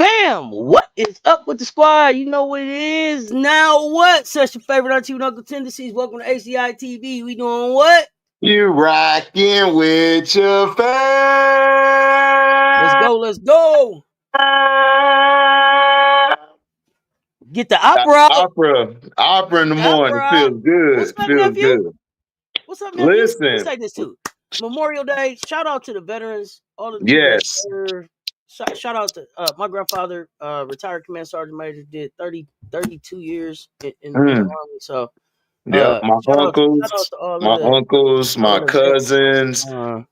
Fam, what is up with the squad? You know what it is. Now what? Such your favorite Auntie with Uncle Tendencies. Welcome to HDiiTV. We doing what? You rocking with your Let's fam. go. Let's go. Get the opera out. Opera in the The morning opera out. feels What's good. up, Feels nephew? good. What's up, nephew? What's Listen, like this too? Memorial Day. Shout out to the veterans, all of the people that yes, serve. Shout out to my grandfather, retired command sergeant major, did 32 years in the mm, army. So yep. shout out to My uncles, all my of the vets. cousins.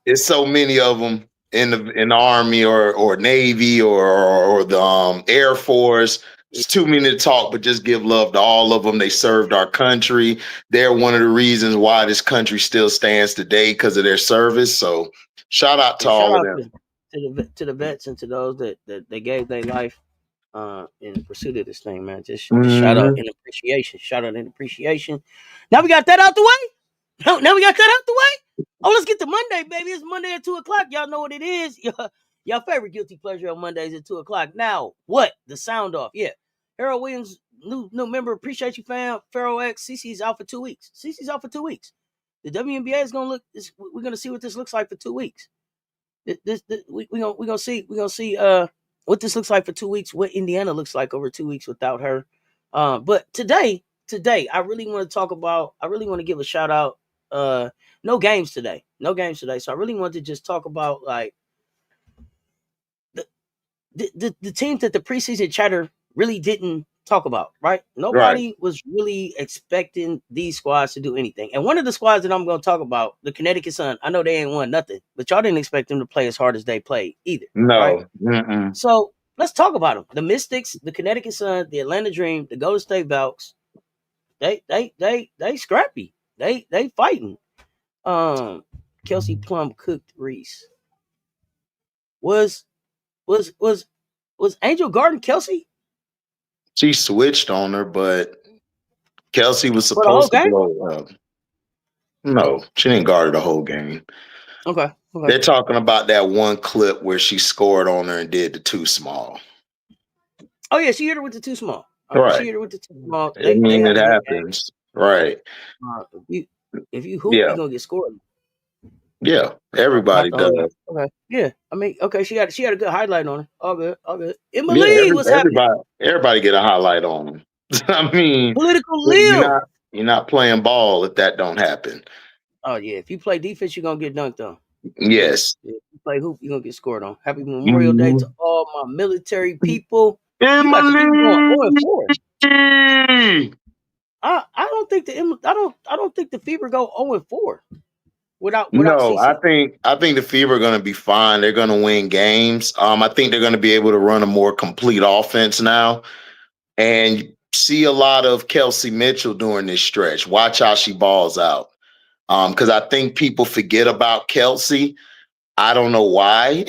It's so many of them in the army or navy or the air force. It's too many to talk, but just give love to all of them. They served our country. They're one of the reasons why this country still stands today because of their service. So shout out to Shout all of out them. to the vets and to those that they gave their life in pursuit of this thing, man. Just shout out Hmm. and appreciation. Shout out and appreciation. Now we got that out the way. Now we got that out the way. Oh, let's get to Monday, baby. It's Monday at 2:00. Y'all know what it is. Y'all favorite guilty pleasure on Mondays at 2:00. Now, what? The sound off. Yeah. Harold Williams, new member. Appreciate you, fam. Pharaoh X. CC's out for 2 weeks. CC's out for 2 weeks. The WNBA is gonna look. We're gonna see what this looks like for 2 weeks. We gonna see what this looks like for 2 weeks. What Indiana looks like over 2 weeks without her. But today, I really want to talk about. I really want to give a shout out. No games today. No games today. So I really want to just talk about like the teams that the preseason chatter really didn't talk about, right? Right. Nobody was really expecting these squads to do anything. And one of the squads that I'm going to talk about, the Connecticut Sun, I know they ain't won nothing, but y'all didn't expect them to play as hard as they played either, right? No. Mm-mm. So let's talk about them. The Mystics, the Connecticut Sun, the Atlanta Dream, the Golden State Valks, they scrappy. They fighting. Kelsey Plum cooked Reese. Was was was was Angel Garden Kelsey She switched on her, but Kelsey was for the whole supposed to game? go. No, she didn't guard her the whole game. Okay. Okay. They're talking about that one clip where she scored on her and did the too small. Oh yeah, she hit her with the too small. She Right. hit her with the too small. I They mean, had it a good game. happens. Right. If you hoop, Yeah. you're gonna get scored. Yeah. Not Everybody the whole game. does. Okay. Yeah. I mean, okay, she had a good highlight on her. All good. All good. Yeah. Emily, what's happening? Everybody get a highlight on them. I mean, Political you're Lil. not playing ball if that don't happen. Oh yeah. If you play defense, you're gonna get dunked on. Yeah. Yes. If you play hoop, you're gonna get scored on. Happy Memorial Day to Mhm. all my military people. You got the Fever going 0-4. Emily. I don't think I don't think the Fever go 0-4 without No, CC. I think the Fever are going to be fine. They're going to win games. I think they're going to be able to run a more complete offense now, and see a lot of Kelsey Mitchell during this stretch. Watch how she balls out. Because I think people forget about Kelsey. I don't know why.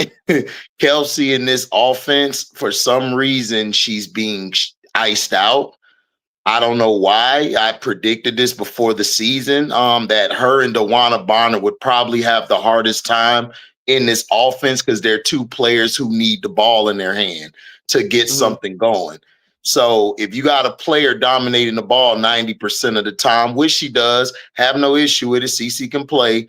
Kelsey in this offense, for some reason, she's being iced out. I don't know why. I predicted this before the season, that her and Dewana Bonner would probably have the hardest time in this offense because they're two players who need the ball in their hand to get something going. So if you got a player dominating the ball 90% of the time, which she does, have no issue with it, CC can play,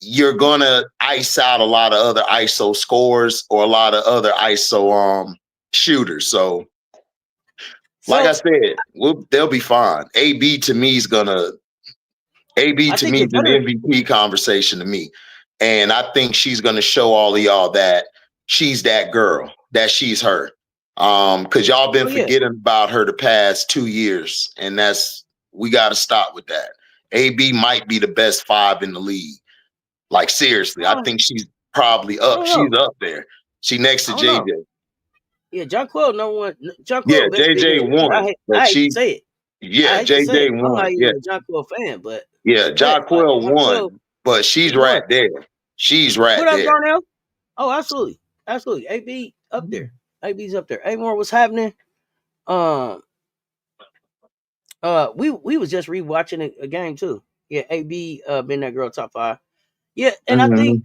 you're going to ice out a lot of other ISO scorers or a lot of other ISO shooters. So like I So said, they'll be fine. AB to me is an MVP conversation to me. And I think she's gonna show all of y'all that she's that girl, that she's her. Because y'all been forgetting about her the past 2 years, and we gotta stop with that. AB might be the best 5 in the league. Like seriously, I think she's probably up. She's up there. She next to JJ. Yeah, John Quill number one. John Yeah, Quill JJ won, I but hate to say it. yeah, I hate to say JJ it. I'm won. not Yeah, even a John Quill fan, but yeah, hey, Quill John Quill, won, but she's he won. right there. She's right What up, there. Darnell? Oh, absolutely, absolutely. AB up there. AB's up there. A more, what's happening? We was just rewatching a game too. Yeah, AB been that girl top 5. Yeah, and I think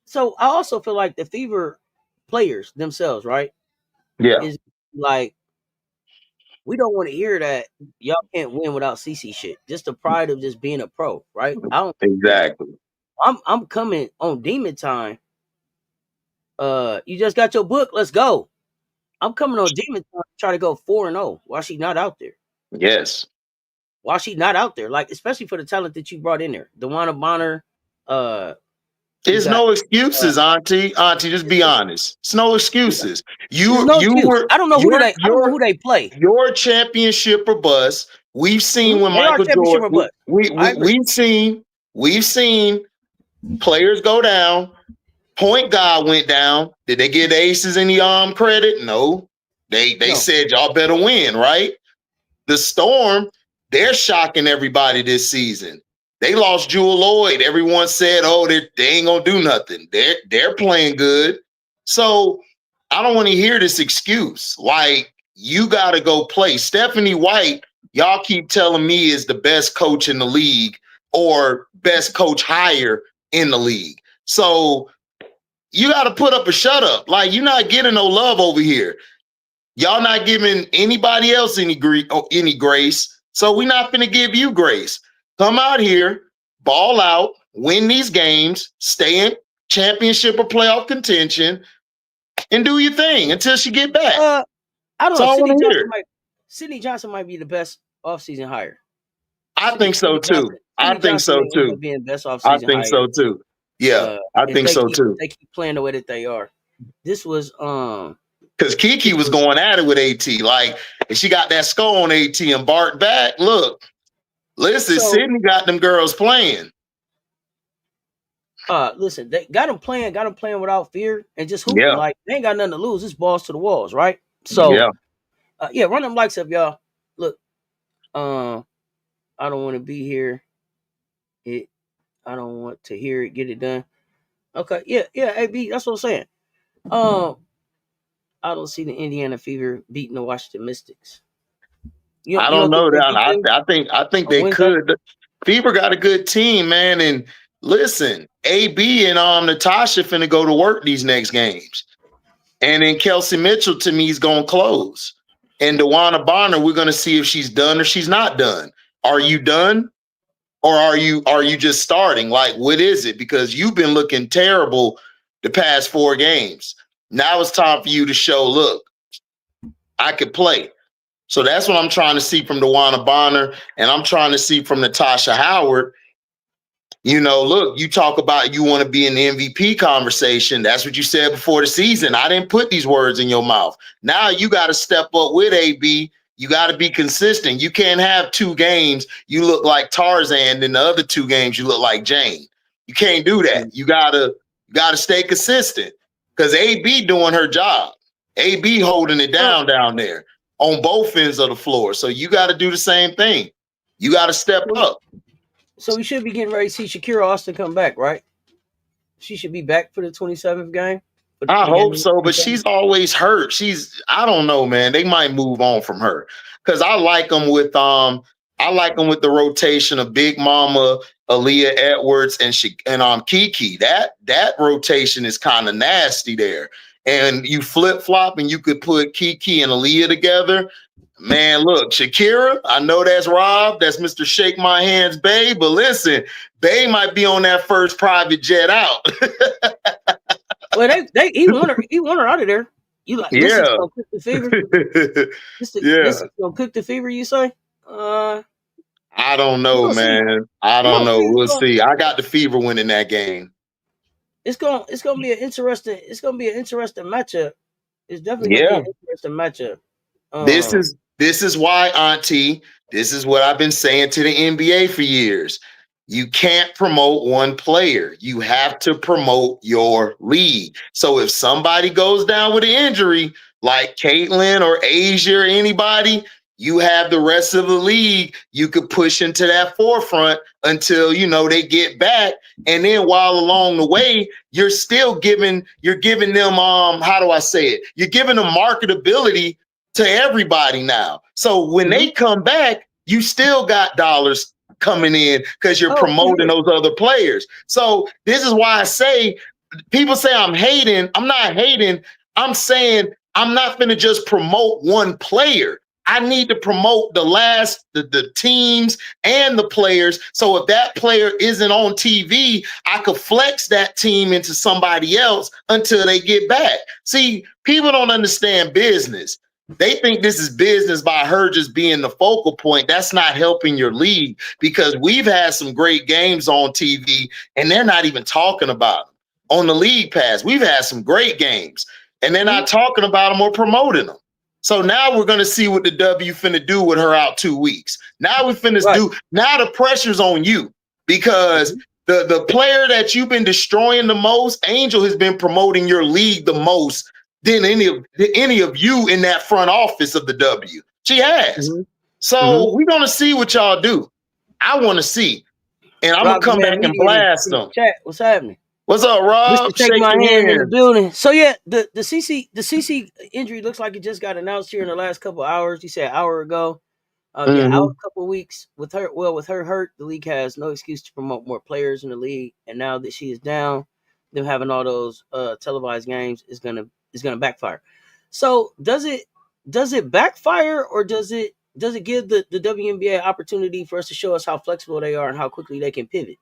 so I also feel like the Fever players themselves, right? Yeah, is like we don't want to hear that y'all can't win without CC shit. Just the pride of just being a pro, right? I don't listen. exactly. I'm coming on demon time. You just got your book. Let's go. I'm coming on demon time. Try to go 4-0 while she's not out there. Yes. While she's not out there, like especially for the talent that you brought in there, Dewana Bonner. You There's got. no excuses, Auntie. Auntie, just be honest. It's no excuses. There's You no you excuse. were I don't know who your they. I don't know your who they play. your championship or bust. We've seen when They are Michael championship or Jordan. bust. I agree. We've seen players go down. Point guard went down. Did they get the Aces any credit? No. They No. said y'all better win, right? The Storm, they're shocking everybody this season. They lost Jewel Lloyd. Everyone said, "Oh, they ain't gonna do nothing." They're playing good. So I don't want to hear this excuse. Like you got to go play. Stephanie White, y'all keep telling me is the best coach in the league or best coach hire in the league. So you got to put up a shut up. Like you're not getting no love over here. Y'all not giving anybody else any grace. So we're not going to give you grace. Come out here, ball out, win these games, stay in championship or playoff contention, and do your thing until she get back. I don't That's all I know. want to hear. Sidney Johnson might be the best offseason hire. I think so too. I think Johnson so may end too. up being best I offseason think hire. so too. Yeah, I think so too. If they keep playing the way that they are. This was because Kiki was going at it with AT. Like, and she got that skull on AT and barked back. Look, listen, Sydney got them girls playing. Listen, they got them playing without fear and just hooping. Yeah. Like they ain't got nothing to lose. It's balls to the walls, right? So yeah, run them lights up, y'all. Look, I don't want to be here. I don't want to hear it. Get it done. Okay, yeah, AB. That's what I'm saying. I don't see the Indiana Fever beating the Washington Mystics. I don't know that. I think they could. Fever got a good team, man. And listen, AB and Natasha finna go to work these next games. And then Kelsey Mitchell to me is gonna close. And Dewana Bonner, we're gonna see if she's done or she's not done. Are you done? Or are you just starting? Like, what is it? Because you've been looking terrible the past 4 games. Now it's time for you to show, look, I could play. So that's what I'm trying to see from Dewana Bonner, and I'm trying to see from Natasha Howard. You know, look, you talk about you want to be in the MVP conversation. That's what you said before the season. I didn't put these words in your mouth. Now you got to step up with AB. You got to be consistent. You can't have 2 games you look like Tarzan, and the other 2 games you look like Jane. You can't do that. You gotta stay consistent because AB doing her job. AB holding it down there on both ends of the floor. So you got to do the same thing. You got to step up. So we should be getting ready to see Shakira Austin come back, right? She should be back for the 27th game. I hope so, but she's always hurt. I don't know, man. They might move on from her because I like them with the rotation of Big Mama, Aaliyah Edwards, and Kiki. That rotation is kind of nasty there. And you flip flop, and you could put Kiki and Aaliyah together. Man, look, Shakira, I know that's Rob, that's Mr. Shake My Hands, Bae, but listen, Bae might be on that first private jet out. Well, he want her out of there. You like this is gonna cook the fever? This is gonna cook the fever, you say? I don't know, man. I don't know. We'll see. I got the Fever winning that game. It's gonna be an interesting matchup. It's definitely gonna be an interesting matchup. This is why, Auntie, this is what I've been saying to the NBA for years. You can't promote one player. You have to promote your league. So if somebody goes down with an injury, like Caitlin or Asia or anybody, you have the rest of the league you could push into that forefront until, they get back. And then while along the way, you're giving them, how do I say it? You're giving them marketability to everybody now. So when they come back, you still got dollars coming in because you're promoting those other players. So this is why I say, people say I'm hating. I'm not hating. I'm saying I'm not going to just promote one player. I need to promote the teams and the players. So if that player isn't on TV, I could flex that team into somebody else until they get back. See, people don't understand business. They think this is business by her just being the focal point. That's not helping your league, because we've had some great games on TV and they're not even talking about them. On the league pass, we've had some great games and they're not talking about them or promoting them. So now we're going to see what the W finna do with her out 2 weeks. Now we finna do, now the pressure's on you, because the player that you've been destroying the most, Angel, has been promoting your league the most than any of you in that front office of the W. She has. So we're going to see what y'all do. I want to see. And I'm going to come back and blast them. Chat, what's happening? What's up, Rob? Mr. Shake my hand in the building. So yeah, the CC injury looks like it just got announced here in the last couple of hours. You said an hour ago. Yeah, out a couple of weeks with her. Well, with her hurt, the league has no excuse to promote more players in the league. And now that she is down, them having all those televised games is gonna backfire. So does it backfire, or does it give the WNBA opportunity for us to show us how flexible they are and how quickly they can pivot?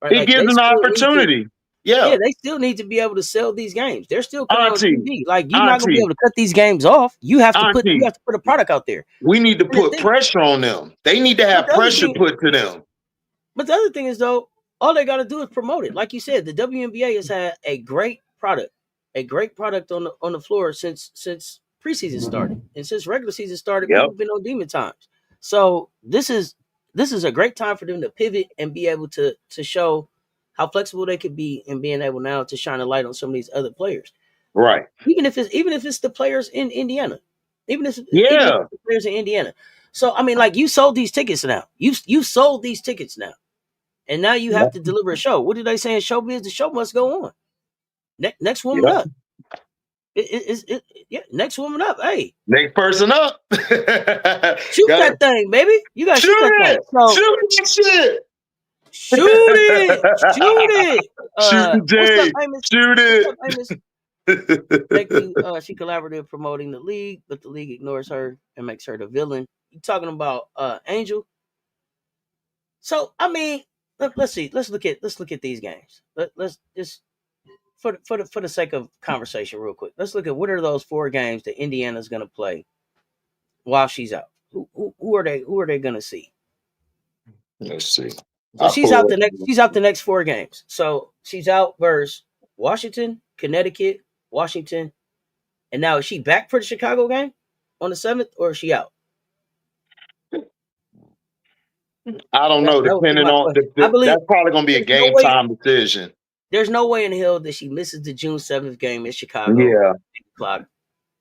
Right? It gives an opportunity. Yeah, they still need to be able to sell these games. They're still coming on TV. Like, you're not gonna be able to cut these games off. You have to put a product out there. We need to put pressure on them. They need to have pressure put to them. But the other thing is, though, all they got to do is promote it. Like you said, the WNBA has had a great product on the floor since preseason started, and since regular season started, people have been on demon times. So this is a great time for them to pivot and be able to show how flexible they could be, and being able now to shine a light on some of these other players. Right. Even if it's the players in Indiana. Even if it's the players in Indiana. So I mean, like, you sold these tickets now. You sold these tickets now. And now you have to deliver a show. What did they say in showbiz? The show must go on. Next woman up. Next woman up. Hey. Next person up. Shoot that thing, baby. You gotta shoot that thing. So, shoot that shit. Shoot it! Shoot it! Shoot it! Thank you. She collaborated promoting the league, but the league ignores her and makes her the villain. You talking about Angel? So I mean, let's see. Let's look at these games. Let's just for the sake of conversation, real quick. Let's look at what are those 4 games that Indiana's going to play while she's out. Who are they going to see? Let's see. So she's out the next 4 games. So she's out versus Washington, Connecticut, Washington, and now is she back for the Chicago game on the 7th, or is she out? I don't know. Depending on I believe that's probably going to be a game time decision. There's no way in hell that she misses the June 7th game in Chicago. Yeah. 8 o'clock.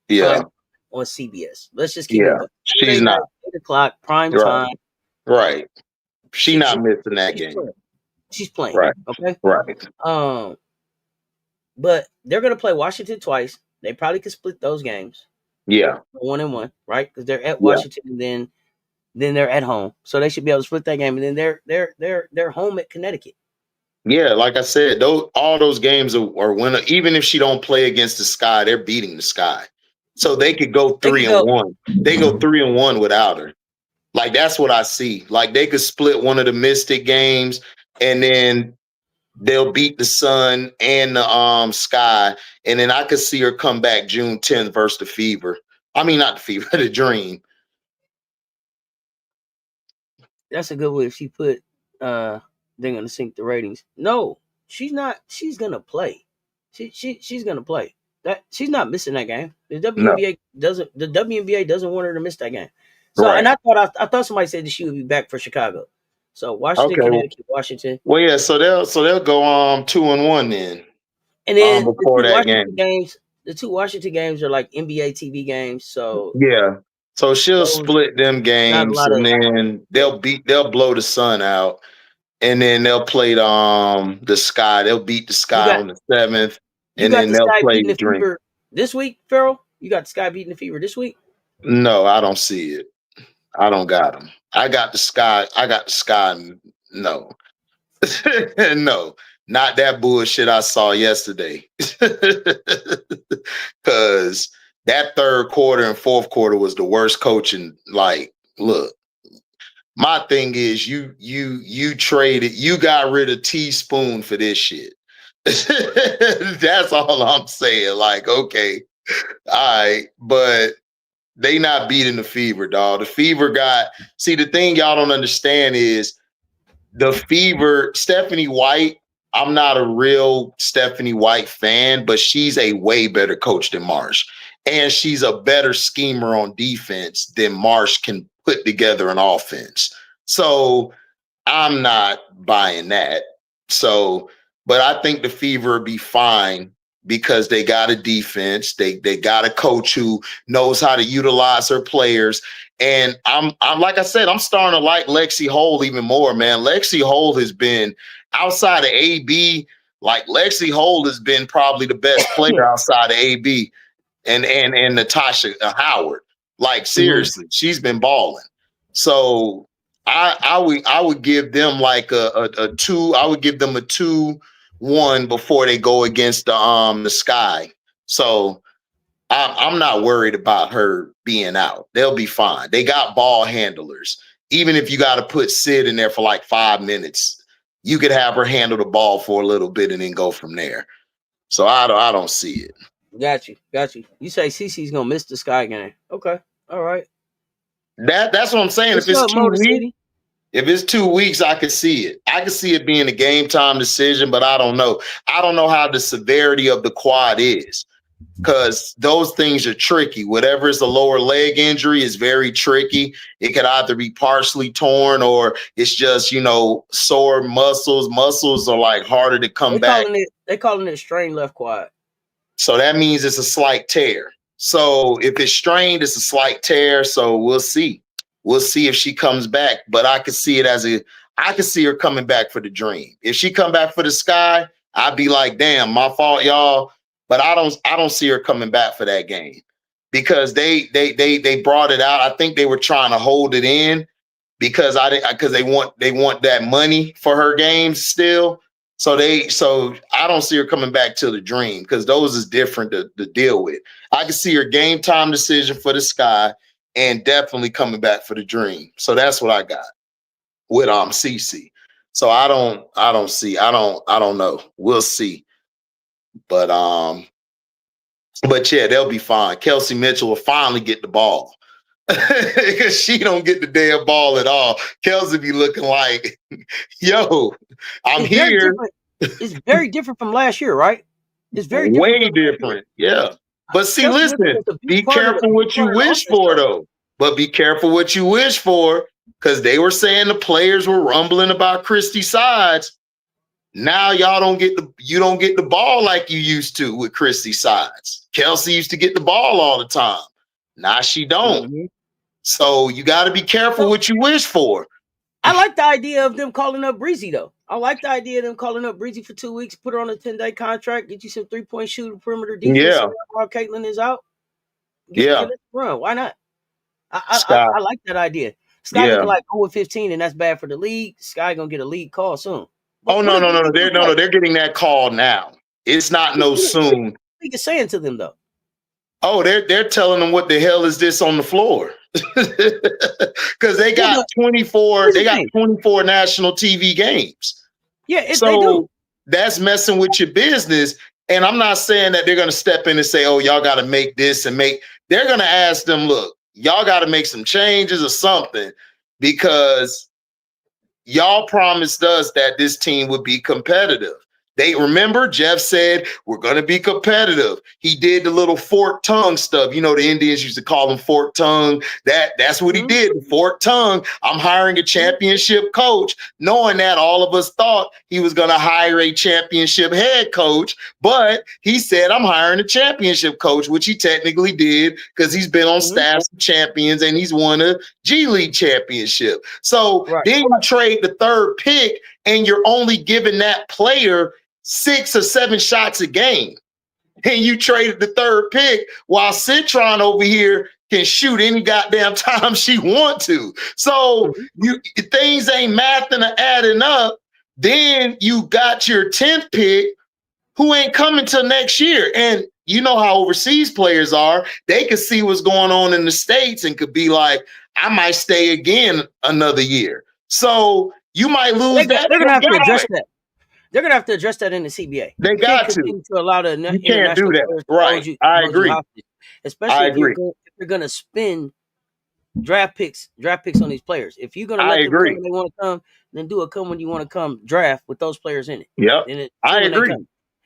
Yeah. On CBS. Let's just keep it. She's not 8 o'clock prime time. Right. She's not missing that game. She's playing. Right. Okay. Right. But they're gonna play Washington twice. They probably could split those games. Yeah. 1-1, right? Because they're at Washington, and then they're at home. So they should be able to split that game. And then they're home at Connecticut. Yeah, like I said, all those games are winner. Even if she don't play against the Sky, they're beating the Sky. So they could go 3-1. They go 3-1 without her. Like, that's what I see. Like, they could split one of the Mystic games, and then they'll beat the Sun and the Sky, and then I could see her come back June 10th versus the Fever. I mean, not the Fever, the Dream. That's a good way. If she put they're gonna sink the ratings. No, she's not. She's gonna play. She's gonna play. That she's not missing that game. The WNBA doesn't want her to miss that game. So and I thought somebody said that she would be back for Chicago. So Washington, Connecticut, Washington. Well, yeah. So they'll go 2-1 then. And then before that game. The 2 Washington games are like NBA TV games. So yeah. So she'll split them games, and then they'll blow the Sun out, and then they'll play the Sky. They'll beat the Sky on the 7th, and then they'll play the Dream this week. Farrell, you got the Sky beating the Fever this week? No, I don't see it. I don't got them. I got the Sky. No, no, not that bullshit I saw yesterday. Because that third quarter and fourth quarter was the worst coaching. Like, look, my thing is you got rid of Teaspoon for this shit. That's all I'm saying. Like, okay, all right, but they not beating the Fever, dog. The Fever see, the thing y'all don't understand is the Fever, Stephanie White, I'm not a real Stephanie White fan, but she's a way better coach than Marsh. And she's a better schemer on defense than Marsh can put together an offense. So I'm not buying that. So, but I think the Fever will be fine because they got a defense. They got a coach who knows how to utilize her players. And I'm like I said, I'm starting to like Lexi Hole even more, man. Lexi Hole has been outside of AB, like Lexi Hole has been probably the best player outside of AB and Natasha Howard. Like, seriously, she's been balling. So I would give them like a 2. I would give them a 2-1 before they go against the Sky. So I'm not worried about her being out. They'll be fine. They got ball handlers. Even if you got to put Sid in there for like 5 minutes, you could have her handle the ball for a little bit and then go from there. So I don't see it. Got you. You say CC's gonna miss the Sky game. Okay. All right. That's what I'm saying. What's if it's up, 2 weeks, if it's 2 weeks, I could see it. I could see it being a game time decision, but I don't know. I don't know how the severity of the quad is, because those things are tricky. Whatever is the lower leg injury is very tricky. It could either be partially torn or it's just, sore muscles. Muscles are like harder to come back. They're calling it strained left quad. So that means it's a slight tear. So if it's strained, it's a slight tear. So we'll see. We'll see if she comes back. But I could see it I could see her coming back for the Dream. If she come back for the Sky, I'd be like, damn, my fault, y'all. But I don't see her coming back for that game because they brought it out. I think they were trying to hold it in because they want that money for her games still. So I don't see her coming back to the Dream because those is different to deal with. I can see her game time decision for the Sky and definitely coming back for the Dream. So that's what I got with CC. So I don't know. We'll see. But yeah, they'll be fine. Kelsey Mitchell will finally get the ball because she don't get the damn ball at all. Kelsey be looking like, yo, it's here. It's very different from last year, right? It's very way different. Yeah. But see, Kelsey, listen, be careful what you wish for, though. But be careful what you wish for, because they were saying the players were rumbling about Christy Sides. Now you don't get the ball like you used to with Christy Sides. Kelsey used to get the ball all the time. Now she don't. Mm-hmm. So you got to be careful what you wish for. I like the idea of them calling up Breezy, though. I like the idea of them calling up Breezy for 2 weeks, put her on a 10-day contract, get you some 3-point shooting perimeter defense while Caitlin is out. Run. Why not? I like that idea. Sky looking like 0-15, and that's bad for the league. Sky gonna get a league call soon. But no. They're getting that call now. It's not no soon. What are you saying to them though? Oh, they're telling them what the hell is this on the floor? Because they got 24. They got 24 national TV games. Yeah, they do. That's messing with your business. And I'm not saying that they're going to step in and say, "Oh, y'all got to make this and make." They're going to ask them, "Look, y'all got to make some changes or something because y'all promised us that this team would be competitive." They remember Jeff said, we're going to be competitive. He did the little forked tongue stuff. The Indians used to call him forked tongue. That's what he did, the forked tongue. I'm hiring a championship coach, knowing that all of us thought he was going to hire a championship head coach. But he said, I'm hiring a championship coach, which he technically did because he's been on staffs of champions and he's won a G League championship. So then you trade the third pick and you're only giving that player 6 or 7 shots a game. And you traded the third pick while Citron over here can shoot any goddamn time she want to. So things ain't mathing or adding up. Then you got your 10th pick who ain't coming till next year. And you know how overseas players are. They could see what's going on in the States and could be like, I might stay again another year. So you might lose that. They're gonna have to address that. They're gonna have to address that in the CBA. They you got can't continue to allow the you can't do that. players Right. I agree. especially if you're gonna spend draft picks on these players. If you're gonna let them come when they want to come, then do a come when you want to come draft with those players in it. Yep. I agree.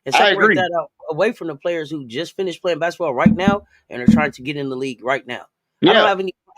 And separate that out away from the players who just finished playing basketball right now and are trying to get in the league right now. Yeah. I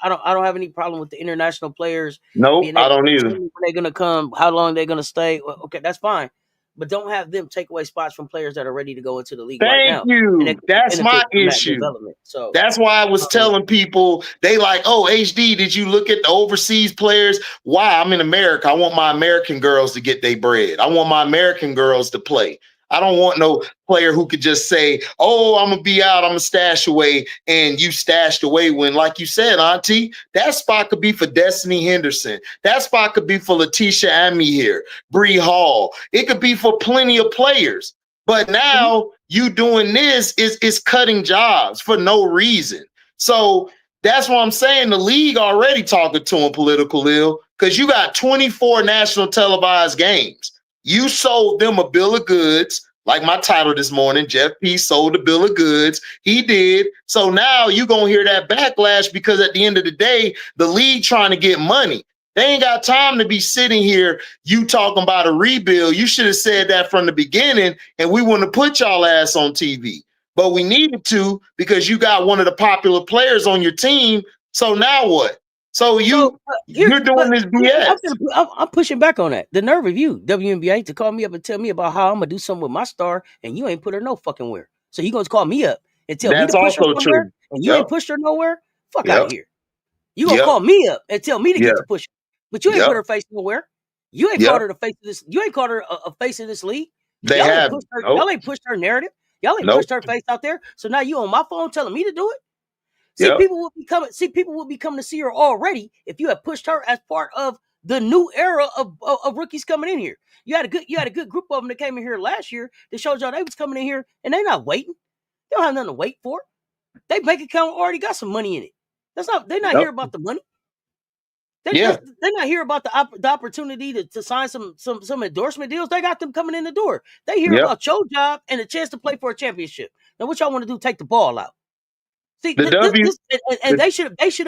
don't have any problem with the international players. No, I don't either. When they're gonna come, how long they're gonna stay. Well, okay, that's fine. But don't have them take away spots from players that are ready to go into the league right now. Thank you. That's my issue. So that's why I was telling people, they like, oh, HD, did you look at the overseas players? Why? I'm in America. I want my American girls to get their bread. I want my American girls to play. I don't want no player who could just say, oh, I'm going to be out, I'm going to stash away, and you stashed away when, like you said, Auntie, that spot could be for Destiny Henderson. That spot could be for Letitia Amy here, Bree Hall. It could be for plenty of players. But now you doing this is cutting jobs for no reason. So that's what I'm saying. The league already talking to him, Political Ill, because you got 24 national televised games. You sold them a bill of goods, like my title this morning, Jeff P. sold a bill of goods. He did. So now you're going to hear that backlash because at the end of the day, the league trying to get money. They ain't got time to be sitting here, you talking about a rebuild. You should have said that from the beginning, and we wouldn't have put y'all ass on TV. But we needed to because you got one of the popular players on your team. So now what? So you're doing this BS. I'm pushing back on that. The nerve of you, WNBA, to call me up and tell me about how I'm gonna do something with my star, and you ain't put her no fucking where. So you gonna call me up and tell me to push her somewhere, and you ain't pushed her nowhere? Fuck out of here. You gonna call me up and tell me to get to push her, but you ain't put her face nowhere. You ain't called her the face of this. You ain't called her a face in this league. Y'all ain't pushed her narrative. Y'all ain't pushed her face out there. So now you on my phone telling me to do it. See, people will be coming. See, people will be coming to see her already if you have pushed her as part of the new era of rookies coming in here. You had a good group of them that came in here last year that showed y'all they was coming in here and they're not waiting. They don't have nothing to wait for. They bank account already got some money in it. They're not here about the money. They're not here about the opportunity to sign some endorsement deals. They got them coming in the door. They hear about your job and a chance to play for a championship. Now, what y'all want to do? Take the ball out. See, they should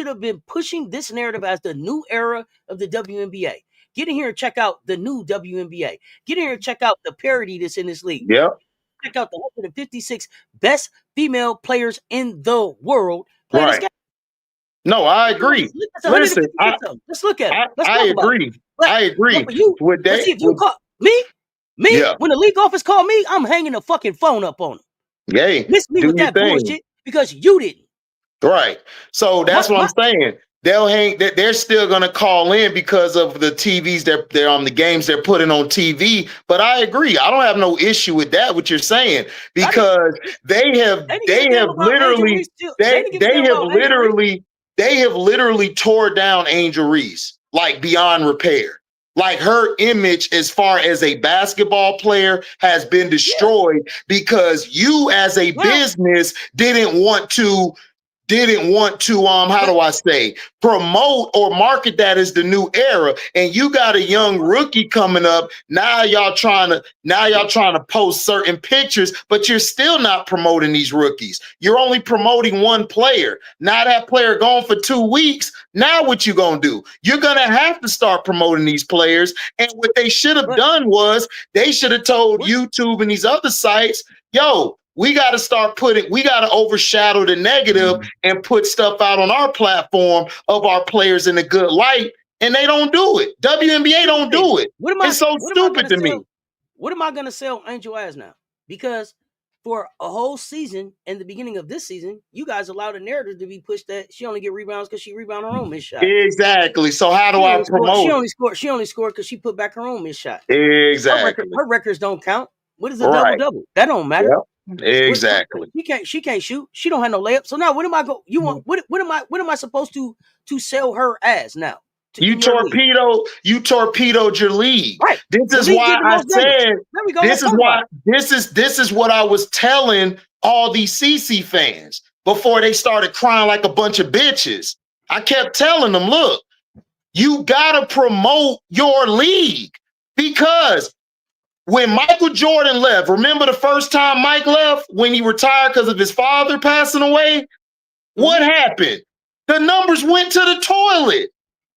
have been pushing this narrative as the new era of the WNBA. Get in here and check out the new WNBA. Get in here and check out the parity that's in this league. Yep. Check out the 156 best female players in the world playing this game. No, I agree. Listen, let's look at it. I agree. I agree. With that, see if you call me, when the league office called me, I'm hanging the fucking phone up on them. Yay. Miss me with that bullshit because you didn't. Right. So that's what I'm saying. They're still gonna call in because of the TVs they're on the games they're putting on TV. But I agree. I don't have no issue with that, what you're saying, because they have literally tore down Angel Reese like beyond repair. Like her image as far as a basketball player has been destroyed because you as a business didn't want to how do I say, promote or market that as the new era. And you got a young rookie coming up. Now y'all trying to post certain pictures, but you're still not promoting these rookies. You're only promoting one player. Now that player gone for 2 weeks. Now what you gonna do?'re gonna have to start promoting these players. And what they should have done was they should have told YouTube and these other sites, yo, we got to overshadow the negative and put stuff out on our platform of our players in a good light. And they don't do it. WNBA don't do it. It's so stupid to me. What am I going to sell Angel as now? Because for a whole season and the beginning of this season, you guys allowed a narrative to be pushed that she only get rebounds because she rebound her own missed shot. Exactly. So how do I promote? She only scored because she put back her own missed shot. Exactly. Her records don't count. What is a double-double? That don't matter. Yep. Exactly. She can't shoot. She don't have no layup. So now what am I supposed to sell her as now? in your league. You torpedoed your league. Right. This is why I said there we go. This is what I was telling all these CC fans before they started crying like a bunch of bitches. I kept telling them, look, you gotta promote your league, because when Michael Jordan left, remember the first time Mike left when he retired because of his father passing away? What happened? The numbers went to the toilet.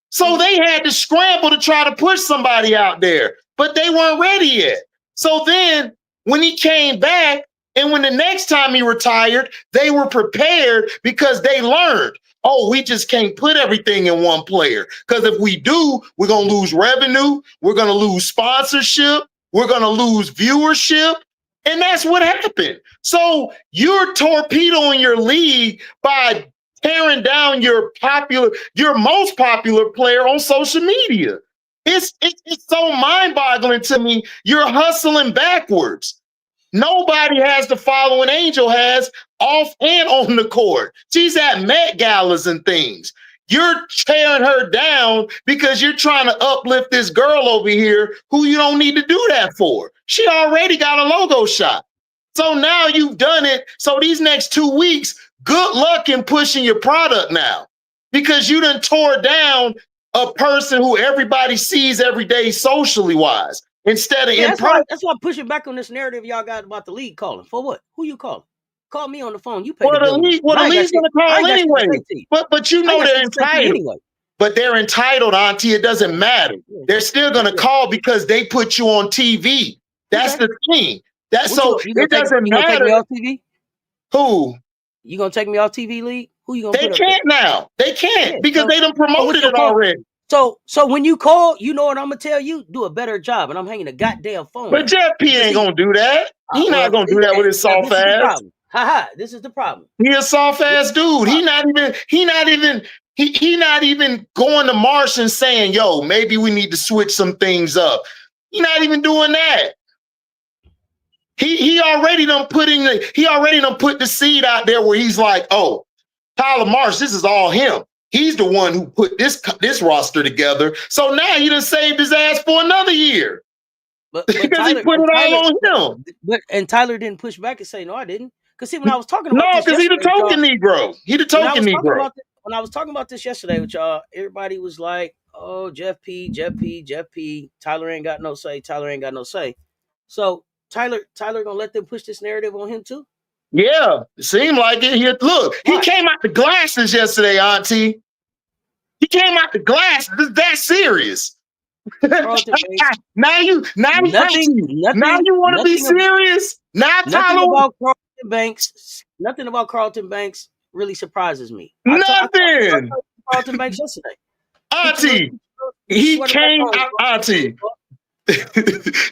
So they had to scramble to try to push somebody out there, but they weren't ready yet. So then when he came back, and when the next time he retired, they were prepared because they learned, oh, we just can't put everything in one player. Because if we do, we're going to lose revenue. We're going to lose sponsorship. We're going to lose viewership. And that's what happened. So you're torpedoing your league by tearing down your most popular player on social media. It's so mind-boggling to me. You're hustling backwards. Nobody has the following Angel has off and on the court. She's at Met Galas and things. You're tearing her down because you're trying to uplift this girl over here who you don't need to do that for. She already got a logo shot. So now you've done it. So these next 2 weeks, good luck in pushing your product now, because you done tore down a person who everybody sees every day socially wise. Instead of that's why I'm pushing back on this narrative y'all got about the league calling. For what? Who you calling? Call me on the phone. You pay the league's gonna call anyway. But you know they're entitled. Anyway. But they're entitled, Auntie. It doesn't matter. They're still gonna call because they put you on TV. That's the thing. That's so it doesn't matter. You gonna take me off TV? Who? You gonna take me off TV, league? Who you gonna? They can't now. They can't because they done promoted it already. So when you call, you know what I'm gonna tell you? Do a better job, and I'm hanging a goddamn phone. But Jeff P ain't gonna do that. He's not gonna do that with his soft ass. This is the problem. He a soft ass dude. He not even going to Marsh and saying, yo, maybe we need to switch some things up. He not even doing that. He already done put the seed out there where he's like, oh, Tyler Marsh, this is all him. He's the one who put this roster together. So now you done saved his ass for another year. But because Tyler, he put it all on him. And Tyler didn't push back and say, no, I didn't. Because see, when I was talking about this, because he the token Negro. He the token Negro. When I was talking about this yesterday with y'all, everybody was like, oh, Jeff P. Tyler ain't got no say. So Tyler gonna let them push this narrative on him too? Yeah, it seemed like it. He came out the glasses yesterday, Auntie. He came out the glasses. It's that serious. now you want to be serious? Now Tyler. Nothing about Carlton Banks really surprises me. Nothing. Carlton Banks yesterday. Auntie, he came out. Auntie, this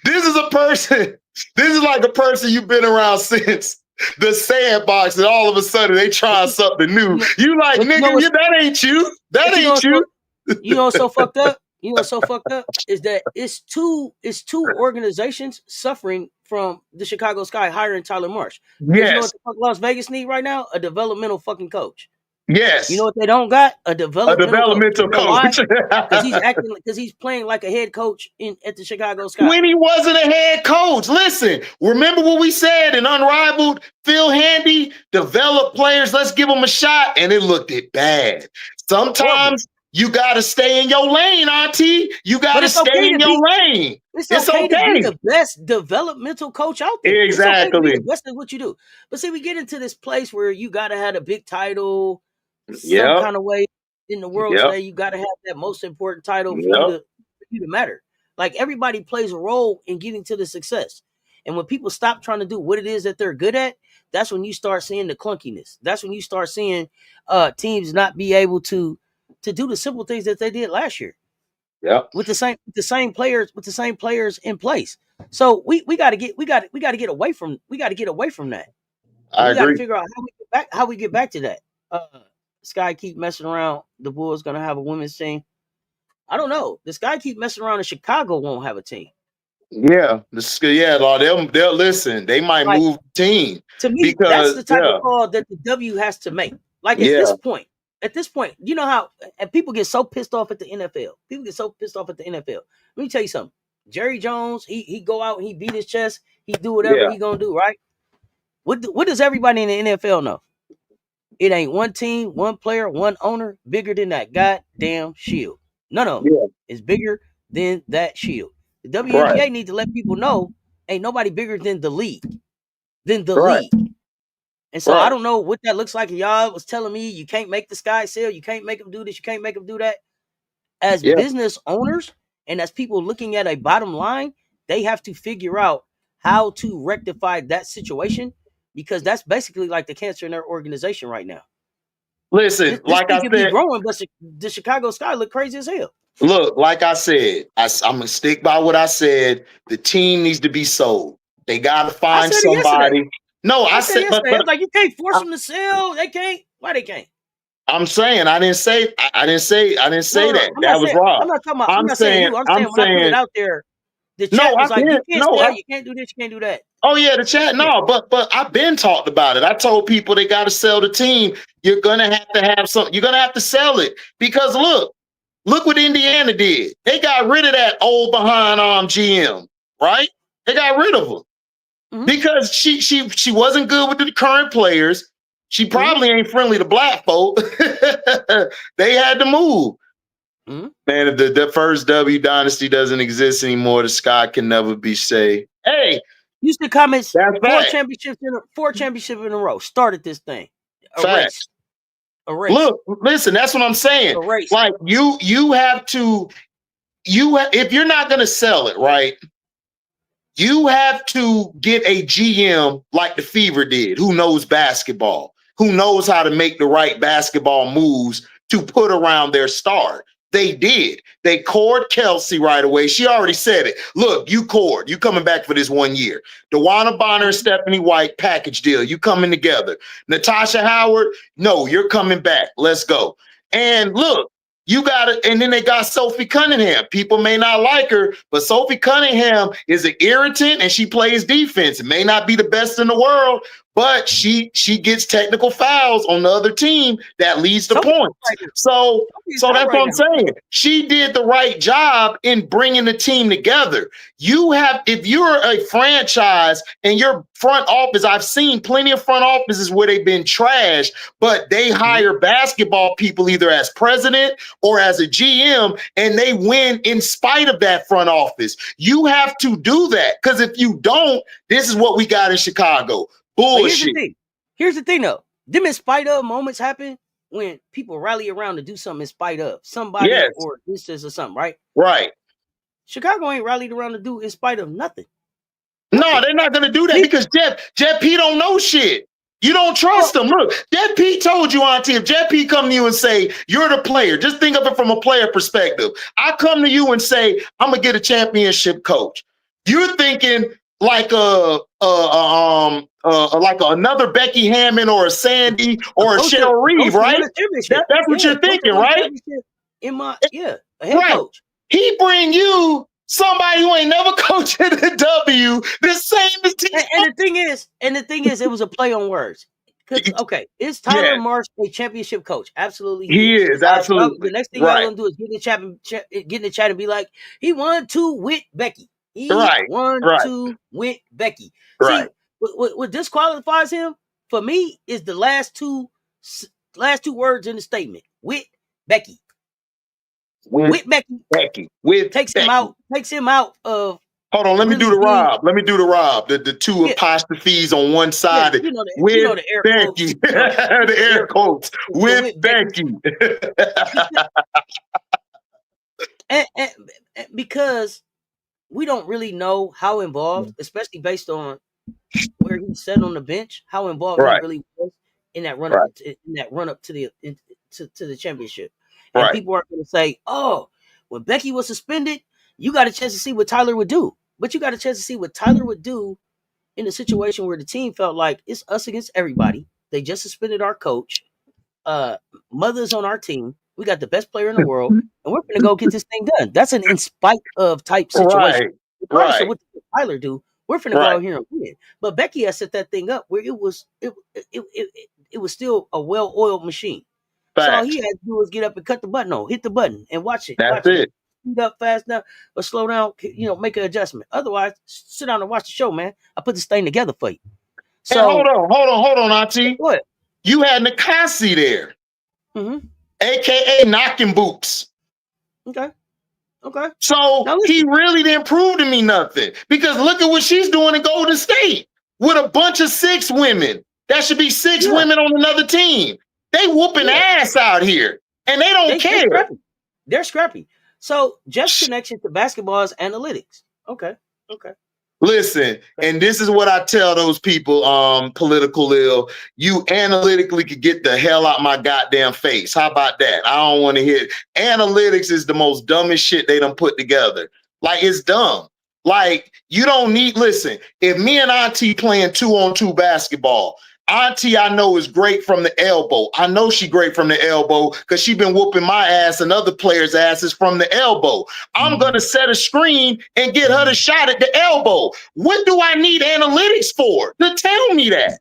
is a person. This is like a person you've been around since the Sandbox, and all of a sudden they trying something new. You like, nigga, that ain't you. That ain't you. You know what's so fucked up? Is that it's two organizations suffering from the Chicago Sky hiring Tyler Marsh. Yes. You know what the fuck Las Vegas need right now? A developmental fucking coach. Yes. You know what they don't got? A developmental coach. Because he's playing like a head coach at the Chicago Sky. When he wasn't a head coach. Listen, remember what we said in Unrivaled? Phil Handy, develop players, let's give them a shot. And it looked bad. Sometimes you got to stay in your lane, Auntie. You got to stay in your lane. It's okay to be the best developmental coach out there. Exactly. It's okay to be the best at what you do. But see, we get into this place where you got to have a big title some kind of way in the world today. You got to have that most important title for you to matter. Like, everybody plays a role in getting to the success. And when people stop trying to do what it is that they're good at, that's when you start seeing the clunkiness. That's when you start seeing teams not be able to do the simple things that they did last year. Yeah. With the same players in place. So we got to get away from that. I agree. Got to figure out how we get back to that. Sky keep messing around. The Bulls gonna have a women's team. I don't know. The Sky keep messing around, and Chicago won't have a team. Yeah, they'll listen. They might move the team. To me, that's the type of call that the W has to make. Like, at this point, at this point, you know how and people get so pissed off at the NFL. People get so pissed off at the NFL. Let me tell you something. Jerry Jones, he go out, he beat his chest, he do whatever he gonna do, right? What does everybody in the NFL know? It ain't one team, one player, one owner bigger than that goddamn shield. None of them is bigger than that shield. The WNBA need to let people know ain't nobody bigger than the league. And so I don't know what that looks like. Y'all was telling me you can't make the sky sail, you can't make them do this, you can't make them do that. As business owners and as people looking at a bottom line, they have to figure out how to rectify that situation because that's basically like the cancer in their organization right now. Listen, this like I said, be growing, but the Chicago Sky look crazy as hell. Look, like I said, I'm gonna stick by what I said. The team needs to be sold. They gotta find somebody. No, I said yesterday. But like you can't force them to sell. They can't. Why they can't? I'm saying I didn't say that. That was wrong. I'm not talking about. I'm not saying you. I'm saying when I put it out there, the chat was like, you can't sell, you can't do this, you can't do that. Oh yeah, the chat. No, but I've been talked about it. I told people they got to sell the team. You're gonna have to have some. You're gonna have to sell it because look what Indiana did. They got rid of that old behind arm GM, right? They got rid of him because she wasn't good with the current players. She probably ain't friendly to black folk. They had to move. Man, if the first W dynasty doesn't exist anymore, the sky can never be saved. Hey, use the comments. Four championships in a row. Started this thing. Erase. Look, listen, that's what I'm saying. Erase. Like you have to, if you're not gonna sell it, right? You have to get a GM like the Fever did, who knows basketball, who knows how to make the right basketball moves to put around their star. They did. They cored Kelsey right away. She already said it. Look, you cored. You coming back for this 1 year. DeWanna Bonner and Stephanie White package deal. You coming together. Natasha Howard, no, you're coming back. Let's go. And look, you got it. And then they got Sophie Cunningham. People may not like her, but Sophie Cunningham is an irritant and she plays defense. It may not be the best in the world, but she gets technical fouls on the other team that leads to points. So that's what I'm saying. She did the right job in bringing the team together. If you're a franchise and your front office, I've seen plenty of front offices where they've been trashed, but they hire basketball people either as president or as a GM, and they win in spite of that front office. You have to do that because if you don't, this is what we got in Chicago. Bullshit. Here's the thing, though. Them in spite of moments happen when people rally around to do something in spite of somebody or instance or something, right? Right. Chicago ain't rallied around to do in spite of nothing. No, they're not going to do that because Jeff P don't know shit. You don't trust him. Look, Jeff P told you, Auntie, if Jeff P come to you and say, you're the player, just think of it from a player perspective. I come to you and say, I'm going to get a championship coach. You're thinking like another Becky Hammond or a Sandy or a Cheryl Reeve, right? That's what you're thinking, right? A head coach. He bring you somebody who ain't never coached at the W, the same as and the thing is, it was a play on words. Okay, is Tyler Marsh a championship coach? Absolutely, he is. Absolutely. The next thing y'all gonna do is get in the chat and be like, he won 2 with Becky. He won 2 with Becky. Right. See, what disqualifies him for me is the last two words in the statement. With Becky. With Becky. Takes him out of. Hold on, let me do the Rob. The 2 apostrophes on one side. Yeah, the air Becky. The air quotes. With Becky. and because we don't really know how involved, especially based on where he sat on the bench, how involved he really was in that run up to the championship. And people are going to say, "Oh, when Becky was suspended, you got a chance to see what Tyler would do." But you got a chance to see what Tyler would do in a situation where the team felt like it's us against everybody. They just suspended our coach. Mother's on our team. We got the best player in the world, and we're going to go get this thing done. That's an in spite of type situation. Regardless of what Tyler do, we're going to go out here and win. But Becky has set that thing up where it was still a well-oiled machine. So all he Facts. had to do was get up and cut the button on, hit the button, and watch it. That's Watch it. it. Speed up, fast enough, or slow down. Make an adjustment. Otherwise, sit down and watch the show, man. I put this thing together for you. And So hold on, Auntie. what? You had Nakasi there, Mm-hmm. aka Knocking Boots. Okay. Okay. So he really didn't prove to me nothing, because look at what she's doing in Golden State with a bunch of 6 women. That should be 6 women on another team. They whooping ass out here, and they don't care. They're scrappy. So Jeff's connection to basketball is analytics. Okay. Okay. Listen, and this is what I tell those people, political ill. You analytically could get the hell out my goddamn face. How about that? I don't want to hear it. Analytics is the most dumbest shit they done put together. Like, it's dumb. Like, you don't need, listen, if me and Auntie playing 2-on-2 basketball, Auntie, I know, is great from the elbow. I know she great from the elbow because she been whooping my ass and other players' asses from the elbow. I'm going to set a screen and get her the shot at the elbow. What do I need analytics for? To tell me that.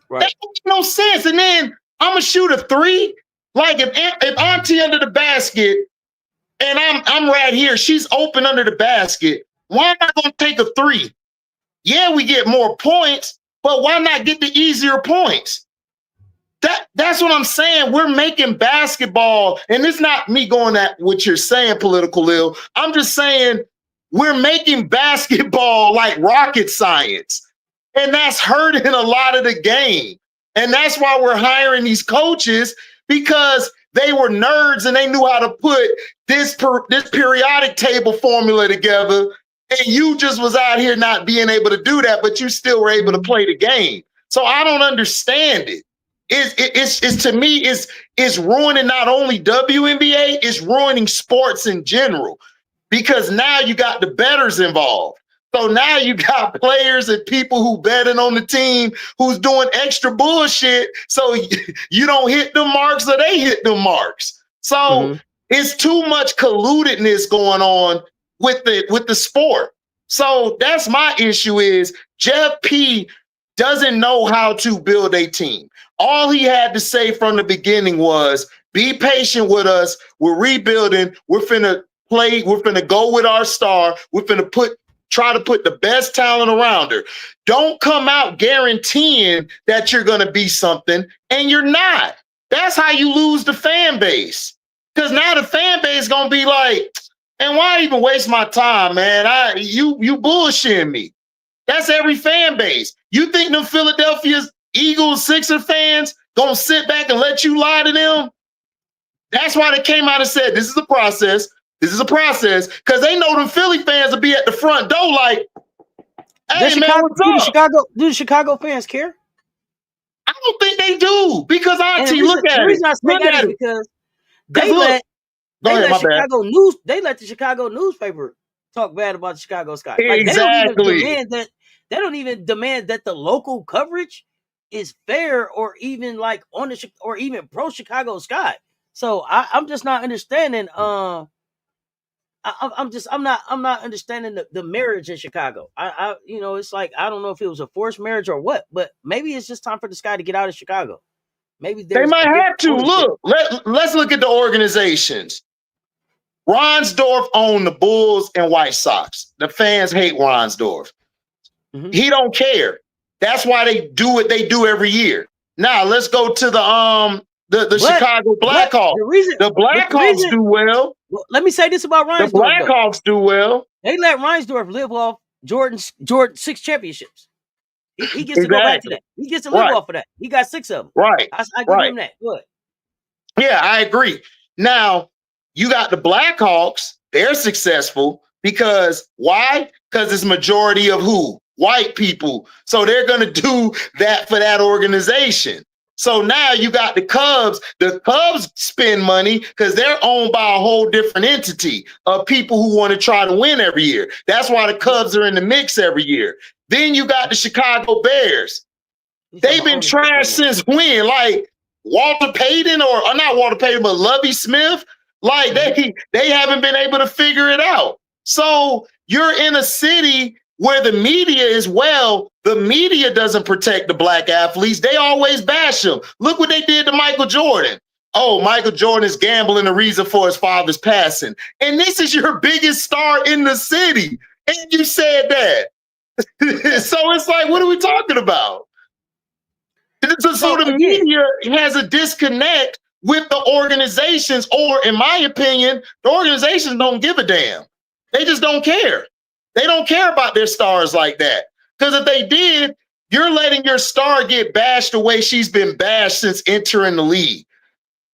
Right. That makes no sense. And then I'm going to shoot a 3. Like, if Auntie under the basket and I'm right here, she's open under the basket, why am I going to take a 3? Yeah, we get more points, but why not get the easier points? That's what I'm saying. We're making basketball, and it's not me going at what you're saying, political ill. I'm just saying we're making basketball like rocket science, and that's hurting a lot of the game. And that's why we're hiring these coaches, because they were nerds and they knew how to put this periodic table formula together. And you just was out here not being able to do that, but you still were able to play the game. So I don't understand it. It's to me, it's ruining not only WNBA, it's ruining sports in general, because now you got the bettors involved. So now you got players and people who betting on the team who's doing extra bullshit. So you don't hit the marks or they hit the marks. So it's too much colludedness going on with the sport. So that's my issue, is Jeff P doesn't know how to build a team. All he had to say from the beginning was, be patient with us. We're rebuilding. We're finna play. We're finna go with our star. We're finna try to put the best talent around her. Don't come out guaranteeing that you're gonna be something and you're not. That's how you lose the fan base. Because now the fan base is gonna be like, and why even waste my time, man? You bullshitting me. That's every fan base. You think them Philadelphia Eagles, Sixer fans gonna sit back and let you lie to them? That's why they came out and said, this is a process. This is a process, because they know them Philly fans will be at the front door like, hey, man, what's up? Do the Chicago fans care? I don't think they do, because Auntie, look at it. The reason I say that is because they let the Chicago newspaper talk bad about the Chicago Sky. Like, exactly. They don't even demand that the local coverage is fair or even like or even pro Chicago Sky. So I'm just not understanding. I'm not understanding the marriage in Chicago. It's like, I don't know if it was a forced marriage or what, but maybe it's just time for the Sky to get out of Chicago. Maybe they might have to. Look, let's look at the organizations. Ronsdorf owned the Bulls and White Sox. The fans hate Ronsdorf. He don't care. That's why they do what they do every year. Now let's go to the Chicago Blackhawks. The Blackhawks do well. Let me say this about Reinsdorf. The Blackhawks do well. They let Reinsdorf live off Jordan's 6 championships. He gets to go back to that. He gets to live off of that. He got 6 of them. Right. I give him that. Good. Yeah, I agree. Now, you got the Blackhawks. They're successful because why? Because it's majority of who? White people. So they're going to do that for that organization. So now you got the Cubs. The Cubs spend money because they're owned by a whole different entity of people who want to try to win every year. That's why the Cubs are in the mix every year. Then you got the Chicago Bears. They've been trash since when? Like Walter Payton or not Walter Payton, but Lovie Smith. Like they haven't been able to figure it out. So you're in a city where the media is the media doesn't protect the black athletes. They always bash them. Look what they did to Michael Jordan. oh, Michael Jordan is gambling the reason for his father's passing. And this is your biggest star in the city. And you said that. So it's like, what are we talking about? So the media has a disconnect with the organizations, or in my opinion, the organizations don't give a damn. They just don't care. They don't care about their stars like that. Because if they did, you're letting your star get bashed the way she's been bashed since entering the league.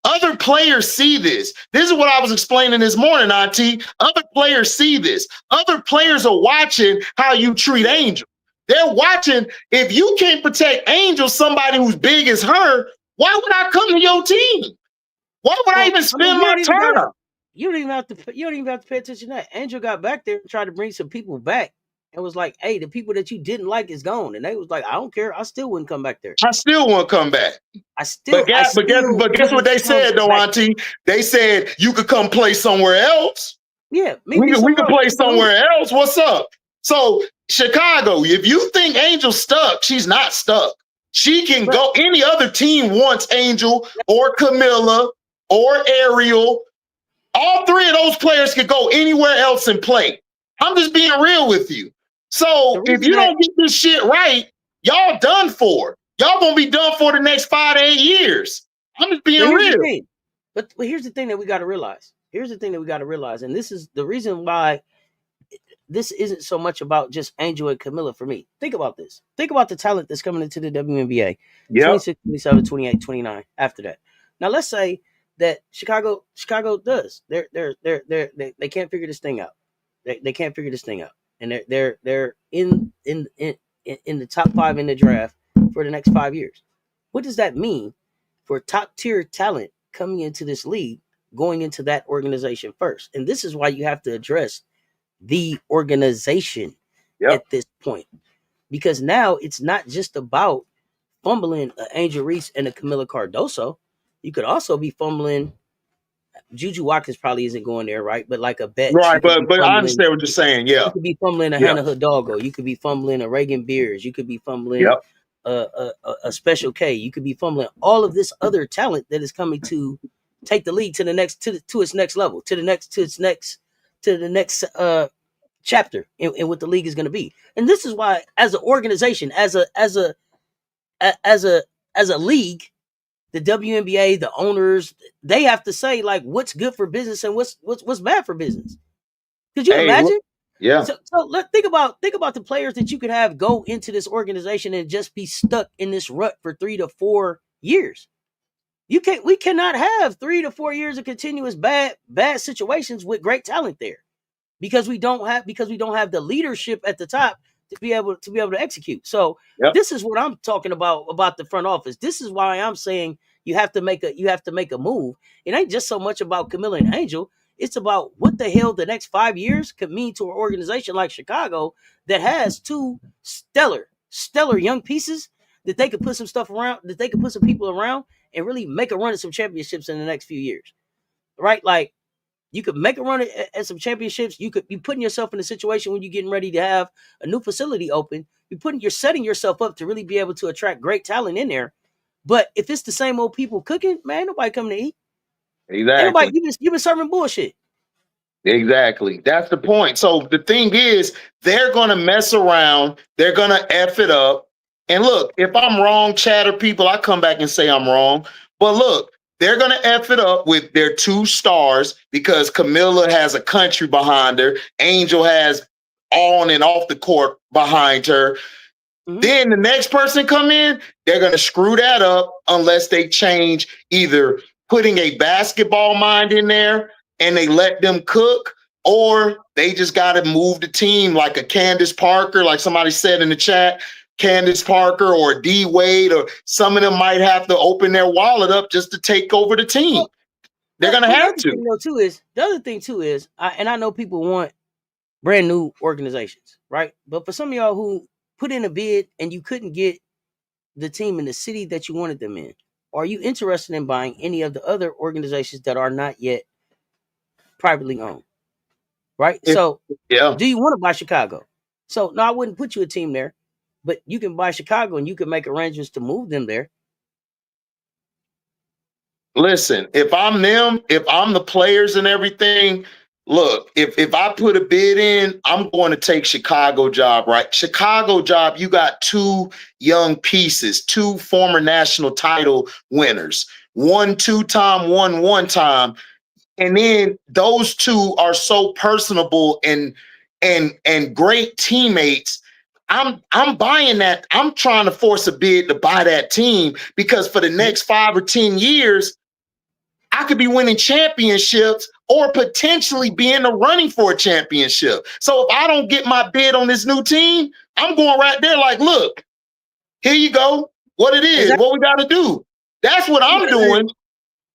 Other players see this. This is what I was explaining this morning, Auntie. Other players see this. Other players are watching how you treat Angel. They're watching, if you can't protect Angel, somebody who's big as her, why would I come to your team? Why would I even spend my time? You don't even have to pay attention to that. Angel got back there and tried to bring some people back and was like, hey, the people that you didn't like is gone. And they was like, I don't care. I still wouldn't come back there. I still won't come back. But guess what they said though, Auntie? They said you could come play somewhere else. Yeah, we could play somewhere else. What's up? So Chicago, if you think Angel's stuck, she's not stuck. She can go. Any other team wants Angel or Camilla or Ariel. All three of those players could go anywhere else and play. I'm just being real with you. So if you don't get this shit right, y'all done for. Y'all gonna be done for the next 5 to 8 years. I'm just being real. But here's the thing that we got to realize. And this is the reason why this isn't so much about just Angel and Camilla for me. Think about this. Think about the talent that's coming into the WNBA. Yep. 26, 27, 28, 29 after that. Now let's say that Chicago does. They can't figure this thing out. They can't figure this thing out. And they're in the top 5 in the draft for the next 5 years. What does that mean for top tier talent coming into this league, going into that organization first? And this is why you have to address the organization at this point, because now it's not just about fumbling an Angel Reese and a Camilla Cardoso. You could also be fumbling. Juju Watkins probably isn't going there, right? But like a bet, right? But I understand what you're saying. Yeah, you could be fumbling a Hannah Hidalgo. You could be fumbling a Reagan Beers. You could be fumbling a Special K. You could be fumbling all of this other talent that is coming to take the league to the next to its next level, to the next chapter in what the league is going to be. And this is why, as an organization, as a league, the WNBA, the owners, they have to say like what's good for business and what's bad for business. Could you imagine? Yeah. So let's think about the players that you could have go into this organization and just be stuck in this rut for 3 to 4 years. We cannot have 3 to 4 years of continuous bad situations with great talent there, because we don't have the leadership at the top to be able to execute. So this is what I'm talking about the front office. This is why I'm saying you have to make a move. It ain't just so much about Camilla and Angel. It's about what the hell the next 5 years could mean to an organization like Chicago that has 2 stellar young pieces that they could put some stuff around, that they could put some people around and really make a run at some championships in the next few years. Right? Like, you could make a run at some championships. You could be putting yourself in a situation when you're getting ready to have a new facility open. You're setting yourself up to really be able to attract great talent in there. But if it's the same old people cooking, man, ain't nobody coming to eat. Exactly. You've been serving bullshit. Exactly. That's the point. So the thing is, they're going to mess around. They're going to F it up. And look, if I'm wrong, chatter people, I come back and say I'm wrong. But look, they're going to F it up with their 2 stars because Camilla has a country behind her. Angel has on and off the court behind her. Mm-hmm. Then the next person come in, they're going to screw that up unless they change, either putting a basketball mind in there and they let them cook, or they just got to move the team like a Candace Parker, like somebody said in the chat, Candace Parker or D Wade, or some of them might have to open their wallet up just to take over the team. They're going to have to. The other thing too is, and I know people want brand new organizations, right? But for some of y'all who put in a bid and you couldn't get the team in the city that you wanted them in, are you interested in buying any of the other organizations that are not yet privately owned? Right? Do you want to buy Chicago? So no, I wouldn't put you a team there, but you can buy Chicago and you can make arrangements to move them there. Listen, if I'm them, if I'm the players and everything, look, if I put a bid in, I'm going to take Chicago job, right? Chicago job, you got two young pieces, two former national title winners, one two-time, one time. And then those two are so personable and great teammates. I'm buying that. I'm trying to force a bid to buy that team because for the next 5 or 10 years, I could be winning championships or potentially be in the running for a championship. So if I don't get my bid on this new team, I'm going right there like, look, here you go. What it is, Exactly. what we got to do. That's what I'm doing.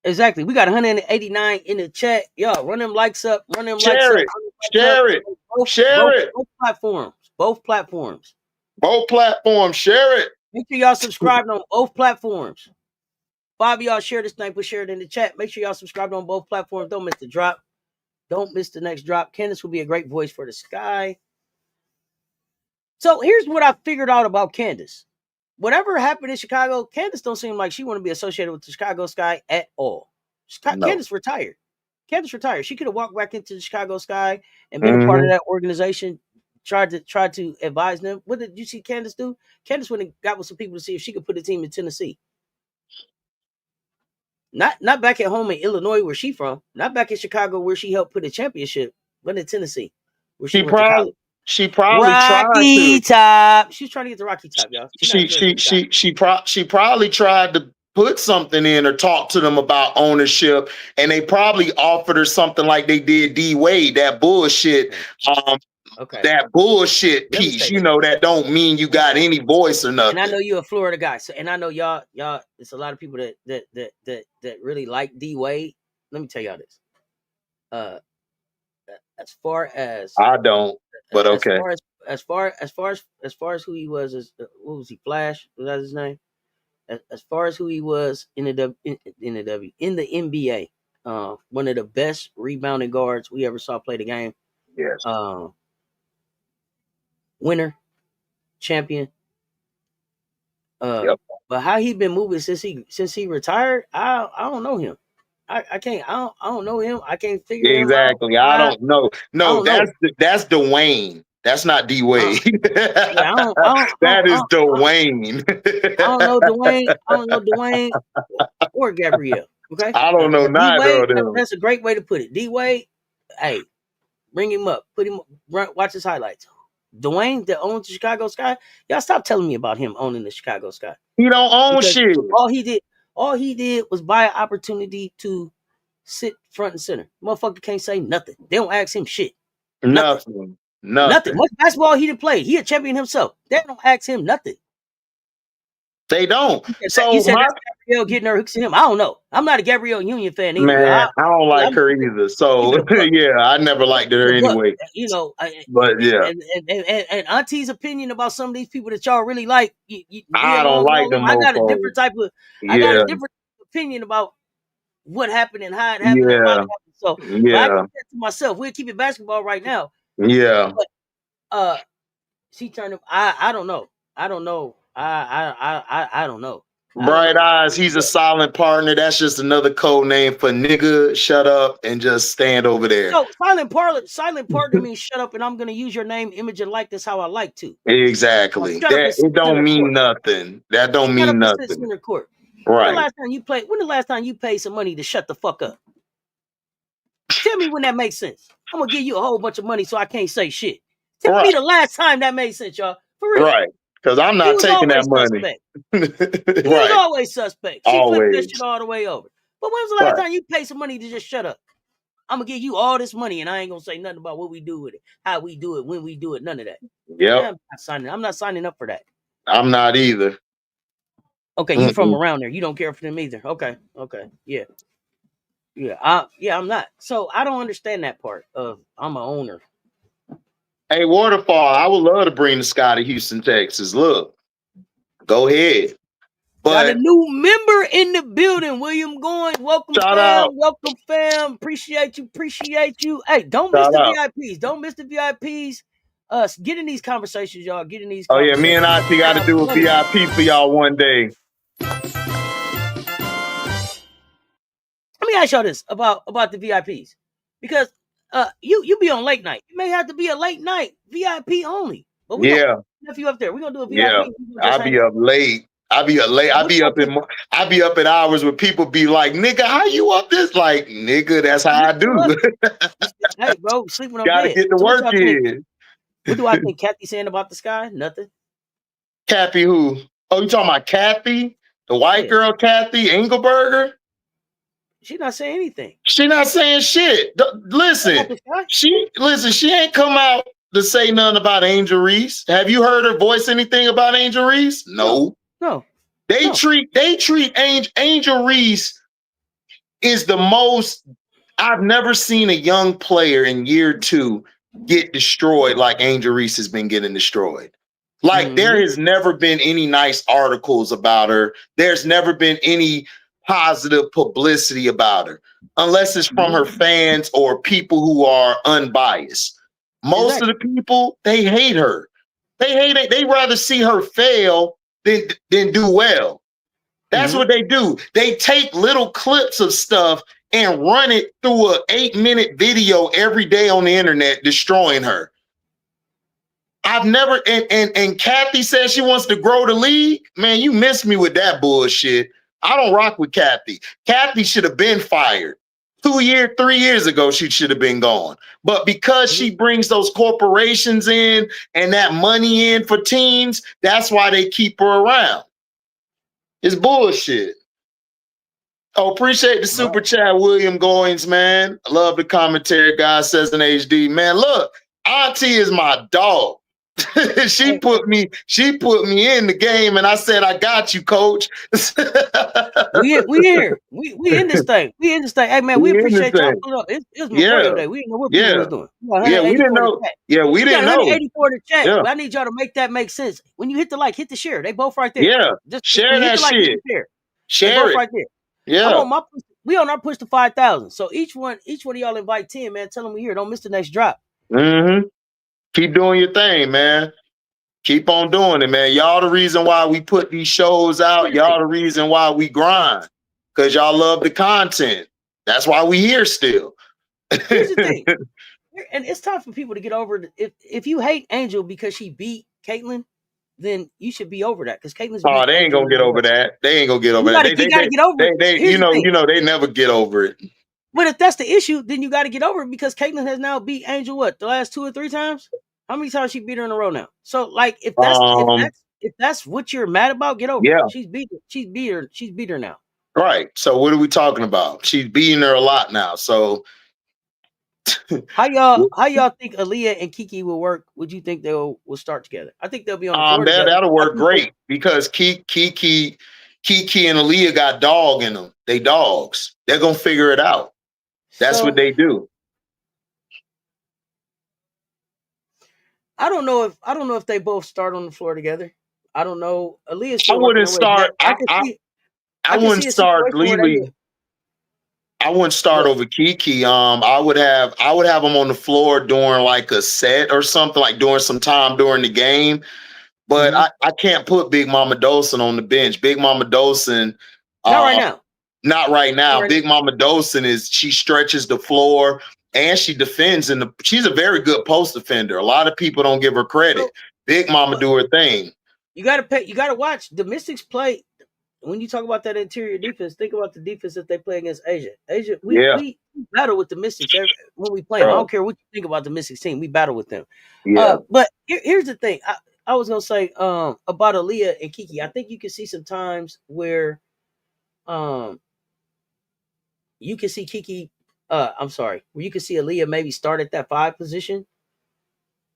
Exactly. We got 189 in the chat. Y'all, run them likes up. Run them likes Share up. it. Share it. Share it. Both platforms. Both platforms. Both platforms. Share it. Make sure y'all subscribe on both platforms. 5 of y'all share this thing. Put share it in the chat. Make sure y'all subscribe on both platforms. Don't miss the drop. Don't miss the next drop. Candace will be a great voice for the Sky. So here's what I figured out about Candace. Whatever happened in Chicago, Candace don't seem like she want to be associated with the Chicago Sky at all. No. Candace retired. Candace retired. She could have walked back into the Chicago Sky and been a part of that organization. Tried to advise them. What did you see Candace do? Candace went and got with some people to see if she could put a team in Tennessee. Not back at home in Illinois where she from. Not back in Chicago where she helped put a championship, but in Tennessee where she went to college. She probably Rocky tried to. Top. She's trying to get the Rocky Top, y'all. She probably tried to put something in or talk to them about ownership, and they probably offered her something like they did D Wade, that bullshit. Okay. That bullshit piece, you know, that don't mean you got any voice or nothing. And I know you're a Florida guy, so and I know y'all. It's a lot of people that really like D Wade. Let me tell y'all this. As far as I don't, but okay. As far as who he was, what was he? Flash, was that his name? As far as who he was in the NBA, one of the best rebounding guards we ever saw play the game. Yes. Winner, champion. But how he been moving since he retired, I don't know him. I don't know him. I can't figure him out. Exactly. I don't know. No, that's Dwayne. That's not D Wade. That is Dwayne. I don't know Dwayne. I don't know Dwayne or Gabrielle. Okay. I don't know neither of them. That's a great way to put it. D Wade, hey, bring him up. Put him. Watch his highlights. Dwayne that owns the Chicago Sky. Y'all stop telling me about him owning the Chicago Sky. He don't own shit. All he did was buy an opportunity to sit front and center. Motherfucker can't say nothing. They don't ask him shit. Nothing. Much basketball he didn't play. He a champion himself. They don't ask him nothing. They don't. So he said that's Gabrielle getting her hooks in him. I don't know. I'm not a Gabrielle Union fan either. Man, I don't like her either. So yeah, I never liked her anyway. You know, but yeah, and Auntie's opinion about some of these people that y'all really like. I don't like them. I got a different type of. I got a different opinion about what happened and how it happened. Yeah. And why it happened. So I can say to myself, we'll keep it basketball right now. Yeah. But she turned him. I don't know. I don't know. I don't know. Bright Eyes, he's a silent partner. That's just another code name for nigga, shut up, and just stand over there. No, silent partner means shut up, and I'm gonna use your name, image, and likeness how I like to. Exactly. It don't mean nothing. That don't mean nothing. Center court. Right. When the last time you paid some money to shut the fuck up? Tell me when that makes sense. I'm gonna give you a whole bunch of money so I can't say shit. Tell me the last time that made sense, y'all. For real. Right. Because I'm not taking that money. He was always suspect. She flipped that shit all the way over. But when was the last time you paid some money to just shut up? I'm gonna give you all this money and I ain't gonna say nothing about what we do with it, how we do it, when we do it, none of that. Yeah. I'm not signing up for that. I'm not either. Okay, you from around there. You don't care for them either. Okay. Yeah. I'm not. So I don't understand that part of I'm an owner. Hey, Waterfall, I would love to bring the Sky to Houston, Texas. Look, go ahead. Got a new member in the building, William Goins. Welcome, fam. Welcome, fam. Appreciate you. Hey, don't miss the VIPs. Don't miss the VIPs. Get in these conversations, y'all. Get in these conversations. Oh, yeah, me and Auntie got to do a VIP for y'all one day. me ask y'all this about the VIPs, because you be on late night. It may have to be a late night VIP only. But we gonna have you up there. We're gonna do a VIP. Yeah, I'll be up late. I be up at hours where people be like, nigga, how you up this? Like, nigga, that's how I do. Hey, bro, sleeping on Gotta bed. get the work in. What do I think Kathy saying about the sky? Nothing. Kathy who? Oh, you talking about Kathy? The white girl Kathy Engelberger? She not saying anything. She not saying shit. Listen, she ain't come out to say nothing about Angel Reese. Have you heard her voice anything about Angel Reese? No. They treat Angel Reese is the most. I've never seen a young player in year 2 get destroyed like Angel Reese has been getting destroyed. Like there has never been any nice articles about her. There's never been any positive publicity about her, unless it's from her fans or people who are unbiased. Most of the people, they hate her. They hate it. They rather see her fail than do well. That's what they do. They take little clips of stuff and run it through an 8-minute video every day on the internet, destroying her. I've never, and Kathy says she wants to grow the league. Man, you missed me with that bullshit. I don't rock with Kathy. Kathy should have been fired 3 years ago. She should have been gone. But because she brings those corporations in and that money in for teams, that's why they keep her around. It's bullshit. Oh, appreciate the super chat, William Goins, man. I love the commentary, guys. Says in HD, man. Look, Auntie is my dog. she put me in the game, and I said, I got you, coach. we here. We in this thing. We in this thing. Hey man, we appreciate y'all pulling up. It's Memorial Day. We didn't know what people was doing. We didn't know. We didn't know. 184 to chat. But I need y'all to make that make sense. When you hit the like, hit the share. They both right there. Yeah. Just share that shit. Share it. Right there. Yeah. We on our push to 5,000. So each one of y'all invite 10, man. Tell them we here. Don't miss the next drop. Keep doing your thing, man. Keep on doing it, man. Y'all the reason why we put these shows out. Y'all the reason why we grind. Because y'all love the content. That's why we here still. Here's the thing. And it's time for people to get over it. If you hate Angel because she beat Caitlyn, then you should be over that. Because Caitlyn's they ain't gonna get over that. They ain't gonna get over that. You gotta get over it. They never get over it. But if that's the issue, then you got to get over it, because Caitlyn has now beat Angel the last 2 or 3 times? How many times she beat her in a row now? So like if that's what you're mad about, get over it. She's beat her now. Right. So what are we talking about? She's beating her a lot now. So how y'all think Aaliyah and Kiki will work? Would you think will start together? I think they'll be on the floor together. That'll work great, because Kiki and Aaliyah got dog in them. They dogs. They're gonna figure it out. That's what they do. I don't know if they both start on the floor together. I don't know. Aaliyah's I wouldn't start. I wouldn't start Lily. I wouldn't start over Kiki. I would have them on the floor during like a set or something, like during some time during the game. But I can't put Big Mama Dolson on the bench. Big Mama Dolson. Not right now. Not right now. Big Mama Dolson she stretches the floor and she defends she's a very good post defender. A lot of people don't give her credit. Big Mama do her thing. You gotta watch the Mystics play. When you talk about that interior defense, think about the defense that they play against Asia. We battle with the Mystics when we play them. I don't care what you think about the Mystics team. We battle with them. Yeah. But here's the thing. I was gonna say about Aaliyah and Kiki. I think you can see some times where you can see Kiki. Where you can see Aaliyah maybe start at that 5 position.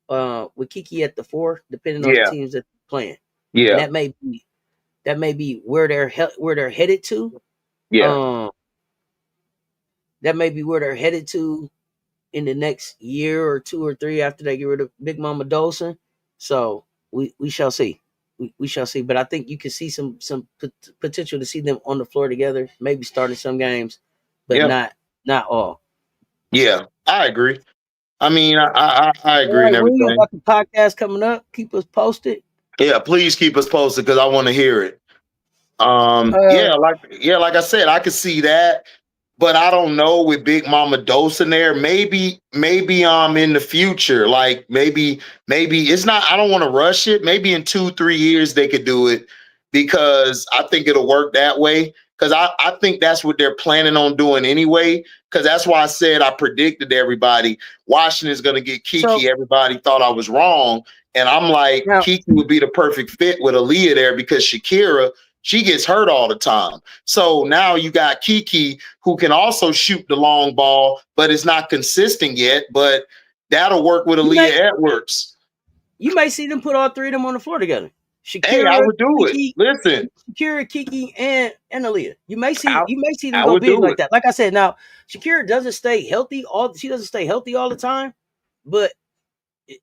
With Kiki at the 4, depending on the teams that they're playing. Yeah, and that may be where they're headed to. Yeah, that may be where they're headed to in the next year or 2 or 3 after they get rid of Big Mama Dolson. So we shall see. We shall see. But I think you can see some potential to see them on the floor together, maybe starting some games, but not all. Yeah, I agree. I mean, I agree and everything. We got the podcast coming up. Keep us posted. Yeah, please keep us posted because I want to hear it. Like I said, I could see that. but I don't know with Big Mama Dosing there. Maybe in the future, like maybe it's not. I don't want to rush it. Maybe in 2-3 years they could do it because I think it'll work that way. Because I think that's what they're planning on doing anyway. Because that's why I said I predicted to everybody Washington's going to get Kiki. So- Everybody thought I was wrong, and I'm like Now- Kiki would be the perfect fit with Aaliyah there because Shakira. She gets hurt all the time. So now you got Kiki who can also shoot the long ball, but it's not consistent yet. But that'll work with Aaliyah Edwards. You may see them put all three of them on the floor together. Shakira, Hey, I would do Kiki, it. Listen. Shakira, Kiki, and Aaliyah. You may see them go big like that. Like I said, now Shakira doesn't stay healthy all the time. But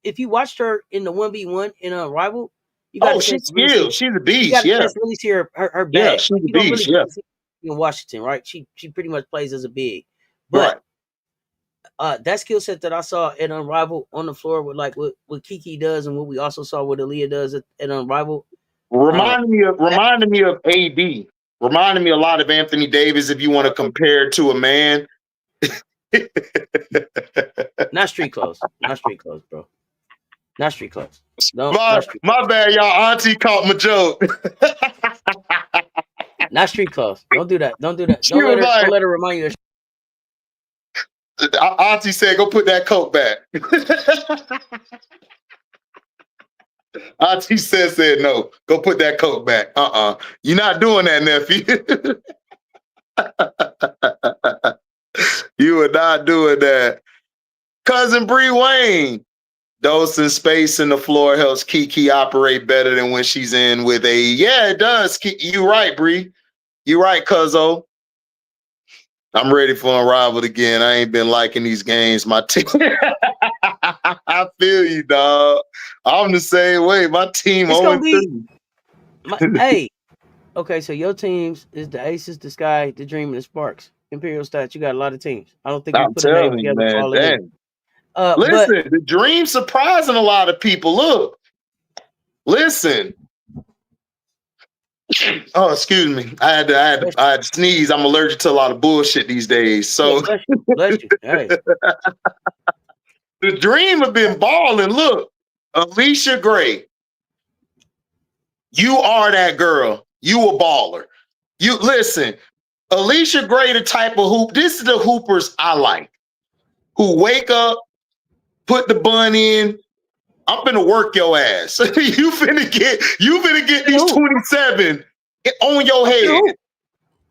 if you watched her in the 1v1 in Rival, you got she's skilled. She's a beast. You got to really see her bag. Yeah, she's a beast. Really in Washington, right? She pretty much plays as a big. But that skill set that I saw at Unrivaled on the floor with like what Kiki does and what we also saw what Aaliyah does at Unrivaled. Reminded me of AD. Reminded me a lot of Anthony Davis if you want to compare it to a man. Not street clothes. Not street clothes, bro. Not street clothes. No, my bad, y'all. Auntie caught my joke. Not street clothes. Don't do that. Don't let her remind you of Auntie said, go put that coat back. Auntie said no. Go put that coat back. You're not doing that, nephew. You are not doing that. Cousin Bree Wayne. Dosing space in the floor helps Kiki operate better than when she's in with a. Yeah, it does. You right, Bree. You right, Cuzzo. I'm ready for Unrivaled again. I ain't been liking these games. My team. I feel you, dog. I'm the same way. My team always. Hey, okay. So your teams is the Aces, the Sky, the Dream, and the Sparks. Imperial Stats. You got a lot of teams. I don't think you put a name together for all of them. Listen, the Dream surprising a lot of people. Look, listen. Oh, excuse me. I had to sneeze. I'm allergic to a lot of bullshit these days. So bless you. Hey. The Dream have been balling. Look, Alicia Gray. You are that girl. You a baller. You listen, Alicia Gray, the type of hoop. This is the hoopers I like. Who wake up, put the bun in. I'm finna work your ass. you finna get these 27 on your head.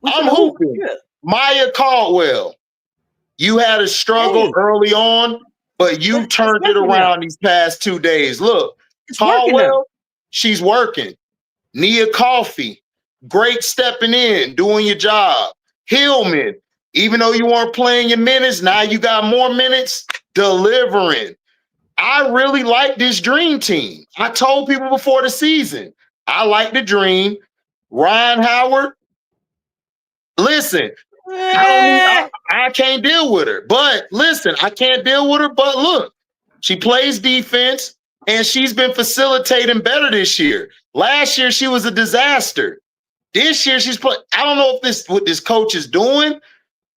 I'm hooping. Yeah. Maya Caldwell. You had a struggle early on, but you turned it around these past 2 days. Look, Caldwell, she's working. Nia Coffey, great stepping in, doing your job. Hillman, even though you weren't playing your minutes, now you got more minutes, delivering. I really like this Dream team. I told people before the season, I like the Dream. Ryan Howard, listen, I can't deal with her. But listen, I can't deal with her. But look, she plays defense, and she's been facilitating better this year. Last year, she was a disaster. This year, she's playing. I don't know if what this coach is doing,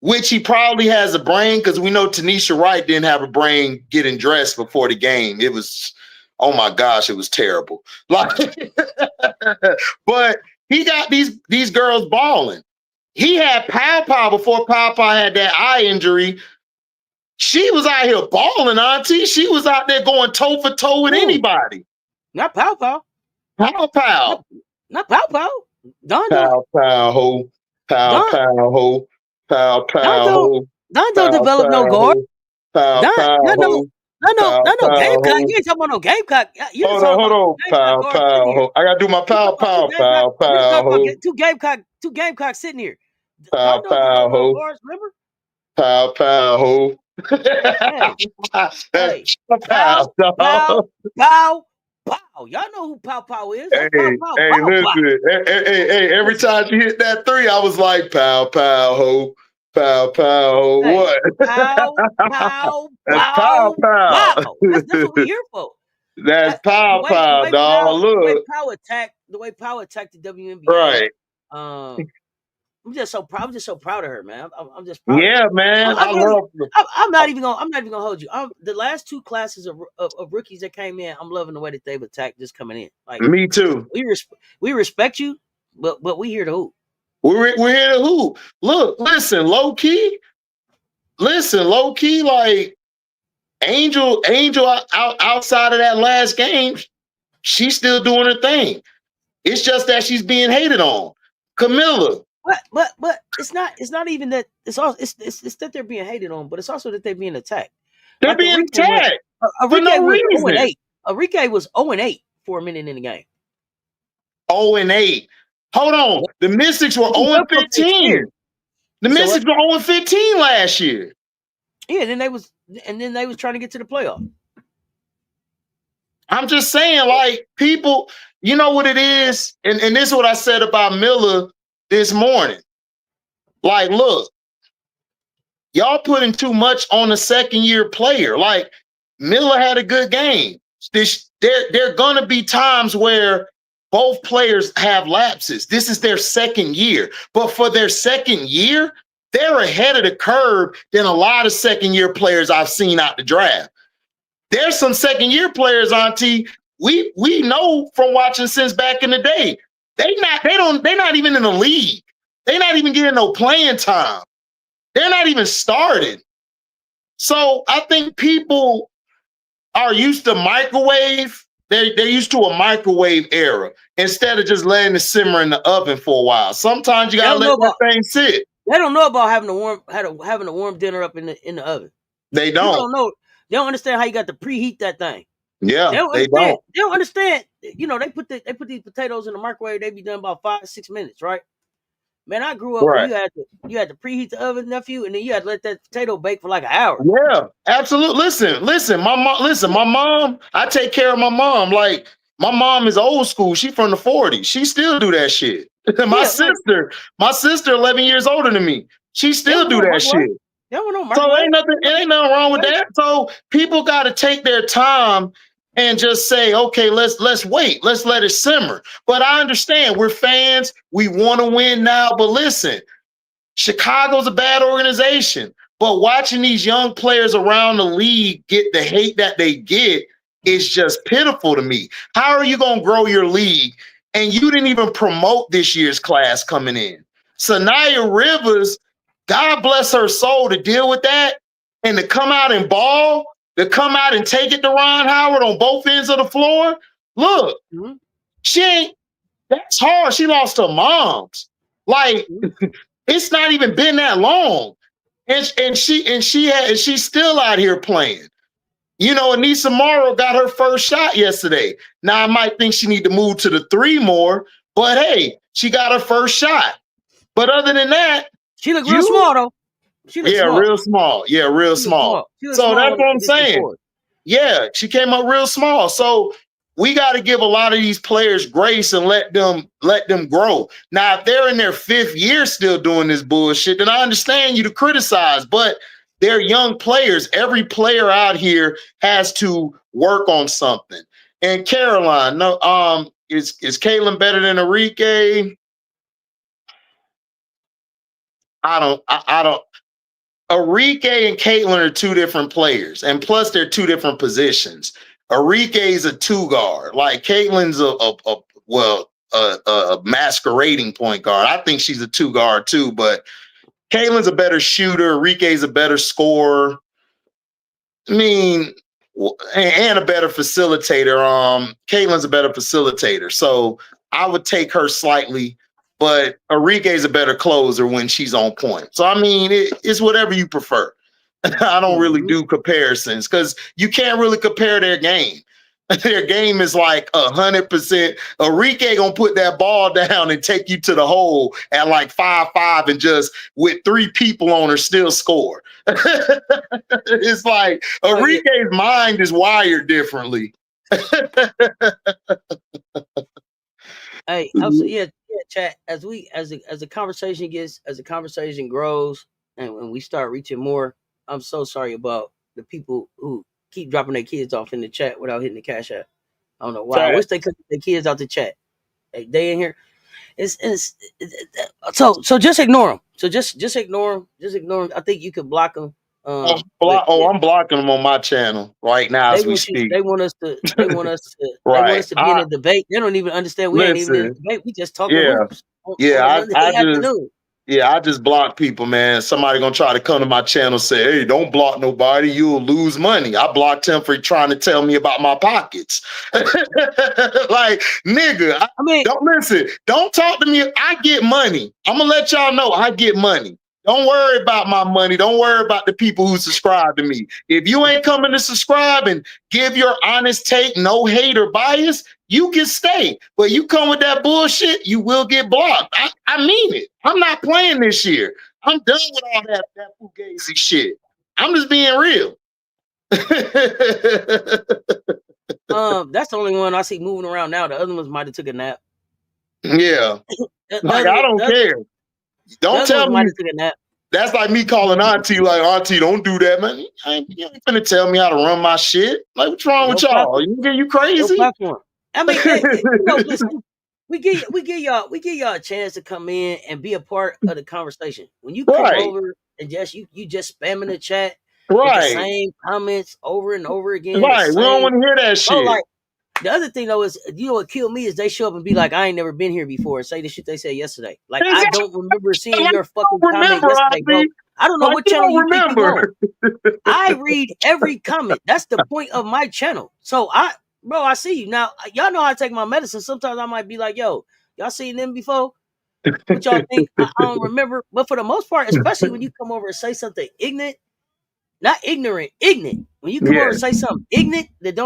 which he probably has a brain, because we know Tanisha Wright didn't have a brain getting dressed before the game. It was, oh my gosh, it was terrible. Like, but he got these girls balling. He had Pow before Pow had that eye injury. She was out here balling, Auntie. She was out there going toe for toe with anybody. Not Pow. Pow. Not Pow. Don ho. Pow ho. Don don't develop no guard. No Gamecock. You ain't talking about no Gamecock. Hold on. Pow. I gotta do my pow. Two Gamecocks sitting here. Pow ho. Guards, remember? Pow ho. Hey. Pow. Y'all know who Pow is. Hey, listen. Hey, every time you hit that 3, I was like, pow ho. Pow. Hey, what? Pow. That's pow. That's what we're here for. That's pow, dog. Look. The way Pow attacked the WNBA. Right. just so proud. I'm just so proud of her, man. I'm just proud of her. Yeah, man. I love it. I'm not even gonna hold you. The last two classes of rookies that came in, I'm loving the way that they've attacked just coming in. Like Me too. We respect you, but we here to hoop. We're here to hoop. Look, listen, low key, like Angel outside of that last game, she's still doing her thing. It's just that she's being hated on. Camilla. But it's not even that. It's that they're being hated on, but it's also that they're being attacked. They're Like being attacked for no reason. Enrique was 0-8 for a minute in the game. 0-8. Hold on. The Mystics were 0-15. The Mystics were 0-15 last year. Yeah, and then they was trying to get to the playoff. I'm just saying, like, people, you know what it is? And this is what I said about Miller this morning. Like, look, y'all putting too much on a second-year player. Like, Miller had a good game. There are going to be times where both players have lapses. This is their second year. But for their second year, they're ahead of the curve than a lot of second-year players I've seen out the draft. There's some second-year players, Auntie, we know from watching since back in the day. They're not even in the league. They're not even getting no playing time. They're not even started. So I think people are used to microwave. They're used to a microwave era instead of just letting it simmer in the oven for a while. Sometimes you gotta let that thing sit. They don't know about having a warm dinner up in the oven. They don't. People don't know. They don't understand how you got to preheat that thing. Yeah, they don't. They don't understand. You know, they put these potatoes in the microwave. They be done about 5-6 minutes, right? Man, I grew up where you had to preheat the oven, nephew, and then you had to let that potato bake for like an hour. Yeah, absolutely. Listen, my mom, I take care of my mom. Like, my mom is old school. She from the 40s. She still do that shit. My sister, 11 years older than me. She still do that shit. So ain't nothing wrong with that. So people got to take their time and just say, okay, let's wait. Let's let it simmer. But I understand we're fans. We want to win now. But listen, Chicago's a bad organization. But watching these young players around the league get the hate that they get is just pitiful to me. How are you going to grow your league? And you didn't even promote this year's class coming in. Sanaya Rivers, God bless her soul, to deal with that and to come out and ball, to come out and take it to Ron Howard on both ends of the floor. Look, that's hard. She lost her moms. Like, it's not even been that long. And she's still out here playing. You know, Anissa Morrow got her first shot yesterday. Now, I might think she need to move to the 3 more, but hey, she got her first shot. But other than that, she looked real small, though. Real small. Yeah, real small. So that's what I'm saying. Yeah, she came up real small. So we got to give a lot of these players grace and let them grow. Now, if they're in their 5th year still doing this bullshit, then I understand you to criticize, but they're young players. Every player out here has to work on something. And Caroline, is Caitlin better than Enrique? I don't. Enrique and Caitlin are 2 different players, and plus they're 2 different positions. Enrique's a 2 guard, like Caitlin's a masquerading point guard. I think she's a 2 guard too, but Caitlin's a better shooter. Enrique's a better scorer. I mean, and a better facilitator. Caitlin's a better facilitator, so I would take her slightly. But Enrique's a better closer when she's on point. So, I mean, it's whatever you prefer. I don't really do comparisons because you can't really compare their game. Their game is like 100%. Enrique gonna put that ball down and take you to the hole at like 5-5 and just with 3 people on her still score. It's like Enrique's mind is wired differently. Hey, chat. As the conversation grows and we start reaching more, I'm so sorry about the people who keep dropping their kids off in the chat without hitting the Cashapp. I don't know why. I wish they could get their kids out the chat. They in here. So just ignore them. So just ignore them. Just ignore them. I think you could block them. But yeah, I'm blocking them on my channel right now they as we want you. speak. They want us to. They want us to. They want Right. us to be in a debate. They don't even understand. We ain't even in a Listen. debate. We just talking Yeah. hoops on a Yeah. Monday afternoon. I just block people, man. Somebody gonna try to come to my channel and say, "Hey, don't block nobody. You'll lose money." I blocked him for trying to tell me about my pockets. Like, nigga, I mean, don't listen. Don't talk to me. I get money. I'm gonna let y'all know I get money. Don't worry about my money. Don't worry about the people who subscribe to me. If you ain't coming to subscribe and give your honest take, no hate or bias, you can stay. But you come with that bullshit, you will get blocked. I mean it. I'm not playing this year. I'm done with all that fugazi shit. I'm just being real. that's the only one I see moving around now. The other ones might have took a nap. Yeah. Like, I don't care. Don't tell me. Took a nap. That's like me calling Auntie, like, Auntie, don't do that, man. You ain't finna tell me how to run my shit. Like, what's wrong with y'all? You crazy? I mean, you know, listen, we give y'all a chance to come in and be a part of the conversation. When you come over and just you just spamming the chat with the same comments over and over again. Right. We don't want to hear that shit. Like, the other thing though is, you know what killed me is they show up and be like, I ain't never been here before, and say the shit they said yesterday. Like, I don't remember seeing your fucking comment yesterday, bro. I don't know what channel you think you on. I read every comment. That's the point of my channel. So I see you. Now, y'all know how to take my medicine. Sometimes I might be like, yo, y'all seen them before? What y'all think? I don't remember. But for the most part, especially when you come over and say something ignorant, not ignorant, ignorant. When you come over and say something ignorant that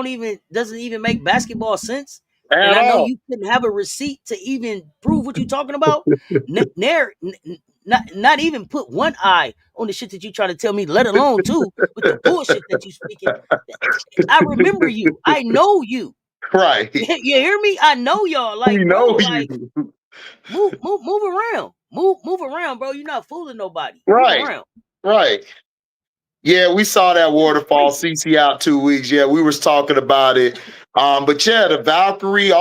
doesn't even make basketball sense, and I know you couldn't have a receipt to even prove what you're talking about, not even put one eye on the shit that you try to tell me, let alone two, with the bullshit that you speaking. I remember you. I know you. Right. You hear me? I know y'all. Like, bro, like, move around. Move around, bro. You're not fooling nobody. Right. Move around. Right. Yeah, we saw that waterfall. CC out 2 weeks. Yeah, we was talking about it. But yeah, the Valkyrie,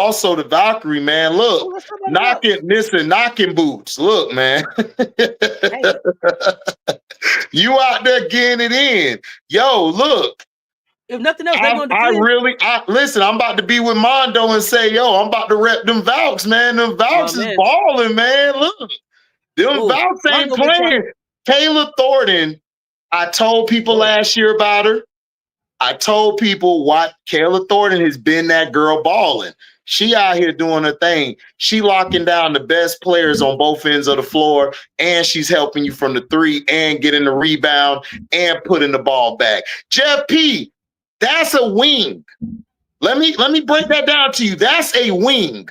man. Look, knocking boots. Look, man. You out there getting it in. Yo, look. If nothing else, they're going to listen, I'm about to be with Mondo and say, yo, I'm about to rep them Valks, man. Them Valks is balling, man. Look. Them Valks ain't playing. Taylor Thornton, I told people last year about her. I told people what Kayla Thornton has been that girl balling. She out here doing her thing. She locking down the best players on both ends of the floor, and she's helping you from the three and getting the rebound and putting the ball back. Jeff P, that's a wing. Let me break that down to you. That's a wing.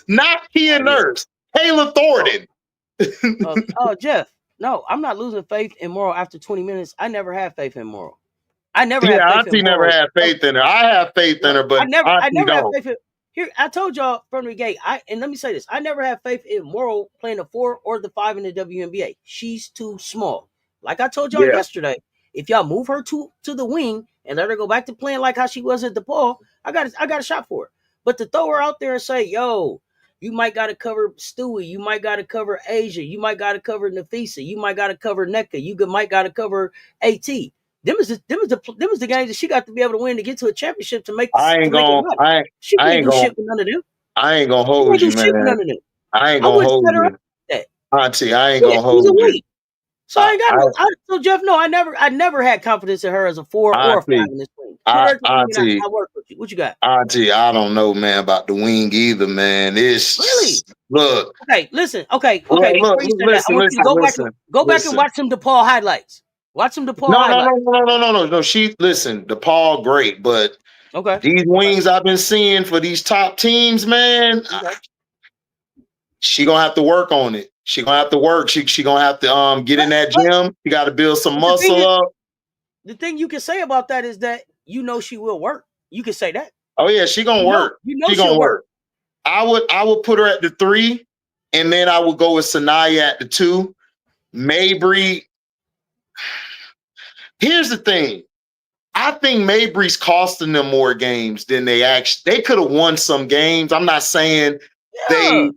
Not Kia Nurse. Kayla Thornton. Jeff. No, I'm not losing faith in Moral after 20 minutes. I never had faith in Moral. I never had faith Auntie in Moral. never had faith in her. I have faith in her, but I never had faith in here. I told y'all from the gate. And let me say this: I never had faith in Moral playing the 4 or the 5 in the WNBA. She's too small. Like I told y'all yesterday, if y'all move her to the wing and let her go back to playing like how she was at DePaul, I got a shot for her. But to throw her out there and say, yo, you might got to cover Stewie. You might got to cover Asia. You might got to cover Nafisa. You might got to cover NECA. You might got to cover AT. Them is the games that she got to be able to win to get to a championship to make. I ain't gonna. She can't do shit with none of them. I ain't gonna hold you, man. I ain't gonna hold you, Auntie. I ain't gonna hold you. So I ain't got so Jeff, no, I never had confidence in her as a 4 or a 5 in this wing. Auntie, I work with you. What you got? Auntie, I don't know, man, about the wing either, man. It's really look. Okay, listen. Okay. Look, go back and watch some DePaul highlights. Watch some DePaul highlights. No. DePaul, great, but these wings I've been seeing for these top teams, man. She gonna have to work on it. She gonna have to work. She gonna have to get in that gym. She got to build some muscle up. The thing you can say about that is that she will work. You can say that. Oh yeah, she gonna work. She gonna work. I would put her at the 3, and then I would go with Sanaya at the 2. Mabry. Here's the thing. I think Mabry's costing them more games than they could have won some games. I'm not saying Yeah.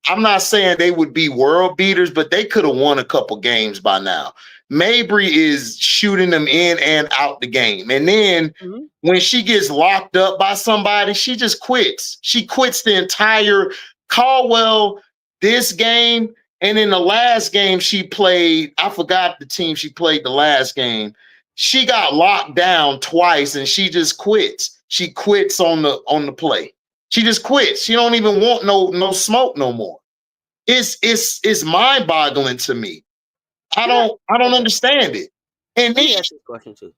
I'm not saying they would be world beaters, but they could have won a couple games by now. Mabry is shooting them in and out the game. And then when she gets locked up by somebody, she just quits. She quits the entire Caldwell this game. And in the last game she played, I forgot the team she played the last game. She got locked down twice and she just quits. She quits on the play. She just quits. She don't even want no smoke no more. It's mind-boggling to me. I don't understand it. And let me ask you a question too.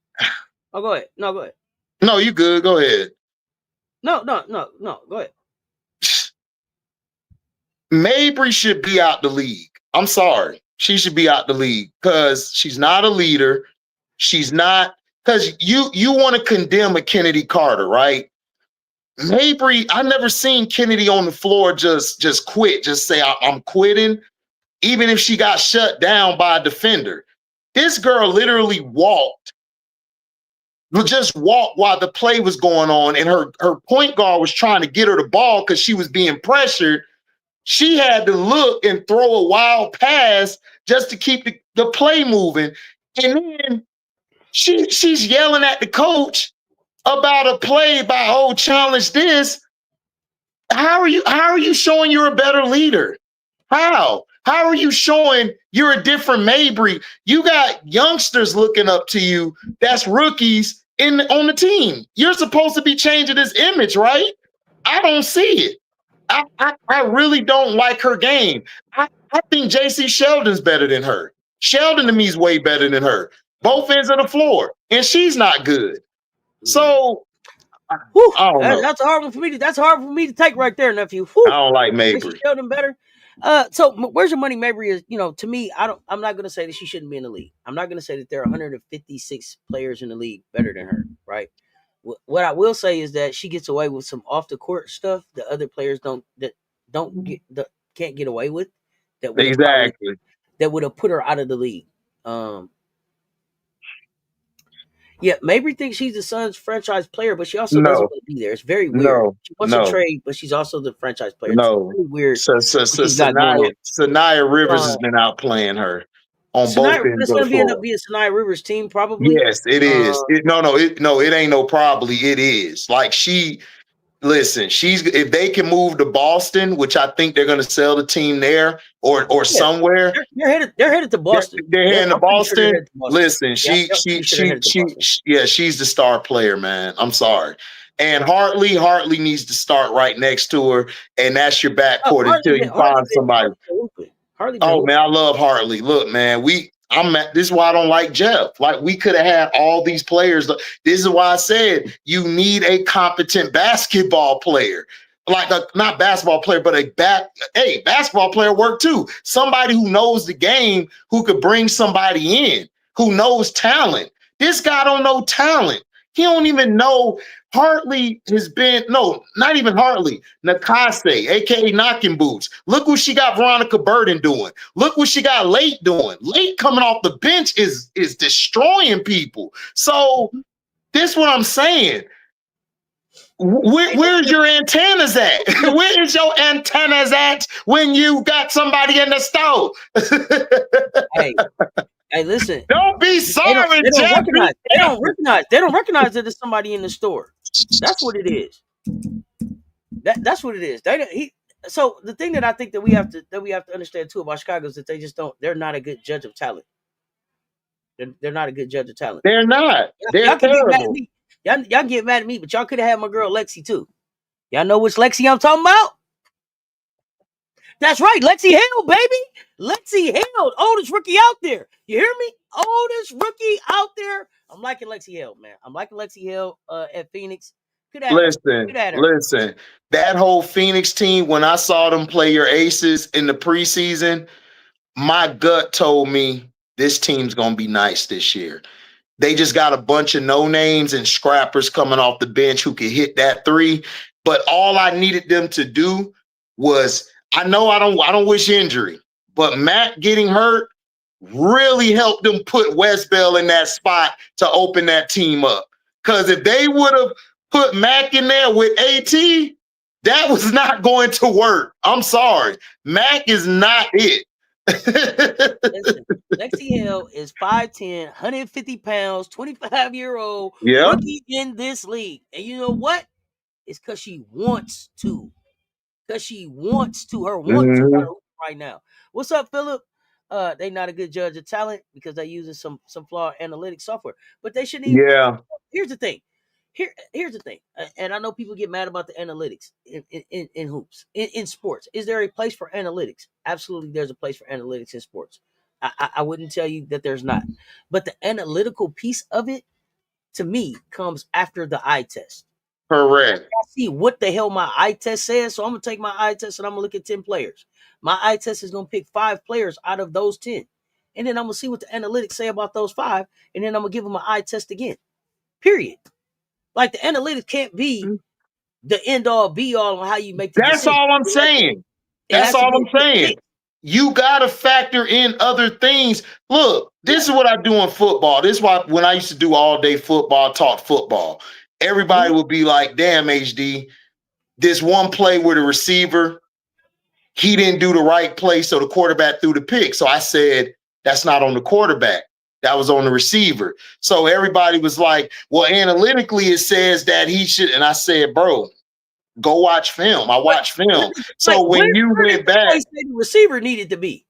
Oh, go ahead. No, go ahead. No, you good. Go ahead. No. Go ahead. Mabry should be out the league. I'm sorry. She should be out the league because she's not a leader. She's not, because you want to condemn a Kennedy Carter, right? Mabry, I never seen Kennedy on the floor just quit, just say I'm quitting, even if she got shut down by a defender. This girl literally just walked while the play was going on, and her point guard was trying to get her the ball because she was being pressured. She had to look and throw a wild pass just to keep the play moving. And then she's yelling at the coach about a play by challenge this. How are you showing you're a better leader? How are you showing you're a different Mabry? You got youngsters looking up to you that's rookies on the team. You're supposed to be changing this image, right? I don't see it. I really don't like her game. I think JC Sheldon's better than her. Sheldon to me is way better than her. Both ends of the floor, and she's not good. So I don't know. That's hard for me to take right there, nephew. I don't like Mabry. Sheldon better. So where's your money? Mabry is, to me, I'm not gonna say that she shouldn't be in the league. I'm not gonna say that there are 156 players in the league better than her, right? What I will say is that she gets away with some off the court stuff that other players can't get away with. That would have put her out of the league. Yeah, Mabry thinks she's the Suns' franchise player, but she also doesn't want to be there. It's very weird. She wants to trade, but she's also the franchise player. It's really weird. So Sanaya Rivers has been outplaying her on both ends of the floor. It's going to end up being Sanaya Rivers' team, probably. Yes, it is. It ain't no probably. It is. Like if they can move to Boston, which I think they're going to sell the team there or somewhere. They're headed to Boston. They're heading to Boston. Listen, she's the star player, man. I'm sorry. And Hartley needs to start right next to her, and that's your backcourt until you find somebody. Man, I love Hartley. Look, man, this is why I don't like Jeff. Like, we could have had all these players. This is why I said you need a competent basketball player. Like not basketball player, but basketball player work too. Somebody who knows the game, who could bring somebody in, who knows talent. This guy don't know talent. He don't even know. Hartley has been, not even Hartley, Nakase, aka Knocking Boots. Look what she got Veronica Burden doing. Look what she got Late doing. Late coming off the bench is destroying people. So this is what I'm saying. Where's your antennas at? Where is your antennas at when you got somebody in the stove? Hey, listen. Don't be sorry, Jeff. They don't recognize that there's somebody in the store. That's what it is. That's what it is. So the thing that I think that we have to understand too about Chicago is that they're not a good judge of talent. They're not a good judge of talent. They're not. They're terrible. Y'all get mad at me, but y'all could have had my girl Lexi too. Y'all know which Lexi I'm talking about? That's right, Lexi Hale, baby. Lexi Hale, oldest rookie out there. You hear me? Oldest rookie out there. I'm liking Lexi Hale, man. I'm liking Lexi Hale at Phoenix. Listen. That whole Phoenix team, when I saw them play your aces in the preseason, my gut told me this team's going to be nice this year. They just got a bunch of no names and scrappers coming off the bench who could hit that three. But all I needed them to do was, I know I don't wish injury, but Matt getting hurt really helped them put West Bell in that spot to open that team up. Because if they would have put Mac in there with AT, That was not going to work. I'm sorry. Mac is not it. Listen, Lexi Hale is 5'10", 150 pounds, 25-year-old Yeah. rookie in this league. And you know what? It's because she wants to. Because she wants to. Her want to Mhm. right now. What's up, Philip? They not a good judge of talent because they're using some flawed analytics software. But they shouldn't even. Yeah. Here's the thing. Here's the thing. And I know people get mad about the analytics in hoops, in sports. Is there a place for analytics? Absolutely, there's a place for analytics in sports. I wouldn't tell you that there's not. But the analytical piece of it, to me, comes after the eye test. Correct. I see what the hell my eye test says. So I'm gonna take my eye test and I'm gonna look at 10 players. My eye test is gonna pick 5 players out of those 10. And then I'm gonna see what the analytics say about those 5. And then I'm gonna give them an eye test again. Period. Like the analytics can't be the end all be all on how you make the That's decision. all I'm saying. It That's has to all be I'm a good saying. fit. You got to factor in other things. Look, this is what I do in football. This is why when I used to do all day football, talk football, everybody would be like, damn, HD, this one play where the receiver, he didn't do the right play, so the quarterback threw the pick. So I said, that's not on the quarterback. That was on the receiver. So everybody was like, well, analytically, it says that he should. And I said, bro, go watch film. I watch film. So Where when you did went the play back, say the receiver needed to be?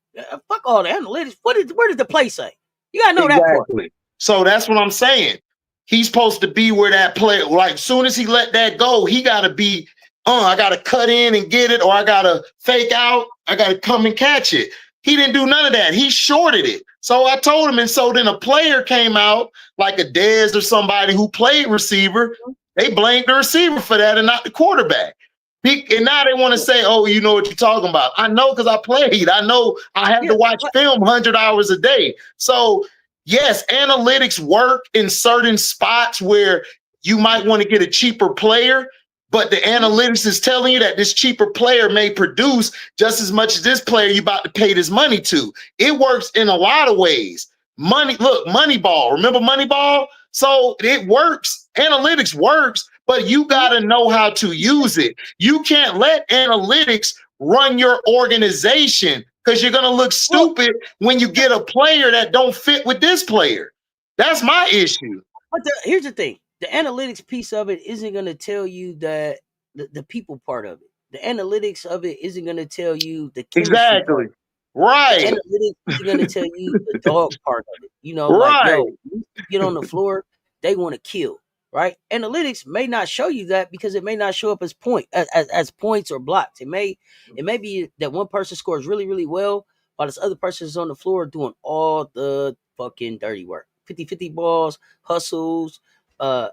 Fuck all the analytics. Where did the play say? You gotta know that part. exactly. So that's what I'm saying. He's supposed to be where that play, like soon as he let that go, he got to be, I got to cut in and get it, or I got to fake out. I got to come and catch it. He didn't do none of that. He shorted it. So I told him, and so then a player came out like a Dez or somebody who played receiver. They blamed the receiver for that and not the quarterback. And now they want to say, oh, you know what you're talking about. I know because I played. I know I have to watch film 100 hours a day. So yes, analytics work in certain spots where you might want to get a cheaper player, but the analytics is telling you that this cheaper player may produce just as much as this player you about to pay this money to. It works in a lot of ways. Money, look, Moneyball. Remember Moneyball? So it works. Analytics works, but you got to know how to use it. You can't let analytics run your organization because you're going to look stupid when you get a player that don't fit with this player. That's my issue. But here's the thing. The analytics piece of it isn't going to tell you that the people part of it. The analytics of it isn't going to tell you the chemistry Exactly. part. Right. The analytics isn't going to tell you the dog part of it. You know, right. like, yo, when you get on the floor, they want to kill. Right? Analytics may not show you that because it may not show up as points or blocks. It may be that one person scores really, really well while this other person is on the floor doing all the fucking dirty work. 50-50 balls, hustles. And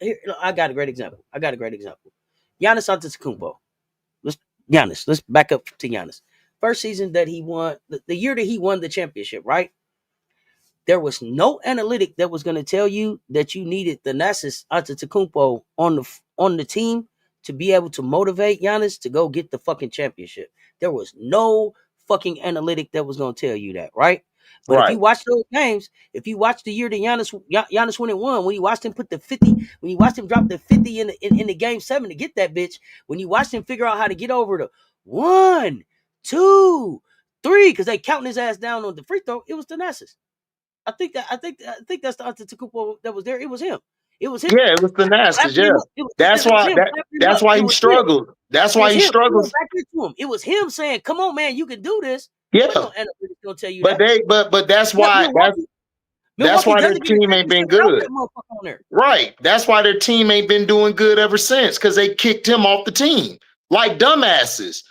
here, I got a great example. Giannis Antetokounmpo. Let's back up to Giannis. First season that he won, the year that he won the championship, right? There was no analytic that was going to tell you that you needed the Giannis Antetokounmpo on the team to be able to motivate Giannis to go get the fucking championship. There was no fucking analytic that was going to tell you that, right? But if you watch those games, if you watch the year that Giannis won and won, when you watched him put the 50, when you watched him drop the 50 in the game 7 to get that bitch, when you watched him figure out how to get over the 1, 2, 3, because they counting his ass down on the free throw, it was the Giannis. I think that's the Antetokounmpo that was there. It was him. Yeah, it was the Nastas. Yeah, that's why he struggled. That's why he struggled. It was him saying, "Come on, man, you can do this." Yeah, but no analytics don't tell you but that. but that's why that's why their team ain't been good. Right. That's why their team ain't been doing good ever since because they kicked him off the team like dumbasses.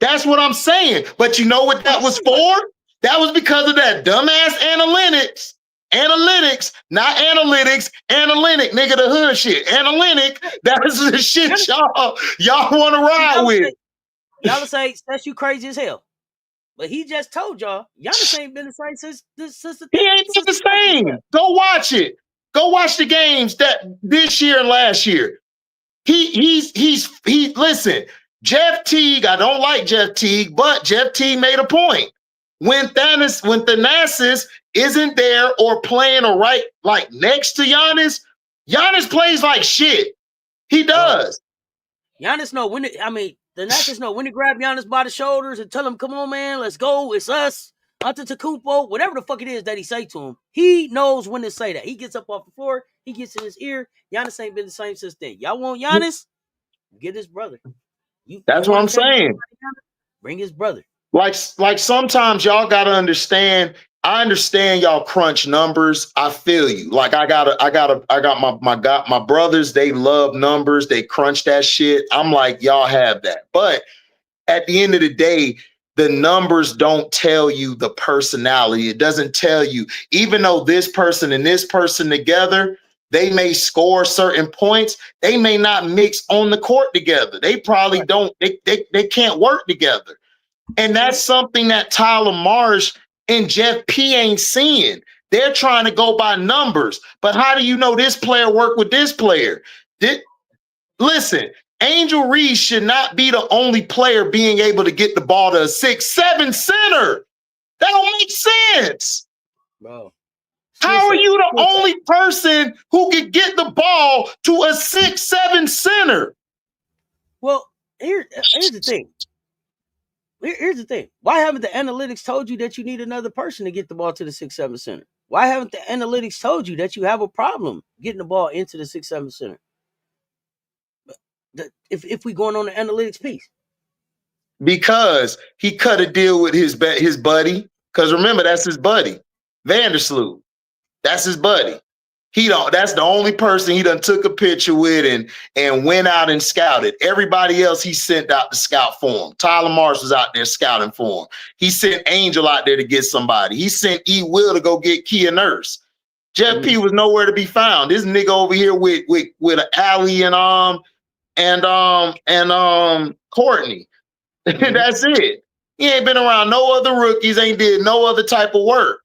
That's what I'm saying. But you know what that was for? That was because of that dumbass analytics. Analytics, not analytics. Analytic, nigga, the hood shit. Analytic, that is the shit y'all want to ride with. Y'all say that's you crazy as hell. But he just told y'all, Giannis ain't been the same since the He ain't been the same. Go watch it. Go watch the games that this year and last year. He listen, Jeff Teague, I don't like Jeff Teague, but Jeff Teague made a point. When Thanasis isn't there or playing or right like next to Giannis, Giannis plays like shit. He does. Giannis know when the Nuggets know when to grab Giannis by the shoulders and tell him, come on, man, let's go. It's us. Antetokounmpo, whatever the fuck it is that he say to him, he knows when to say that. He gets up off the floor, he gets in his ear. Giannis ain't been the same since then. Y'all want Giannis? Get his brother. You That's what want I'm saying. Bring his brother. Like sometimes y'all gotta understand. I understand y'all crunch numbers. I feel you. Like I got my brothers. They love numbers. They crunch that shit. I'm like, y'all have that. But at the end of the day, the numbers don't tell you the personality. It doesn't tell you, even though this person and this person together, they may score certain points, they may not mix on the court together. They probably don't, they can't work together. And that's something that Tyler Marsh and Jeff P ain't seeing. They're trying to go by numbers. But how do you know this player worked with this player? Listen, Angel Reese should not be the only player being able to get the ball to a 6'7" center. That don't make sense. Bro. How are you the only person who could get the ball to a 6'7" center? Well, here's the thing. Here's the thing. Why haven't the analytics told you that you need another person to get the ball to the 6'7" center? Why haven't the analytics told you that you have a problem getting the ball into the 6'7" center? If we going on the analytics piece. Because he cut a deal with his buddy. Because remember, that's his buddy, Vandersloot. That's his buddy. That's the only person he done took a picture with and went out and scouted. Everybody else he sent out to scout for him. Tyler Marsh was out there scouting for him. He sent Angel out there to get somebody. He sent E. Will to go get Kia Nurse. Jeff P was nowhere to be found. This nigga over here with Allie and Courtney. That's it. He ain't been around no other rookies, ain't did no other type of work.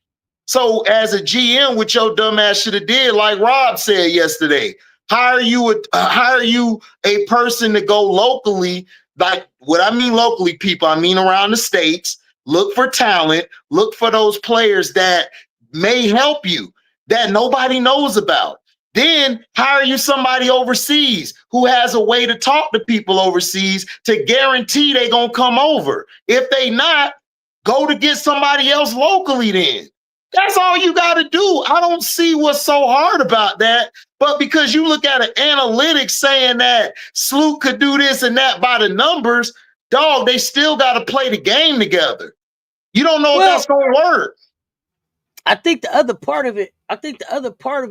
So as a GM, what your dumb ass should have did, like Rob said yesterday, hire you a person to go locally. Like what I mean locally, people, I mean around the states. Look for talent. Look for those players that may help you that nobody knows about. Then hire you somebody overseas who has a way to talk to people overseas to guarantee they gonna come over. If they not, go to get somebody else locally then. That's all you got to do. I don't see what's so hard about that. But because you look at an analytics saying that Sloot could do this and that by the numbers, dog, they still got to play the game together. You don't know if that's going to work. I think the other part of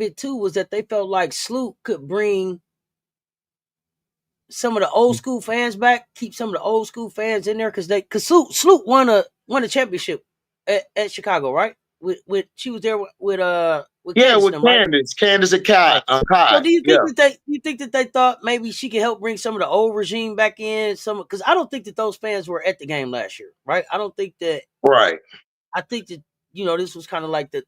it too was that they felt like Sloot could bring some of the old school fans back, keep some of the old school fans in there because Sloot won a championship at Chicago, right? With she was there with Candace, Candace and Kai. So do you think that they thought maybe she could help bring some of the old regime back in? Because I don't think that those fans were at the game last year, right? I don't think that. Right. I think that this was kind of like the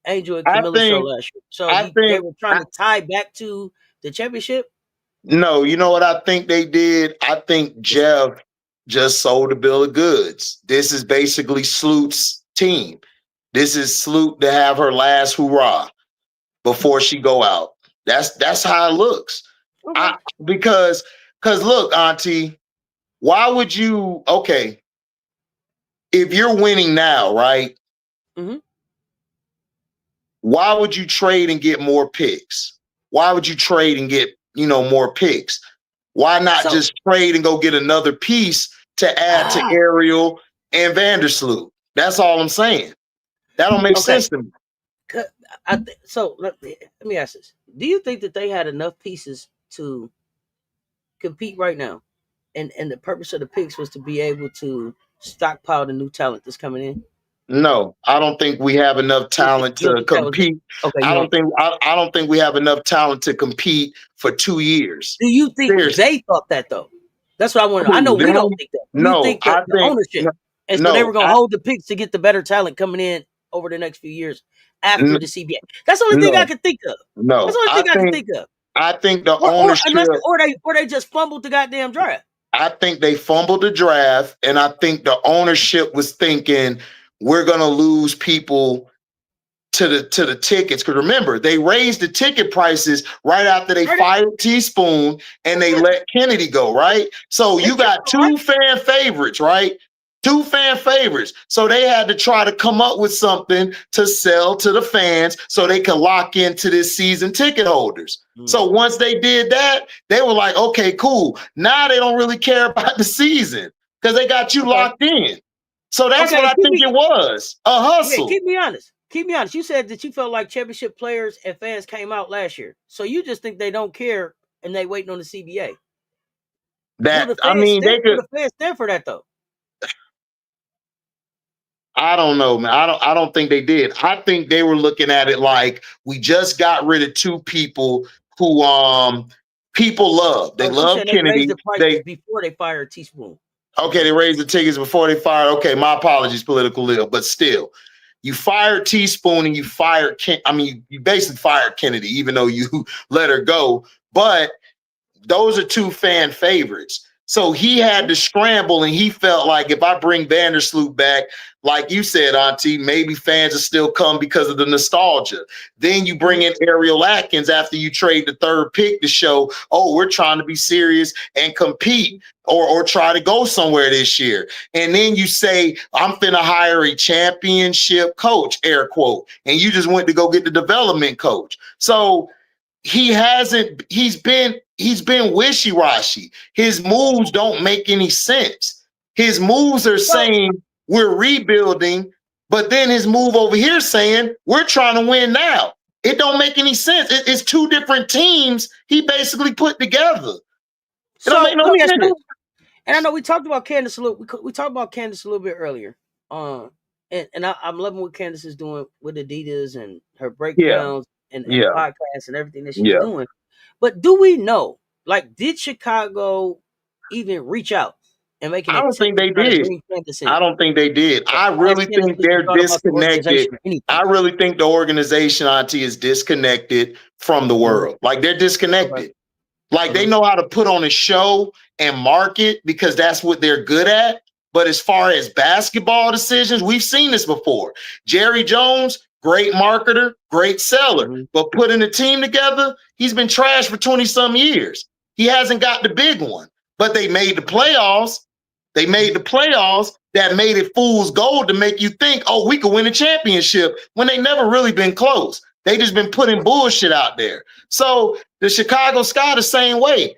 Angel and Camilla show last year. So they were trying to tie back to the championship. No, you know what I think they did? I think Jeff just sold a bill of goods. This is basically Sloot's team. This is Sloot to have her last hurrah before she go out. That's how it looks. Okay. Because look, Auntie, why would you? Okay, if you're winning now, right? Mm-hmm. Why would you trade and get more picks? Why would you trade and get more picks? Why not just trade and go get another piece to add to Ariel and Vandersloot? That's all I'm saying. That don't make sense to me. So let me ask this. Do you think that they had enough pieces to compete right now? And the purpose of the picks was to be able to stockpile the new talent that's coming in? No, I don't think we have enough talent to compete. I don't think we have enough talent to compete for 2 years. Do you think they thought that though? That's what I want to know. I know we don't think that. No, you think that the ownership. And so they were going to hold the picks to get the better talent coming in over the next few years after the CBA. That's the only thing I could think of. No, that's the only thing I can think of. I think the ownership, or they just fumbled the goddamn draft. I think they fumbled the draft, and I think the ownership was thinking we're gonna lose people to the tickets. Because remember, they raised the ticket prices right after they fired Teaspoon and they let Kennedy go, right? So you got two fan favorites, right? Two fan favorites. So they had to try to come up with something to sell to the fans so they could lock into this season ticket holders. So once they did that, they were like, okay, cool. Now they don't really care about the season because they got you locked in. So that's what I think it was. A hustle. Yeah, keep me honest. Keep me honest. You said that you felt like championship players and fans came out last year. So you just think they don't care and they waiting on the CBA. That the fans stand for that though. I don't know, man. I don't think they did. I think they were looking at it like we just got rid of two people who people love. They love Kennedy. They raised the before they fired Teaspoon. Okay, they raised the tickets before they fired. Okay, my apologies, political Lil, but still, you fired Teaspoon and you fired you basically fired Kennedy, even though you let her go. But those are two fan favorites. So he had to scramble, and he felt like if I bring Vandersloot back, like you said, Auntie, maybe fans will still come because of the nostalgia. Then you bring in Ariel Atkins after you trade the third pick to show, oh, we're trying to be serious and compete or try to go somewhere this year. And then you say, I'm finna hire a championship coach, air quote, and you just went to go get the development coach. So he's been wishy-washy. His moves don't make any sense. His moves are saying we're rebuilding, but then his move over here saying we're trying to win now. It don't make any sense. It's two different teams he basically put together. So let me ask you, and I know we talked about Candace a little. We talked about Candace a little bit earlier. And I'm loving what Candace is doing with Adidas and her breakdowns. And podcasts and everything that she's doing. But do we know, like, did Chicago even reach out and make an I don't think they did. I don't think they did. I really think they're disconnected. I really think the organization, Auntie, is disconnected from the world. Like, they're disconnected. Like, they know how to put on a show and market because that's what they're good at. But as far as basketball decisions, we've seen this before. Jerry Jones, great marketer, great seller, but putting a team together, he's been trash for 20-some years. He hasn't got the big one, but they made the playoffs. They made the playoffs that made it fool's gold to make you think, oh, we could win a championship when they never really been close. They just been putting bullshit out there. So the Chicago Sky the same way.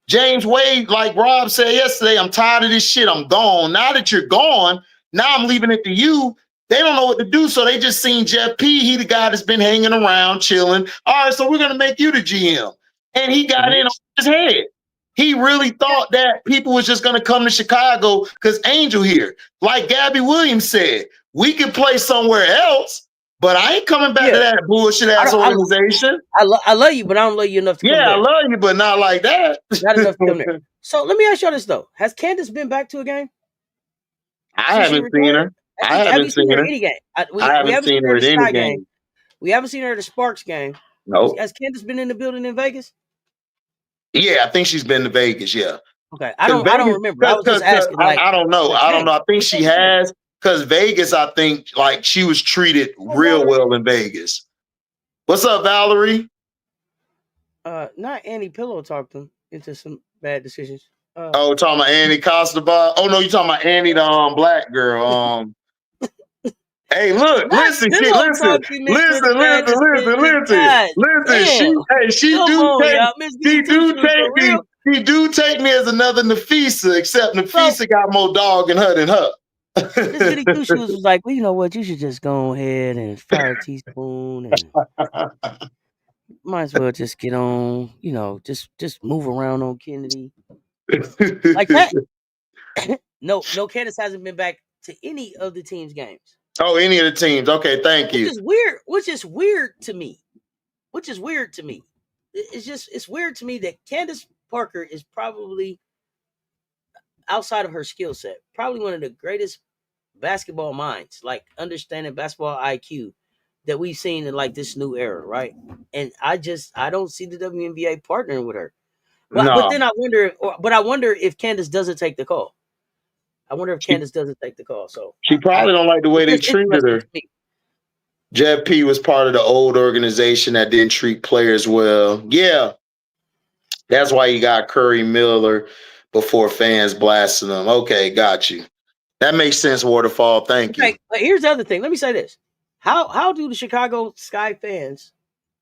James Wade, like Rob said yesterday, I'm tired of this shit. I'm gone. Now that you're gone, now I'm leaving it to you. They don't know what to do, so they just seen Jeff P. He the guy that's been hanging around, chilling. All right, so we're going to make you the GM. And he got in on his head. He really thought that people was just going to come to Chicago because Angel here. Like Gabby Williams said, we can play somewhere else, but I ain't coming back to that bullshit-ass organization. I love you, but I don't love you enough to come there. I love you, but not like that. Not enough to come there. So let me ask you this, though. Has Candace been back to a game? I haven't seen her. I haven't seen her at any game. We haven't seen her at any game. We haven't seen her at the Sparks game. No. Has Candace been in the building in Vegas? Yeah, I think she's been to Vegas. Yeah. Okay. I don't remember. I was just asking. I don't know. I don't know. I think she has because Vegas. I think like she was treated real well in Vegas. What's up, Valerie? Not Annie Pillow talked them into some bad decisions. Talking about Annie Costaba. Oh no, you talking about Annie, the black girl. Hey, look, listen. She do take me as another Nafisa, except Nafisa got more dog in her than her. This goody two shoes was like, well, you know what? You should just go ahead and fire Teaspoon and might as well just get on, just move around on Kennedy. Like that. No, Candace hasn't been back to any of the team's games. Oh, any of the teams. Okay, thank you. Which is weird to me. It's weird to me that Candace Parker is probably, outside of her skill set, probably one of the greatest basketball minds, like understanding basketball IQ that we've seen in like this new era, right? And I don't see the WNBA partnering with her. But then I wonder if Candace doesn't take the call. So she probably don't like the way they treated her. Jeff P was part of the old organization that didn't treat players well. Yeah, that's why you got Curry Miller before fans blasting them. Okay, got you. That makes sense, Waterfall. Thank you. But here's the other thing. Let me say this. How do the Chicago Sky fans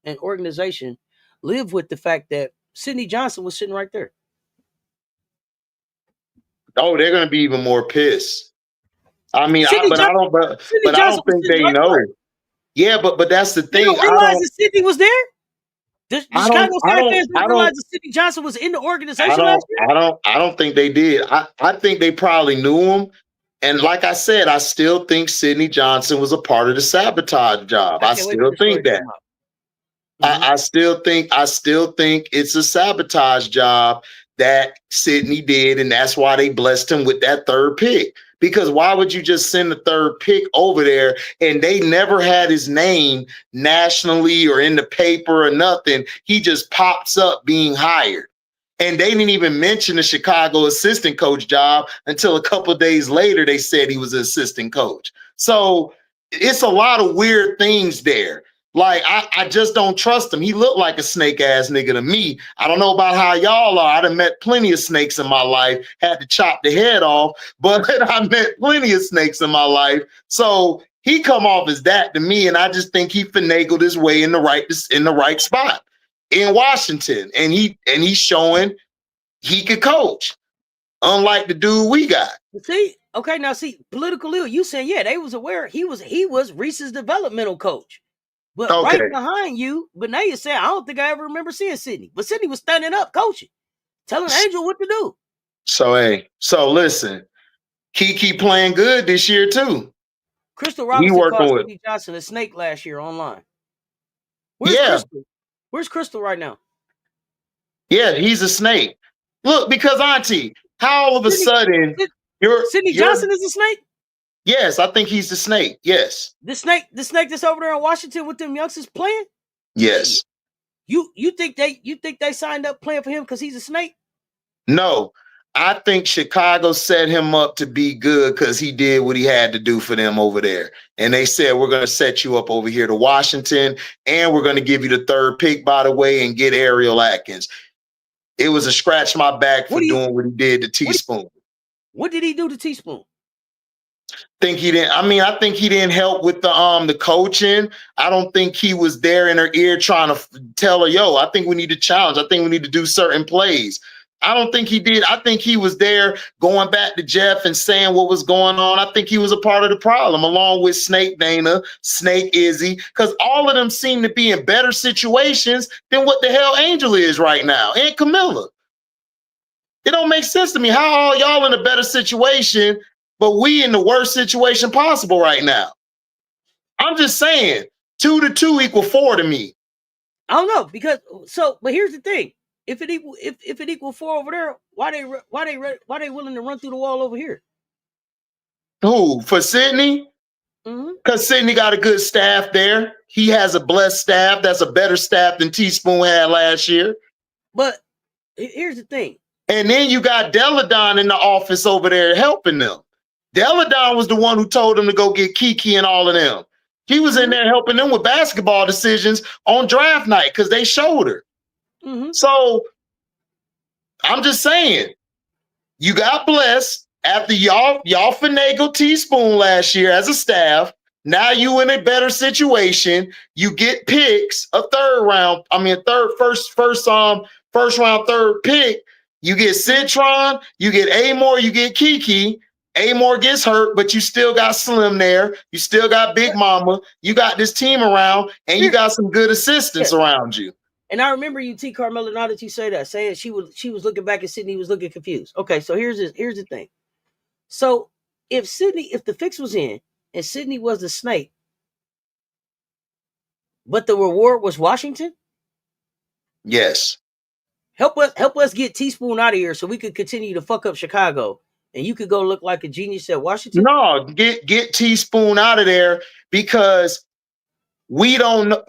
and organization live with the fact that Sidney Johnson was sitting right there? Oh, they're gonna be even more pissed. I mean, I don't think they know. There. Yeah, but that's the thing. They don't realize that Sidney was there. The Chicago Sky fans don't realize that Sidney Johnson was in the organization last year. I don't think they did. I think they probably knew him. And like I said, I still think Sidney Johnson was a part of the sabotage job. I still think that. I still think it's a sabotage job that Sidney did, and that's why they blessed him with that third pick. Because why would you just send the third pick over there and they never had his name nationally or in the paper or nothing? He just pops up being hired. And they didn't even mention the Chicago assistant coach job until a couple of days later. They said he was an assistant coach. So it's a lot of weird things there. Like, I just don't trust him. He looked like a snake ass nigga to me. I don't know about how y'all are. I done met plenty of snakes in my life, had to chop the head off, but I met plenty of snakes in my life. So he come off as that to me, and I just think he finagled his way in the right spot in Washington. And he's showing he could coach, unlike the dude we got. See, political ill. You saying, yeah, they was aware he was Reese's developmental coach. But right behind you, but now you're saying, I don't think I ever remember seeing Sidney. But Sidney was standing up coaching, telling Angel what to do. So listen, Kiki playing good this year too. Crystal Robinson called Sidney Johnson a snake last year online. Crystal? Where's Crystal right now? Yeah, he's a snake. Look, because Auntie, how all of a sudden Sidney Johnson is a snake? Yes, I think he's the snake. Yes. The snake that's over there in Washington with them youngsters playing? Yes. You think they signed up playing for him because he's a snake? No. I think Chicago set him up to be good because he did what he had to do for them over there. And they said, we're going to set you up over here to Washington, and we're going to give you the third pick, by the way, and get Ariel Atkins. It was a scratch my back for doing what he did to Teaspoon. What did he do to Teaspoon? I think he didn't help with the coaching. I don't think he was there in her ear trying to tell her, yo, I think we need to challenge. I think we need to do certain plays. I don't think he did. I think he was there going back to Jeff and saying what was going on. I think he was a part of the problem, along with Snake Dana, Snake Izzy, because all of them seem to be in better situations than what the hell Angel is right now, and Camilla. It don't make sense to me. How are y'all in a better situation, but we in the worst situation possible right now? I'm just saying, 2 to 2 equal 4 to me. I don't know, but here's the thing. If it equal 4 over there, why they willing to run through the wall over here? Who, for Sidney? Because Sidney got a good staff there. He has a blessed staff. That's a better staff than Teaspoon had last year. But here's the thing. And then you got Deladon in the office over there helping them. Deladon was the one who told them to go get Kiki and all of them. He was in there helping them with basketball decisions on draft night because they showed her. So I'm just saying, you got blessed after y'all finagled Teaspoon last year as a staff. Now you in a better situation. You get picks, first round third pick. You get Citron, you get Amor, you get Kiki. Amor gets hurt, but you still got Slim there. You still got Big Mama. You got this team around, and you got some good assistants around you. And I remember you, T. Carmella, now that you say that, saying she was looking back at Sidney, was looking confused. Okay, so here's the thing. So if the fix was in and Sidney was the snake, but the reward was Washington? Yes. Help us get Teaspoon out of here so we could continue to fuck up Chicago and you could go look like a genius at Washington? No, get Teaspoon out of there because we don't know.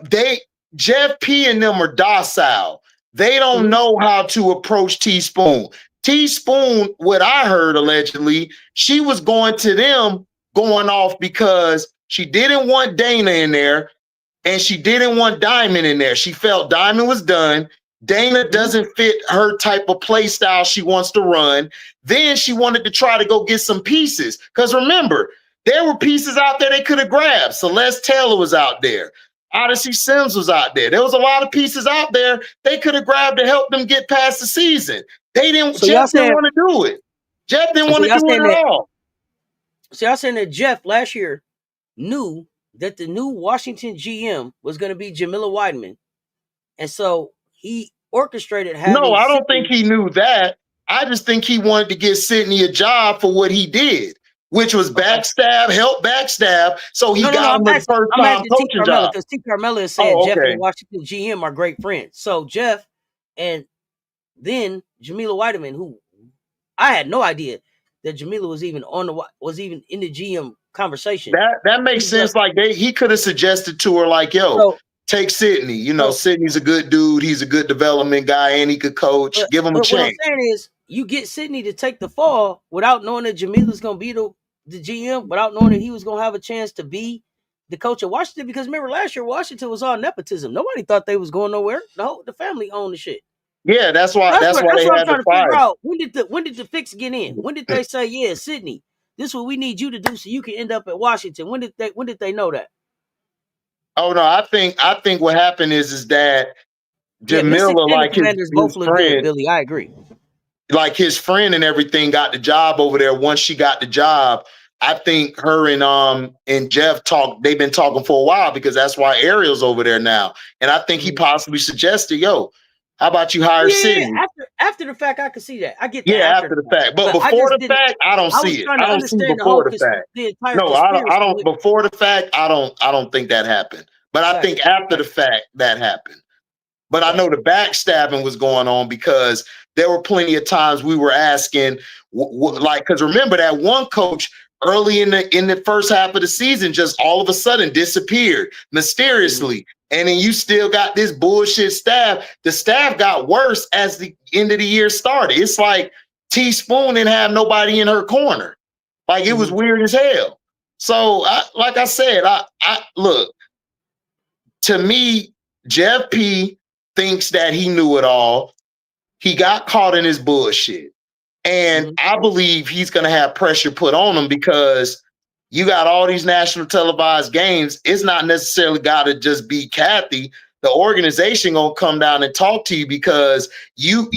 Jeff P and them are docile. They don't know how to approach Teaspoon. Teaspoon, what I heard allegedly, she was going to them going off because She didn't want Dana in there, and she didn't want Diamond in there. She felt Diamond was done. Dana doesn't fit her type of play style she wants to run. Then she wanted to try to go get some pieces. Because remember, there were pieces out there they could have grabbed. Celeste Taylor was out there. Odyssey Sims was out there. There was a lot of pieces out there they could have grabbed to help them get past the season. They didn't. So Jeff didn't want to do it. Jeff didn't want to do it at all. So y'all saying that Jeff last year knew that the new Washington GM was going to be Jamila Wideman, and so he orchestrated having. No, I don't think he knew that. I just think he wanted to get Sydney a job for what he did, which was backstab, help backstab. So he got him the first time coaching job. Because T. Carmella is saying Jeff and Washington GM are great friends. So Jeff and then Jamila Wideman, who I had no idea that Jamila was even in the GM conversation. That makes sense. Like he could have suggested to her, like, yo, take Sydney. You know, Sydney's a good dude. He's a good development guy, and he could coach. Give him a chance. What I'm saying is, you get Sydney to take the fall without knowing that Jamila's going to be the GM, without knowing that he was going to have a chance to be the coach of Washington. Because remember, last year Washington was all nepotism. Nobody thought they was going nowhere. The family owned the shit. Yeah, that's why they had to fire. Out. When did the fix get in? When did they say, yeah, Sydney, this is what we need you to do so you can end up at Washington? When did they know that? Oh no, I think what happened is that Jamila, like his friend, Billy, I agree. Like his friend and everything got the job over there. Once she got the job, I think her and Jeff they've been talking for a while, because that's why Ariel's over there now. And I think he possibly suggested, yo, how about you hire Sydney? After the fact, I can see that. I get that. Yeah, after the fact. But before the fact, I don't see it. I don't see before the fact. No, I don't. Before the fact, I don't think that happened. But I think after the fact, that happened. But I know the backstabbing was going on, because there were plenty of times we were asking, because remember that one coach early in the first half of the season just all of a sudden disappeared mysteriously. And then you still got this bullshit staff. The staff got worse as the end of the year started. It's like Teaspoon didn't have nobody in her corner. Like, it was weird as hell. So, like I said, I look, to me, Jeff P thinks that he knew it all. He got caught in his bullshit. And I believe he's going to have pressure put on him, because you got all these national televised games. It's not necessarily got to just be Kathy. The organization going to come down and talk to you, because you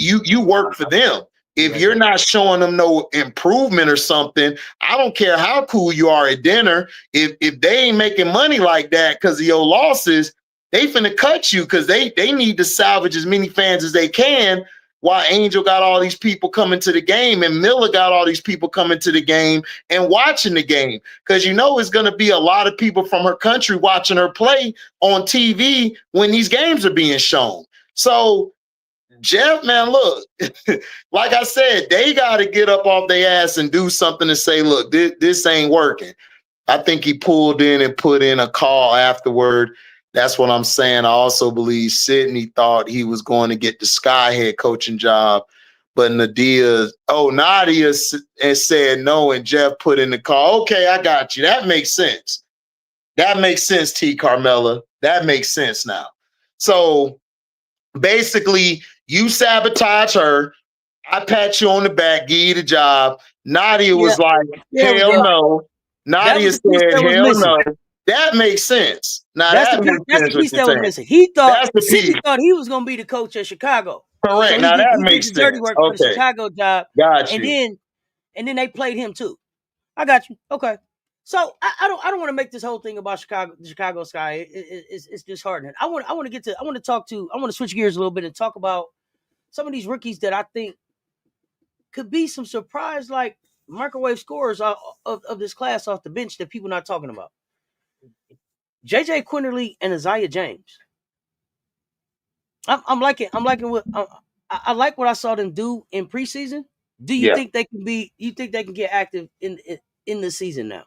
work for them. If you're not showing them no improvement or something, I don't care how cool you are at dinner. If they ain't making money like that because of your losses, they finna cut you, because they need to salvage as many fans as they can, while Angel got all these people coming to the game and Miller got all these people coming to the game and watching the game. Because it's going to be a lot of people from her country watching her play on TV when these games are being shown. So, Jeff, man, look, like I said, they got to get up off their ass and do something to say, look, this ain't working. I think he pulled in and put in a call afterward. That's what I'm saying. I also believe Sydney thought he was going to get the Sky head coaching job, but Nadia said no, and Jeff put in the call. Okay, I got you. That makes sense. That makes sense, T. Carmella. That makes sense now. So basically, you sabotage her. I pat you on the back, give you the job. Nadia was like, hell no. Nadia said, hell no. That makes sense. Now that's the piece that was missing. Sidney thought he was going to be the coach at Chicago. Correct. So now that makes sense. Dirty work for the Chicago job. Got you. And then they played him too. I got you. Okay. So I don't want to make this whole thing about Chicago, the Chicago Sky. It's disheartening. I want to switch gears a little bit and talk about some of these rookies that I think could be some surprise, like microwave scorers of this class off the bench that people not talking about. JJ Quinterly and Isaiah James. I'm liking what I like what I saw them do in preseason. Do you think they can be? You think they can get active in the season now?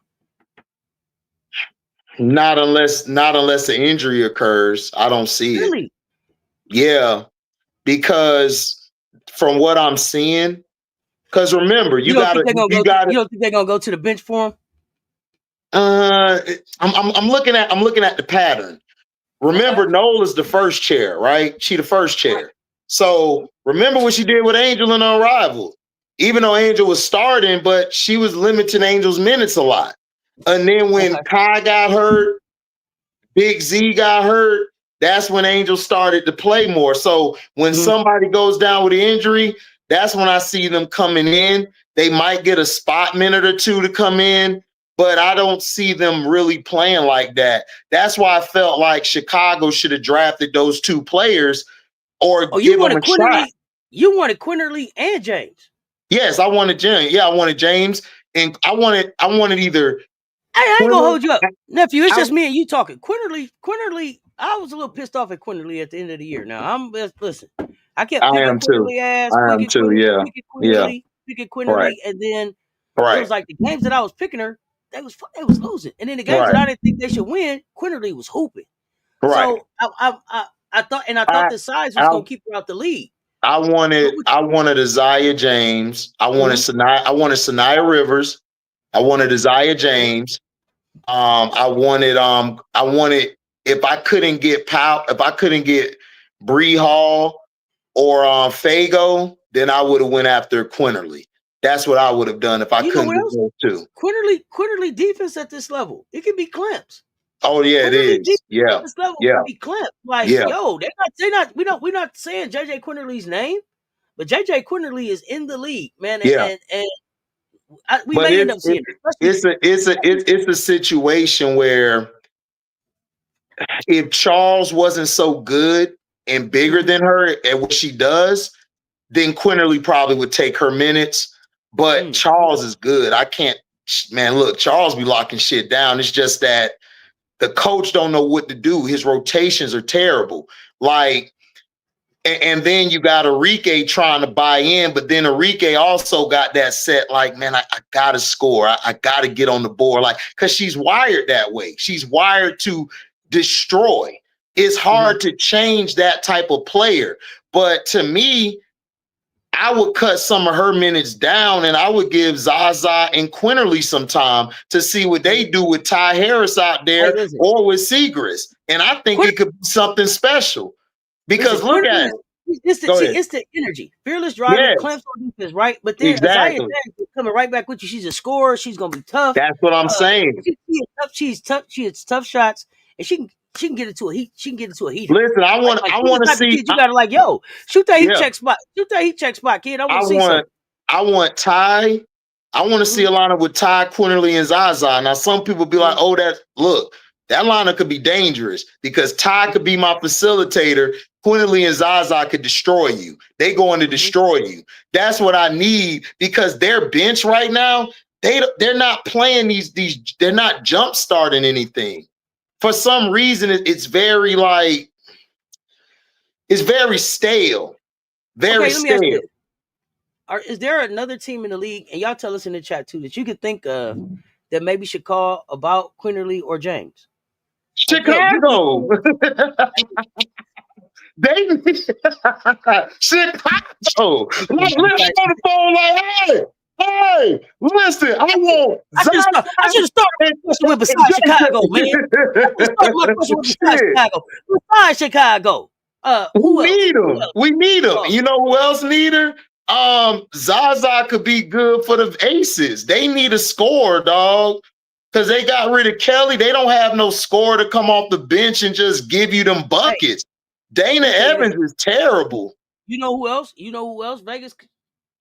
Not unless an injury occurs. I don't see it. Yeah, because from what I'm seeing, because remember, you don't think they're gonna go to the bench for him? I'm looking at the pattern. Remember, Noel is the first chair, right? She the first chair. So remember what she did with Angel in Unrivaled. Even though Angel was starting, but she was limiting Angel's minutes a lot. And then when Kai got hurt, Big Z got hurt, that's when Angel started to play more. So when somebody goes down with an injury, that's when I see them coming in. They might get a spot minute or two to come in, but I don't see them really playing like that. That's why I felt like Chicago should have drafted those two players or give them a shot. You wanted Quinterly and James. Yes, I wanted James. Yeah, I wanted James, and I wanted either. Hey, I ain't gonna hold you up, nephew. It's just me and you talking. Quinterly, I was a little pissed off at Quinterly at the end of the year. Now listen. I kept picking Quinterly ass. I am too. Picking Quinterly, and then it was like the games that I was picking her, they was losing, and then the games that I didn't think they should win, Quinterly was hooping. Right. So I thought the size was gonna keep her out the league. I wanted Isaiah James. I wanted Sanaya Rivers. I wanted Isaiah James. I wanted if I couldn't get Bree Hall or Fago, then I would have went after Quinterly. That's what I would have done if I couldn't do those two. Quinterly defense at this level, it can be clamps. Oh yeah, it is. Yeah, this level can be clamped. Like yo, they're not. We're not saying JJ Quinterly's name, but JJ Quinterly is in the league, man. And we may end up seeing it. It's a situation where if Charles wasn't so good and bigger than her at what she does, then Quinterly probably would take her minutes. But Charles is good. I can't, man. Look, Charles be locking shit down. It's just that the coach don't know what to do. His rotations are terrible. Like. And then you got Enrique trying to buy in, but then Enrique also got that set like, man, I got to score. I got to get on the board. Like, because she's wired that way. She's wired to destroy. It's hard to change that type of player. But to me, I would cut some of her minutes down and I would give Zaza and Quinterly some time to see what they do with Ty Harris out there or with Segrist. And I think it could be something special. Because look at it. It's the energy. Fearless driving, clamps on defense, right? But then Isaiah James is coming right back with you. She's a scorer. She's gonna be tough. That's what I'm saying. She's tough. She hits tough shots, and she can get into a heat. She can get into a heat. Listen, I want to see. You gotta like, yo, shoot that heat check spot. Shoot that heat check spot, kid. I want Ty. I want to see a lineup with Ty, Quinterly, and Zaza. Now, some people be like, oh, that lineup could be dangerous because Ty could be my facilitator. Quinterly and Zaza could destroy you. They going to destroy you. That's what I need because their bench right now, they're not playing these. They're not jump starting anything. For some reason, it's very like it's very stale. Very stale. Is there another team in the league, and y'all tell us in the chat too, that you could think of that maybe should call about Quinterly or James? Chicago. They Chicago. Like, listen on the phone, like, hey, listen, I want. I should have started my question with besides Chicago, man. I started my question with besides Chicago. Besides Chicago, We need them. You know who else need her? Zaza could be good for the Aces. They need a score, dog. Because they got rid of Kelly. They don't have no score to come off the bench and just give you them buckets. Dana Evans is terrible. You know who else? Vegas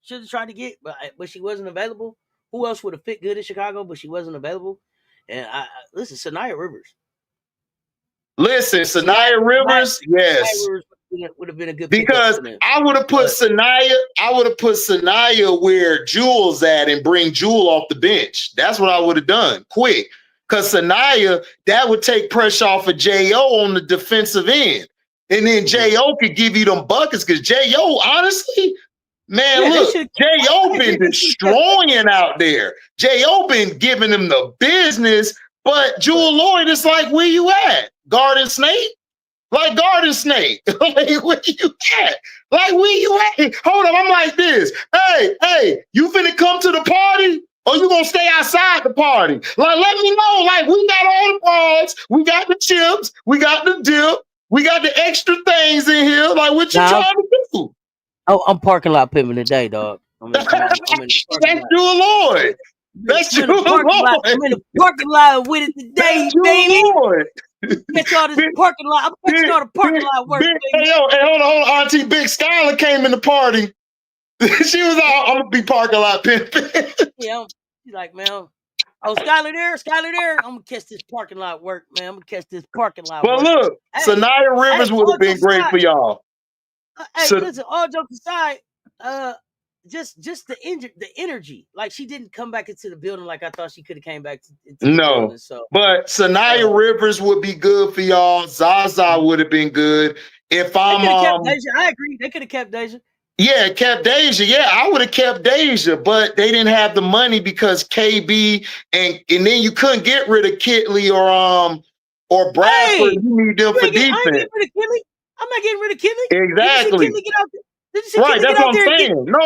should have tried to get, but she wasn't available. Who else would have fit good in Chicago, but she wasn't available? And listen, Sanaya Rivers. Listen, Sanaya Rivers, yes. Would have been a good because I would have put Sanaya. I would have put Sanaya where Jewel's at and bring Jewel off the bench. That's what I would have done quick. Because Sanaya, that would take pressure off of Jo on the defensive end, and then Jo could give you them buckets. Because Jo, honestly, man, look, Jo been destroying out there. Jo been giving them the business. But Jewel Lloyd is like, where you at, Garden Snake? Like Garden Snake. Like, where you at? Like, where you at? Hold on, I'm like this. Hey, you finna come to the party? or you gonna stay outside the party? Like, let me know. Like, we got all the bras, we got the chips, we got the dip, we got the extra things in here. Like, what you trying to do? Oh, I'm parking lot pimping today, dog. I'm in the parking lot. That's Jewel Lloyd. That's Jewel Lloyd. I'm in the parking lot with it today, baby. Get y'all this parking lot. I'm catching all the parking lot work. Hey, hold on. Auntie Big Skylar came in the party. She was all, I'm gonna be parking lot pimping. Yeah, she's like, man, oh, Skylar there. I'm gonna catch this parking lot work, man. I'm gonna catch this parking lot work. But look, Sanaya Rivers would have been great for y'all. Listen, all jokes aside, just the energy. Like, she didn't come back into the building like I thought she could have came back into the building. So, but Sanaya Rivers would be good for y'all. Zaza would have been good. If I agree. They could have kept Deja. Yeah, kept Deja. Yeah, I would have kept Deja, but they didn't have the money because KB and then you couldn't get rid of Kitley or Bradford. You need them for defense. I'm not getting rid of Kitley. Exactly. Did you see right, that's what I'm saying. No.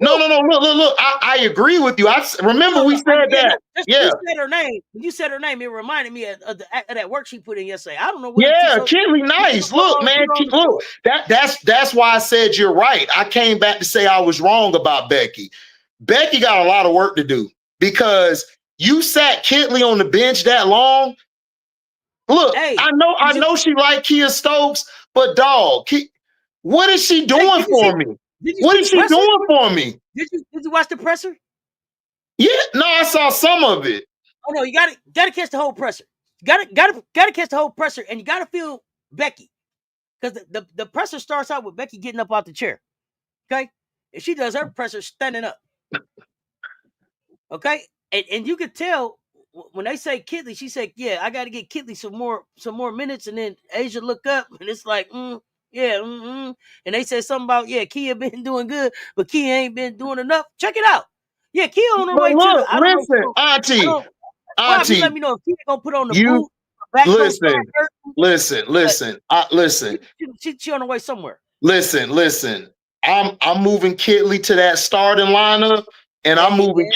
Look. I agree with you. I remember we said that. You said her name. When you said her name, it reminded me of that work she put in yesterday. I don't know what. Yeah, Kitley, nice. Look, man, look. That's why I said you're right. I came back to say I was wrong about Becky. Becky got a lot of work to do because you sat Kitley on the bench that long. Look, I know she liked Kia Stokes, but dog, what is she doing for me? What is she doing for me? Did you watch the presser? Yeah, no, I saw some of it. Oh no, you gotta catch the whole presser. Gotta catch the whole presser, and you gotta feel Becky, because the presser starts out with Becky getting up out the chair. Okay, and she does her presser standing up. Okay, and you could tell when they say Kitley, she said, "Yeah, I got to get Kitley some more minutes," and then Asia look up, and it's like, and they said something about, Kia been doing good, but Kia ain't been doing enough. Check it out. Yeah, Kia on her way to the. Listen, Auntie, let me know if Kia gonna put on the boot. Listen. Listen. She on her way somewhere. Listen. I'm moving Kitley to that starting lineup, and I'm moving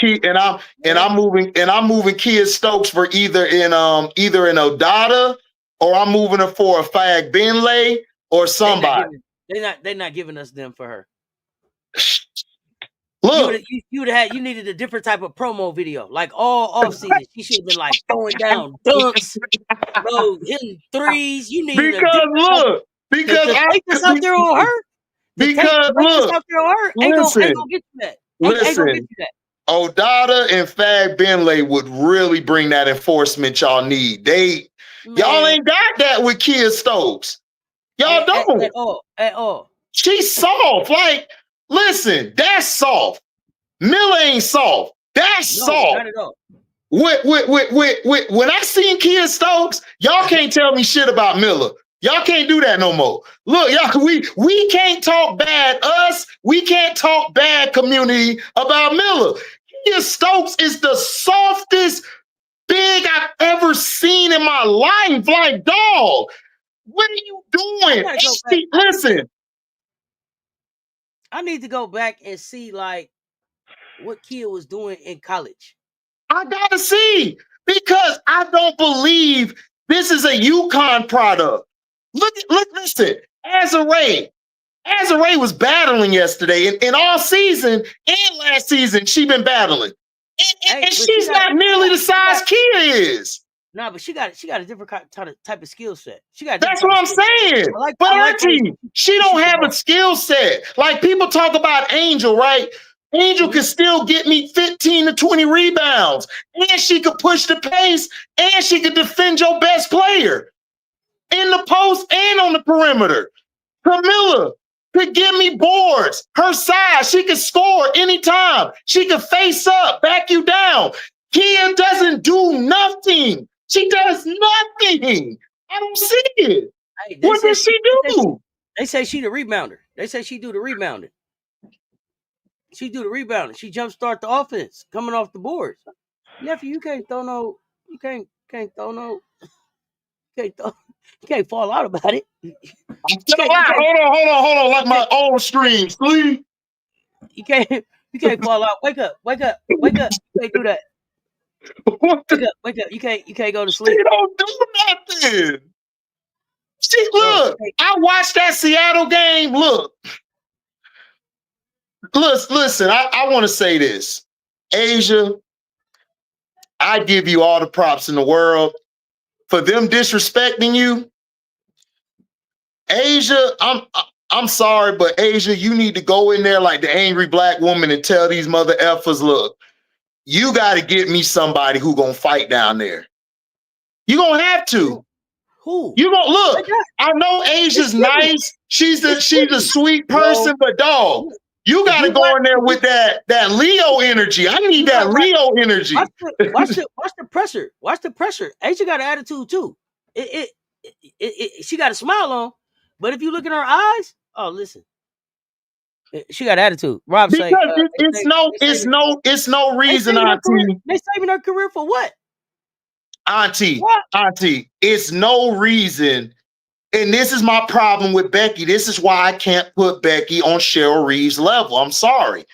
I'm moving Kia Stokes for either in Odada, or I'm moving her for a Fag Benlay or somebody. They're not giving us them for her. Look, you needed a different type of promo video, like all off season. She should have been like throwing down dunks, hitting threes. You needed because I take this out there on her. Because look, ain't gonna get you that. Ain't gonna get you that. Odada and Fag Benlay would really bring that enforcement y'all need. Y'all ain't got that with Kia Stokes. Y'all don't at all. She's soft. Like, listen, that's soft. Miller ain't soft. That's soft. Not at all. When I seen Kia Stokes, y'all can't tell me shit about Miller. Y'all can't do that no more. Look, y'all, we can't talk bad we can't talk bad community about Miller. Kia Stokes is the softest big I've ever seen in my life. Like, dog, what are you doing? Listen. I need to go back and see like what Kia was doing in college. I gotta see, because I don't believe this is a UConn product. Listen, Azarae was battling yesterday, and all season and last season she been battling, and she's not nearly the size Kia is. No, but she got a different type of skill set. That's what I'm saying. But Auntie, she don't have a skill set. Like, people talk about Angel, right? Angel can still get me 15 to 20 rebounds, and she could push the pace, and she could defend your best player in the post and on the perimeter. Camilla could give me boards. Her size, she could score anytime. She could face up, back you down. Kia doesn't do nothing. She does nothing. I don't see it. Hey, what does she do? They say she the rebounder. They say she do the rebounding. She do the rebounding. She jumpstart the offense coming off the boards. Nephew, you can't throw no. You can't throw no. You can't fall out about it. Hold on. Like my old streams, please. You can't. You can't fall out. Wake up. Wake up. Wake up. You can't do that. What Wake up. Wake up. You can't go to sleep. She don't do nothing. See, look, I watched that Seattle game. Look, listen, I want to say this. Asia, I give you all the props in the world for them disrespecting you. Asia, I'm sorry, but Asia, you need to go in there like the angry black woman and tell these mother effers, look, you got to get me somebody who gonna fight down there. You gonna have to. Who? You gonna look? I know Asia's nice. She's a sweet person, but dog, you got to go in there with that Leo energy. I need that Leo energy. Watch the pressure. Watch the pressure. Asia got an attitude too. She got a smile on, but if you look in her eyes, oh, listen, she got attitude. Rob because say it's no reason, Auntie. They saving her career for what? Auntie, it's no reason. And this is my problem with Becky. This is why I can't put Becky on Cheryl Reeve's level. I'm sorry.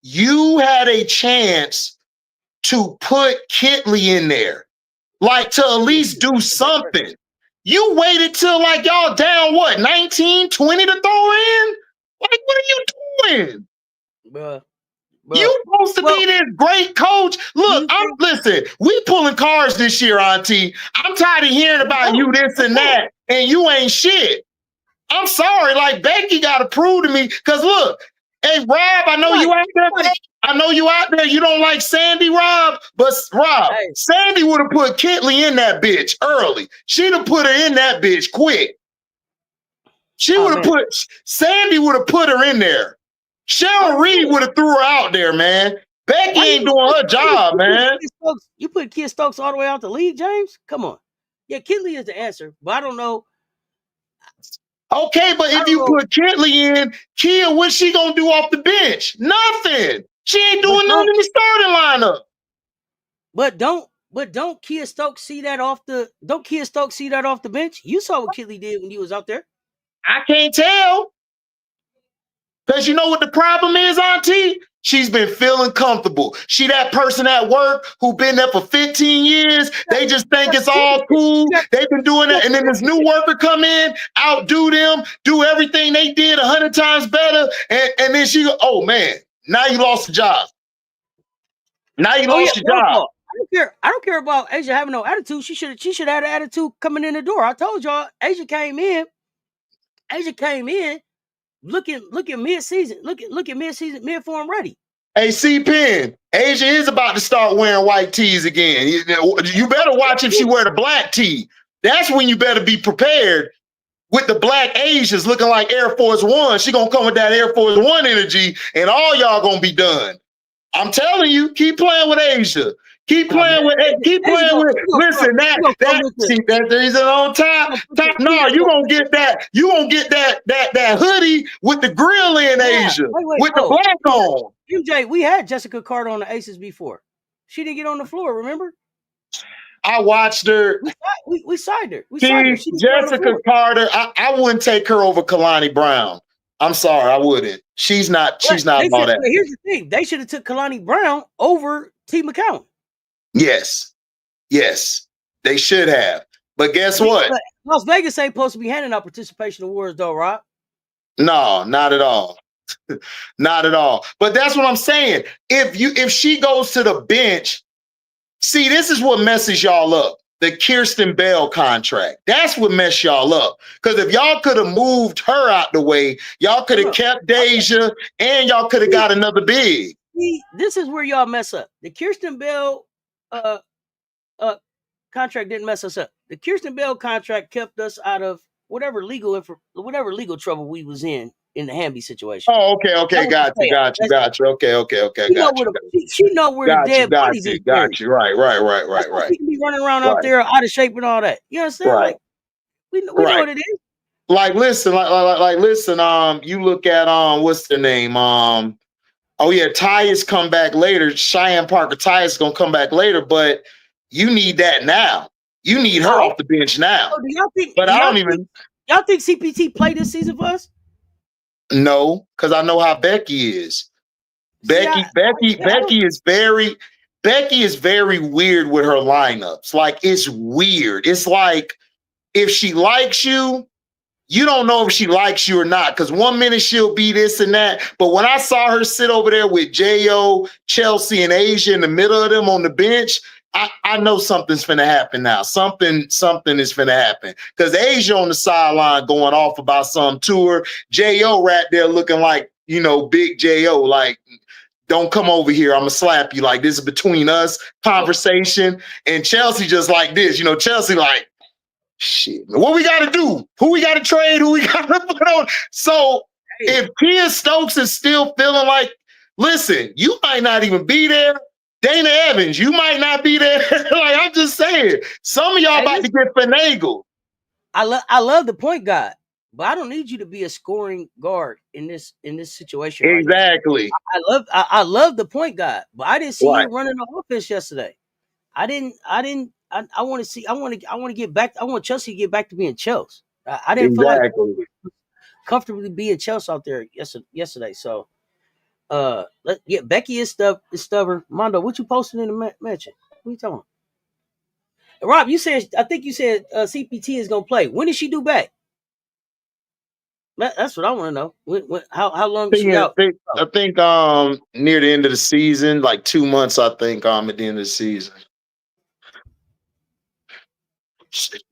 You had a chance to put Kitley in there, like to at least do something. You waited till like y'all down what, 19, 20 to throw in? Like, what are you doing? Bruh. You supposed to be this great coach. Look, listen, we pulling cars this year, Auntie. I'm tired of hearing about you this and that, and you ain't shit. I'm sorry, like Becky got to prove to me, because look, hey Rob, I know you out there. I know you out there. You don't like Sandy, Rob, but Rob, Sandy would have put Kitley in that bitch early. She'd have put her in that bitch quick. She would have Sandy would have put her in there. Cheryl Reeve would have threw her out there, man. Becky ain't doing her job, man. You put Kid Stokes all the way out the league, James? Come on. Yeah, Kitley is the answer, but I don't know. Okay, but if you put Kitley in, Kia, what's she gonna do off the bench? Nothing. She ain't doing nothing in the starting lineup. But don't Kia Stokes see that off the bench? You saw what Kitley did when he was out there. I can't tell. Because you know what the problem is, Auntie? She's been feeling comfortable. She that person at work who been there for 15 years. They just think it's all cool. They've been doing that. And then this new worker come in, outdo them, do everything they did 100 times better. And then she go, oh, man, now you lost the job. Now you lost your job. I don't care about Asia having no attitude. She should have had an attitude coming in the door. I told y'all, Asia came in looking mid-season, looking mid-season, mid-form ready. Hey, C-Pen, Asia is about to start wearing white tees again. You better watch if she wear the black tee. That's when you better be prepared with the black Asians looking like Air Force One. She gonna come with that Air Force One energy, and all y'all gonna be done. I'm telling you, keep playing with Asia. Keep playing with. Listen, that reason on top. No, you gonna get that. You gonna get that hoodie with the grill in, Asia, with the black on. MJ, we had Jessica Carter on the Aces before. She didn't get on the floor. Remember? I watched her. We signed her. Jessica Carter. I wouldn't take her over Kalani Brown. I'm sorry, I wouldn't. She's not all that. Here's the thing: they should have took Kalani Brown over T. McCown. Yes, they should have. But guess what? Las Vegas ain't supposed to be handing out participation awards, though, Rob. No, not at all. Not at all. But that's what I'm saying. If she goes to the bench, see, this is what messes y'all up. The Kirsten Bell contract. That's what messed y'all up. Because if y'all could have moved her out the way, y'all could have kept Deja and y'all could have got another big. See, this is where y'all mess up. The Kirsten Bell contract didn't mess us up. The Kirsten Bell contract kept us out of whatever legal trouble we was in the Hamby situation. Oh, okay. Got you. Okay. She know where the dead bodies is. Got you. Right. She can be running around out there out of shape and all that. You understand? Right. Like, we know what it is. Like, listen, you look at what's the name? Tyus come back later. Cheyenne Parker Tyus gonna come back later, but you need that now. You need her off the bench now. So do y'all think CPT played this season for us? No, because I know how Becky is. Becky is very weird with her lineups. Like, it's weird. It's like, if she likes you, you don't know if she likes you or not. Because 1 minute she'll be this and that. But when I saw her sit over there with J.O., Chelsea, and Asia in the middle of them on the bench, I know something's finna happen now. Something is finna happen. Because Asia on the sideline going off about some tour. J.O. right there looking like, big J.O. Like, don't come over here. I'm going to slap you. Like, this is between us conversation. And Chelsea just like this. Chelsea like, shit, what we got to do? Who we got to trade? Who we got to put on? So if Tia Stokes is still feeling like, listen, you might not even be there. Dana Evans, you might not be there. Like, I'm just saying, some of y'all about to get finagled. I love the point guard, but I don't need you to be a scoring guard in this situation. Exactly. Right, I love the point guard, but I didn't see you running the offense yesterday. I want to get back. I want Chelsea to get back to being Chelsea. I didn't feel like comfortably being Chelsea out there yesterday. So, Becky is stubborn. Mondo, what you posted in the mention? What you talking about? Rob, I think you said CPT is gonna play. When is she due back? That's what I want to know. How long is she out? I think near the end of the season, like 2 months. I think at the end of the season.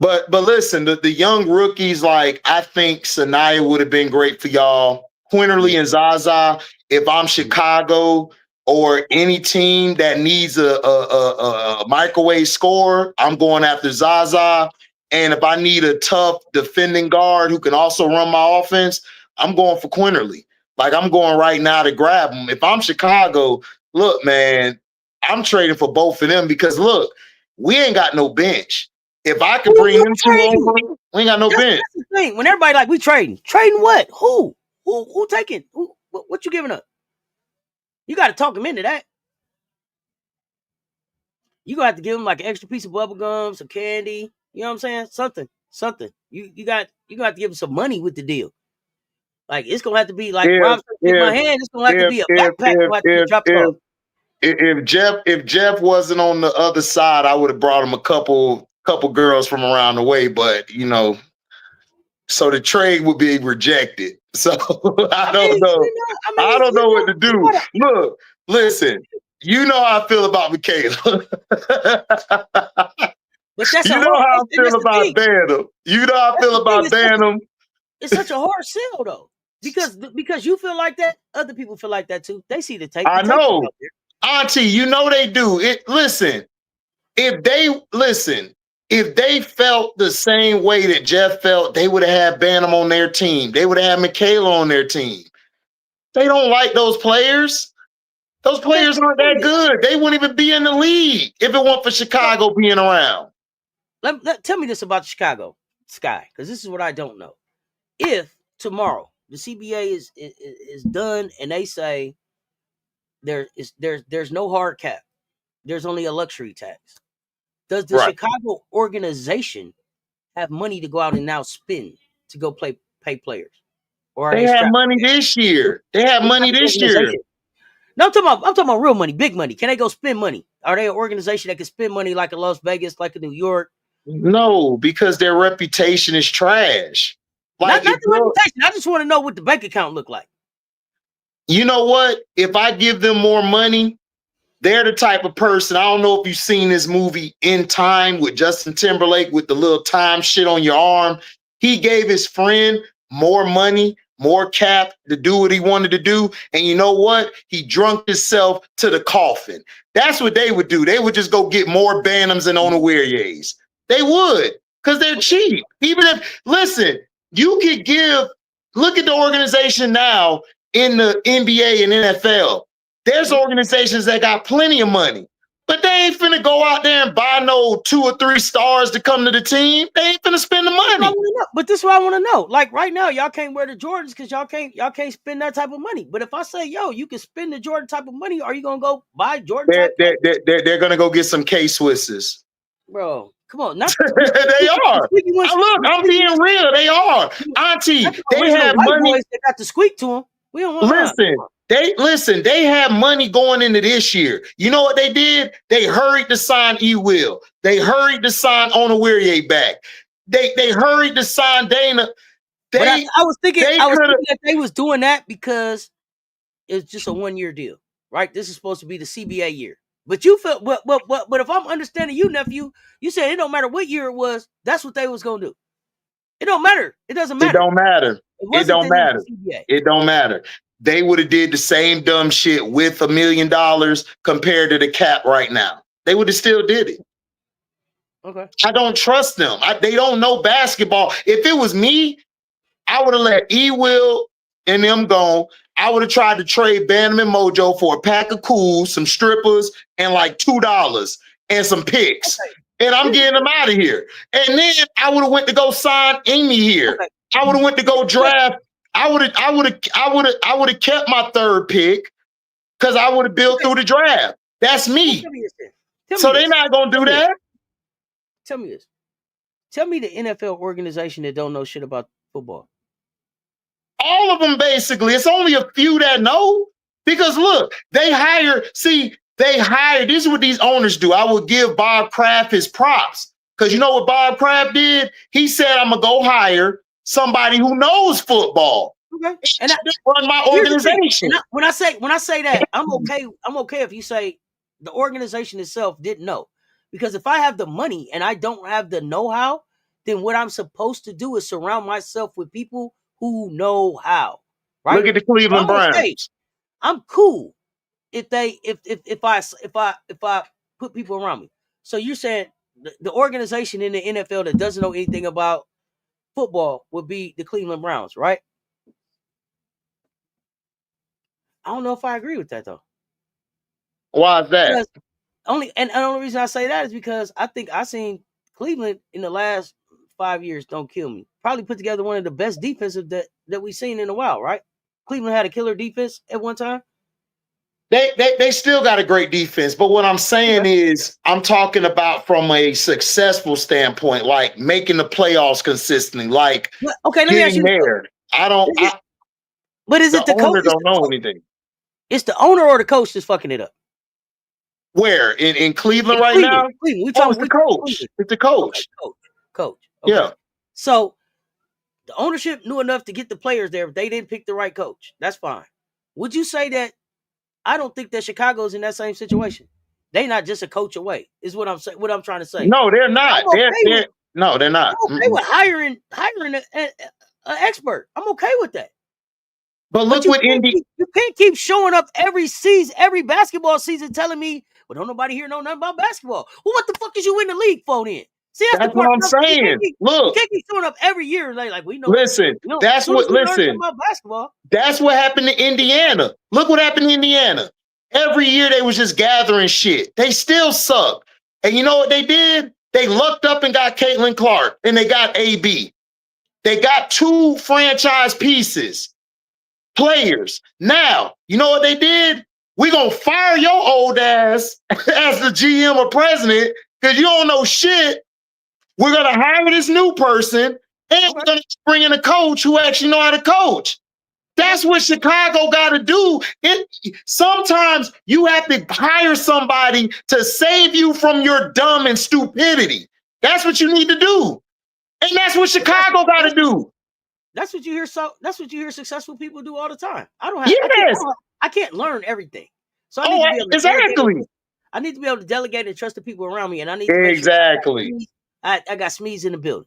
But listen, the young rookies, like, I think Sanaya would have been great for y'all. Quinterly and Zaza. If I'm Chicago or any team that needs a microwave scorer, I'm going after Zaza. And if I need a tough defending guard who can also run my offense, I'm going for Quinterly. Like, I'm going right now to grab him. If I'm Chicago, look, man, I'm trading for both of them because, look, we ain't got no bench. If I could bring them two over, we ain't got no bench. That's the thing. When everybody like, we trading what? Who taking? What you giving up? You got to talk them into that. You gonna have to give them like an extra piece of bubble gum, some candy. You know what I'm saying? Something. You got to give them some money with the deal. Like, it's gonna have to be like Rob in my hand. It's gonna have to be a backpack. If Jeff wasn't on the other side, I would have brought him a couple girls from around the way, but so the trade would be rejected. So I don't know. I don't know what to do. Look, listen, you know how I feel about Michaela. But that's how I feel about Bantam. You know how I feel about Bantam. It's such a hard sell though. Because you feel like that, other people feel like that too. They see the tape. I know. Auntie, they do. If they felt the same way that Jeff felt, they would have had Bantam on their team. They would have had Michaela on their team. They don't like those players. Those players aren't that good. They wouldn't even be in the league if it weren't for Chicago being around. Tell me this about Chicago Sky, because this is what I don't know. If tomorrow the CBA is done and they say there's no hard cap, there's only a luxury tax. Does the Chicago organization have money to go out and now spend to go pay players? Or they have money this year. They have money this year. No, I'm talking about real money, big money. Can they go spend money? Are they an organization that can spend money like in Las Vegas, like in New York? No, because their reputation is trash. Like, not the reputation. I just want to know what the bank account look like. You know what? If I give them more money, they're the type of person. I don't know if you've seen this movie In Time with Justin Timberlake with the little time shit on your arm. He gave his friend more money, more cap to do what he wanted to do. And you know what? He drunk himself to the coffin. That's what they would do. They would just go get more Bantams and Onuweriys. They would, because they're cheap. Even if, listen, you could look at the organization now in the NBA and NFL. There's organizations that got plenty of money, but they ain't finna go out there and buy no 2 or 3 stars to come to the team. They ain't finna spend the money. But this is what I want to know. Like right now, y'all can't wear the Jordans because y'all can't spend that type of money. But if I say, yo, you can spend the Jordan type of money, are you gonna go buy Jordan? They're gonna go get some K-Swisses. Bro, come on. Not they are. Look, I'm being real. They are. Auntie, they have money. They got the squeak to them. We don't want listen. They have money going into this year. You know what they did? They hurried to sign E-Will. They hurried to sign Onwurie back. They hurried to sign Dana. But I was thinking that they was doing that because it's just a 1-year deal, right? This is supposed to be the CBA year. But you felt, but if I'm understanding you, nephew, you said it don't matter what year it was. That's what they was gonna do. It don't matter. It doesn't matter. It don't matter. It don't matter. It don't matter. They would have did the same dumb shit with $1 million compared to the cap right now. They would have still did it. Okay. I don't trust them. They don't know basketball. If it was me, I would have let E-Will and them go. I would have tried to trade Bantam and Mojo for a pack of cools, some strippers, and like $2 and some picks. Okay. And I'm getting them out of here. And then I would have went to go sign Amy here. Okay. I would have went to go draft. I would have kept my third pick because I would have built through the draft. That's me. So they're not gonna do that. Tell me this. Tell me the NFL organization that don't know shit about football. All of them, basically. It's only a few that know. Because look, they hire. This is what these owners do. I will give Bob Kraft his props. Because you know what Bob Kraft did? He said, I'm gonna go hire somebody who knows football. Okay. And I run my organization. When I say that, I'm okay if you say the organization itself didn't know. Because if I have the money and I don't have the know-how, then what I'm supposed to do is surround myself with people who know how. Right? Look at the Cleveland Browns. Okay, I'm cool if I put people around me. So you're saying the organization in the NFL that doesn't know anything about football would be the Cleveland Browns, right? I don't know if I agree with that though. Why is that? Because the only reason I say that is because I think I seen Cleveland in the last 5 years, don't kill me, probably put together one of the best defensive that we've seen in a while, right? Cleveland had a killer defense at one time. They still got a great defense, but what I'm saying is I'm talking about from a successful standpoint, like making the playoffs consistently, like okay, let me ask you there. But is it the coach? Don't know anything. It's the owner or the coach that's fucking it up. Where in Cleveland right now? Cleveland. It's the coach. It's the coach. Okay, coach. Okay. Yeah. So the ownership knew enough to get the players there, but they didn't pick the right coach. That's fine. Would you say that? I don't think that Chicago's in that same situation. They're not just a coach away. Is what I'm saying. What I'm trying to say. No, they're not. They're not. I'm okay with hiring an expert. I'm okay with that. But look what you can't keep showing up every season, every basketball season, telling me, "Well, don't nobody here know nothing about basketball." Well, what the fuck is you in the league for then? See, that's what I'm saying. Look, you can't keep showing up every year like we know. Listen, that's what. Listen, about basketball. That's what happened to Indiana. Look what happened to Indiana. Every year they was just gathering shit. They still suck. And you know what they did? They lucked up and got Caitlin Clark and they got AB. They got 2 franchise players. Now, you know what they did? We're going to fire your old ass as the GM or president because you don't know shit. We're going to hire this new person and we're going to bring in a coach who actually know how to coach. That's what Chicago got to do. Sometimes you have to hire somebody to save you from your dumb and stupidity. That's what you need to do. And that's what Chicago got to do. That's what you hear. That's what you hear successful people do all the time. I can't learn everything. So I need to be able to exactly. I need to be able to delegate and trust the people around me. And I need to exactly. I got Smedes in the building.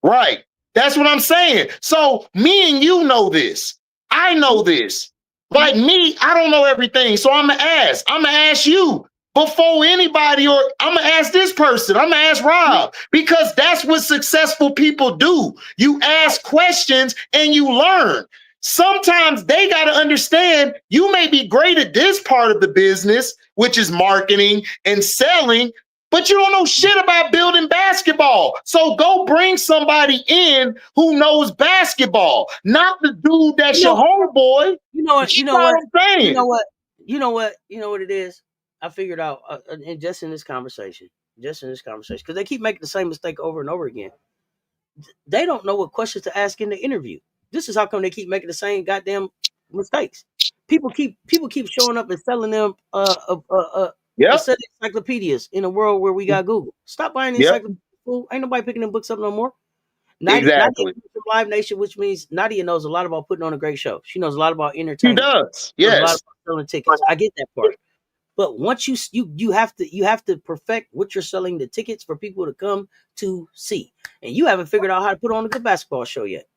Right. That's what I'm saying. So me and you know this. I know this. Like me, I don't know everything. So I'm going to ask. I'm going to ask you before anybody, or I'm going to ask this person. I'm going to ask Rob, because that's what successful people do. You ask questions and you learn. Sometimes they got to understand you may be great at this part of the business, which is marketing and selling, but you don't know shit about building basketball. So go bring somebody in who knows basketball, not the dude that's your homeboy. You know what it is? I figured out and just in this conversation, because they keep making the same mistake over and over again. They don't know what questions to ask in the interview. This is how come they keep making the same goddamn mistakes. People keep showing up and selling them Yep. set encyclopedias in a world where we got Google. Stop buying the Yep. encyclopedia. Ain't nobody picking them books up no more. Nadia Exactly. from Live Nation, which means Nadia knows a lot about putting on a great show. She knows a lot about She entertainment. does. She knows a lot Yes. about selling tickets. I get that part. But once you have to perfect what you're selling the tickets for people to come to see. And you haven't figured out how to put on a good basketball show yet.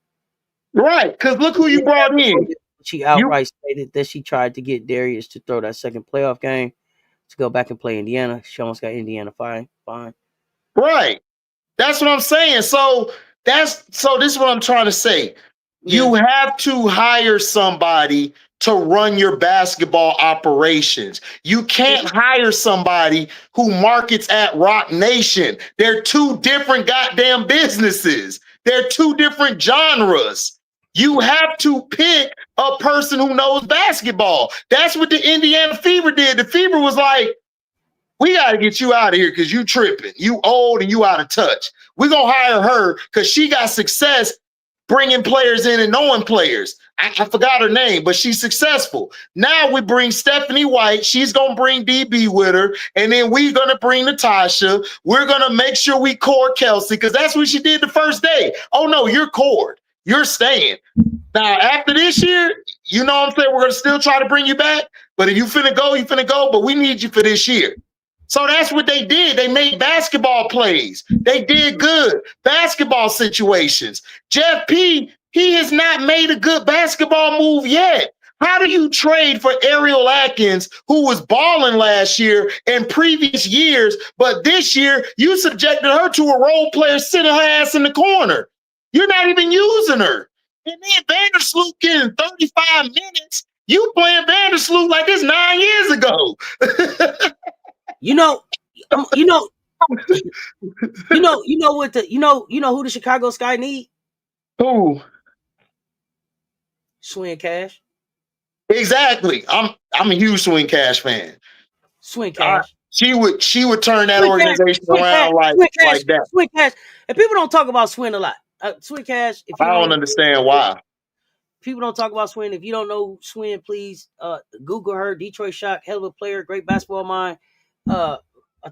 Right. Because look who you brought in. She outright stated that she tried to get Darius to throw that second playoff game to go back and play Indiana. She almost got Indiana fine. Right. That's what I'm saying. So this is what I'm trying to say. Yeah. You have to hire somebody to run your basketball operations. You can't hire somebody who markets at Rock Nation. They're two different goddamn businesses. They're two different genres. You have to pick a person who knows basketball. That's what the Indiana Fever did. The Fever was like, we got to get you out of here because you tripping. You old and you out of touch. We're going to hire her because she got success bringing players in and knowing players. I forgot her name, but she's successful. Now we bring Stephanie White. She's going to bring DB with her. And then we're going to bring Natasha. We're going to make sure we core Kelsey because that's what she did the first day. Oh, no, you're cored. You're staying. Now, after this year, you know what I'm saying? We're going to still try to bring you back. But if you finna go, you finna go. But we need you for this year. So that's what they did. They made basketball plays. They did good basketball situations. Jeff P., he has not made a good basketball move yet. How do you trade for Ariel Atkins, who was balling last year and previous years, but this year you subjected her to a role player sitting her ass in the corner? You're not even using her. And then Vandersloot getting 35 minutes. You playing Vandersloot like this 9 years ago. You know what who the Chicago Sky need? Who? Swing Cash. Exactly. I'm a huge Swing Cash fan. Swing Cash. She would turn that organization around like that. Swing Cash. And people don't talk about Swing a lot. Swing Cash. If you I don't understand why. People don't talk about Swing. If you don't know Swing, please Google her. Detroit Shock, hell of a player, great basketball mind. I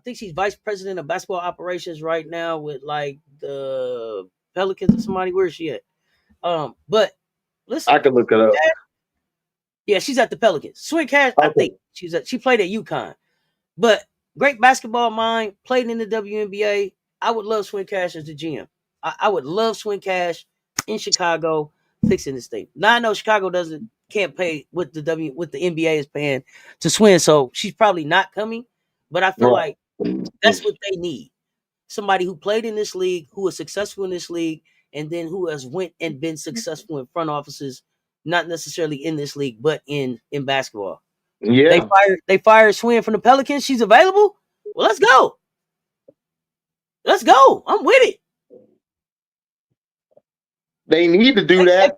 think she's vice president of basketball operations right now with like the Pelicans or somebody. Where is she at? But listen, I can look it up. Yeah, she's at the Pelicans. Swing Cash, okay. I think she played at UConn. But great basketball mind, played in the WNBA. I would love Swing Cash as the GM. I would love Swing Cash in Chicago fixing this thing. Now I know Chicago can't pay what the NBA is paying to Swing, so she's probably not coming. But I feel like that's what they need. Somebody who played in this league, who was successful in this league, and then who has went and been successful in front offices, not necessarily in this league, but in basketball. Yeah. They fired Swin from the Pelicans. She's available. Well, let's go. Let's go. I'm with it. They need to do that.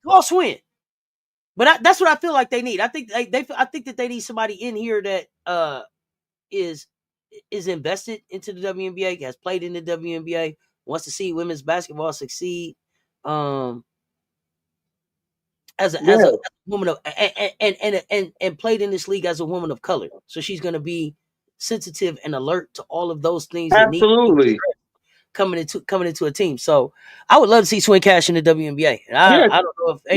Call Swin. But that's what I feel like they need. I think I think that they need somebody in here that is invested into the WNBA, has played in the WNBA, wants to see women's basketball succeed. As a woman of and played in this league as a woman of color, so she's going to be sensitive and alert to all of those things. Absolutely. That coming into a team. So I would love to see Swing Cash in the WNBA. And I don't know if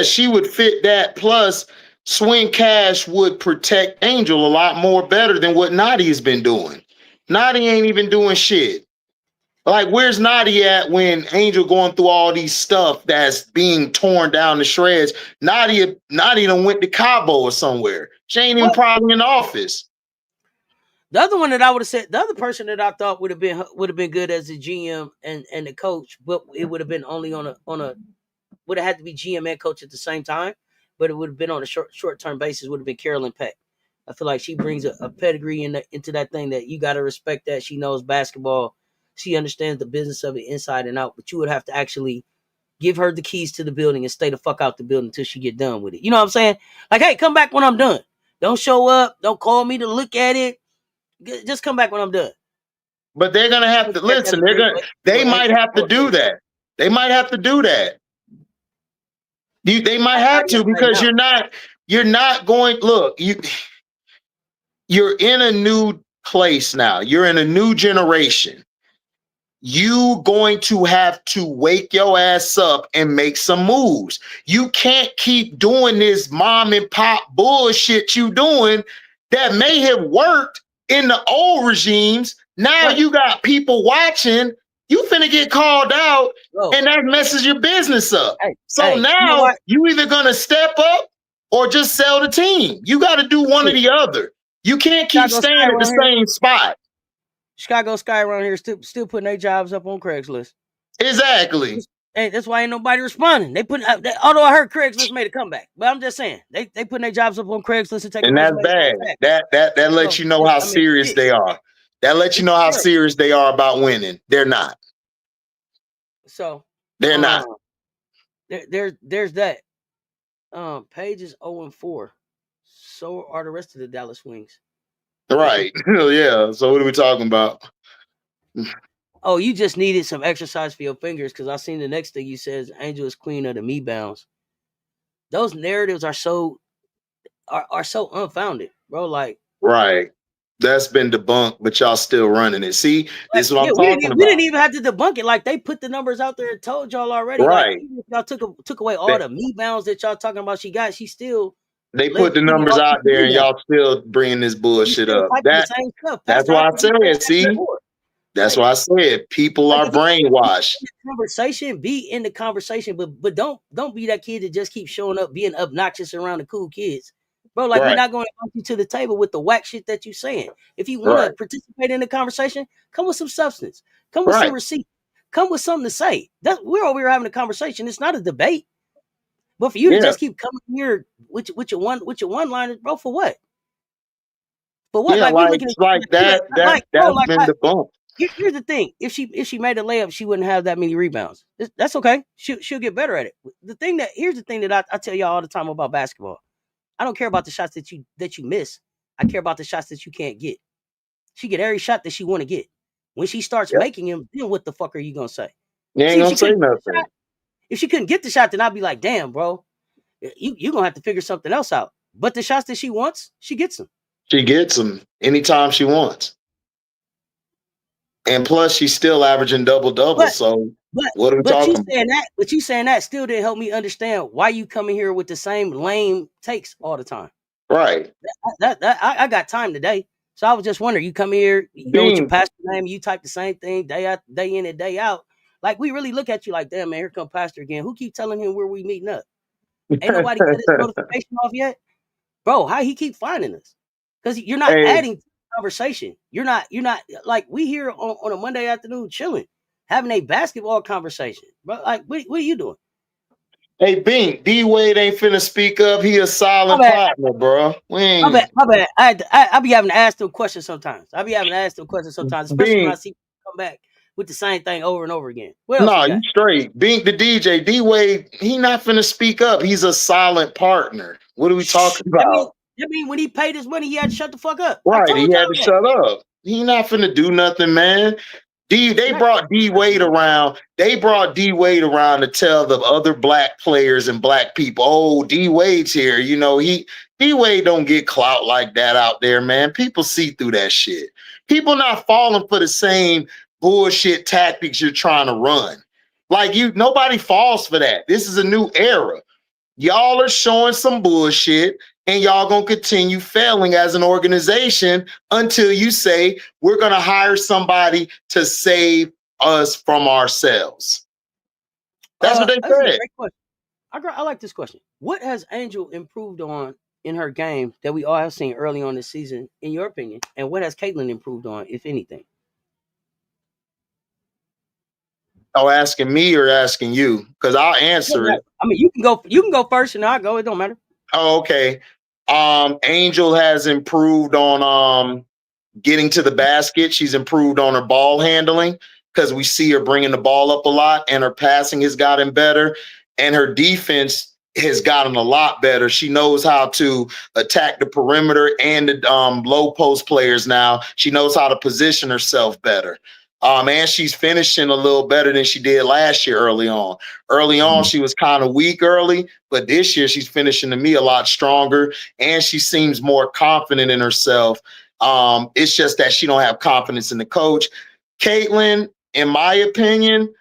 she would fit that. Plus, Swing Cash would protect Angel a lot more better than what Nadia's been doing. Nadia ain't even doing shit. Like, where's Nadia at when Angel going through all these stuff that's being torn down to shreds? Nadia done went to Cabo or somewhere. She ain't even probably in the office. The other one that I would have said, the other person that I thought would have been good as the GM and the coach, but it would have been only on a would have had to be GM and coach at the same time, but it would have been on a short term basis. Would have been Carolyn Peck. I feel like she brings a pedigree into that thing that you got to respect. That she knows basketball. She understands the business of it inside and out, but you would have to actually give her the keys to the building and stay the fuck out the building until she get done with it. You know what I'm saying? Like, hey, come back when I'm done. Don't show up. Don't call me to look at it. Just come back when I'm done. But they're gonna have to listen. They might have to do that. They might have to do that. They might have to because you're not going. Look, you're in a new place now. You're in a new generation. You going to have to wake your ass up and make some moves. You can't keep doing this mom and pop bullshit you doing that may have worked in the old regimes. Now you got people watching. You finna get called out, and that messes your business up. Now you either gonna step up or just sell the team. You got to do one or the other. You can't keep staying at the same spot. Chicago Sky around here still putting their jobs up on Craigslist. Exactly. Hey, that's why ain't nobody responding. They put although I heard Craigslist made a comeback, but I'm just saying they putting their jobs up on Craigslist and taking. And that's bad. That lets you know how serious they are. That lets you know how serious they are about winning. They're not. So they're not. There's that. Page is 0-4. So are the rest of the Dallas Wings. Right. Yeah. So what are we talking about? Oh, you just needed some exercise for your fingers because I seen the next thing you says Angel is queen of the me bounds. Those narratives are so unfounded, bro. Like, right. That's been debunked, but y'all still running it. See, this is what I'm talking about. We didn't even have to debunk it. Like, they put the numbers out there and told y'all already. Right. Like, even if y'all took away all the me bounds that y'all talking about, she still. They put the numbers out there, and y'all still bringing this bullshit up. That's why I said. See, that's why I said people are brainwashed. Be in the conversation, but don't be that kid that just keeps showing up being obnoxious around the cool kids, bro. Like, we're not going to invite you to the table with the whack shit that you saying. If you want to participate in the conversation, come with some substance, come with some receipt, come with something to say. We're over here having a conversation. It's not a debate. But for you to just keep coming here with your one liners, bro, for what? For what? Yeah, that's been debunked. Here's the thing: if she made a layup, she wouldn't have that many rebounds. That's okay. She'll get better at it. Here's the thing that I tell y'all all the time about basketball. I don't care about the shots that you miss. I care about the shots that you can't get. She get every shot that she want to get. When she starts making them, then what the fuck are you gonna say? You ain't gonna say nothing. If she couldn't get the shot, then I'd be like, damn, bro, you gonna have to figure something else out. But the shots that she wants, she gets them. She gets them anytime she wants. And plus, she's still averaging double-double. So what are we talking about? But you saying that still didn't help me understand why you coming here with the same lame takes all the time. Right. I got time today. So I was just wondering, you come here, you know what your pastor name, you type the same thing day in and day out. Like, we really look at you like, damn, man, here come pastor again. Who keep telling him where we meeting up? Ain't nobody got his notification off yet? Bro, how he keep finding us? Because you're not adding to the conversation. You're not like, we here on a Monday afternoon chilling, having a basketball conversation. Bro, like, what are you doing? Hey, Bink, D-Wade ain't finna speak up. He a silent partner, bro. My bad. I be having to ask them questions sometimes. Especially when I see people come back with the same thing over and over again. No, you straight. Bink the DJ. D-Wade, he not finna speak up. He's a silent partner. What are we talking about? I mean, when he paid his money, he had to shut the fuck up. Right, he had to shut up. He not finna do nothing, man. They brought D-Wade around. They brought D-Wade around to tell the other black players and black people, oh, D-Wade's here. You know, D-Wade don't get clout like that out there, man. People see through that shit. People not falling for the same bullshit tactics you're trying to run. Like, nobody falls for that. This is a new era. Y'all are showing some bullshit, and y'all gonna continue failing as an organization until you say we're gonna hire somebody to save us from ourselves. That's what they said. I like this question. What has Angel improved on in her game that we all have seen early on this season, in your opinion? And what has Caitlin improved on, if anything? Oh, asking me or asking you? Because I'll answer it. I mean, you can go first and I'll go. It don't matter. Oh, okay. Angel has improved on getting to the basket. She's improved on her ball handling because we see her bringing the ball up a lot, and her passing has gotten better, and her defense has gotten a lot better. She knows how to attack the perimeter and the low post players now. She knows how to position herself better. And she's finishing a little better than she did last year early on. Early on, she was kind of weak early, but this year she's finishing to me a lot stronger, and she seems more confident in herself. It's just that she don't have confidence in the coach. Caitlin, in my opinion,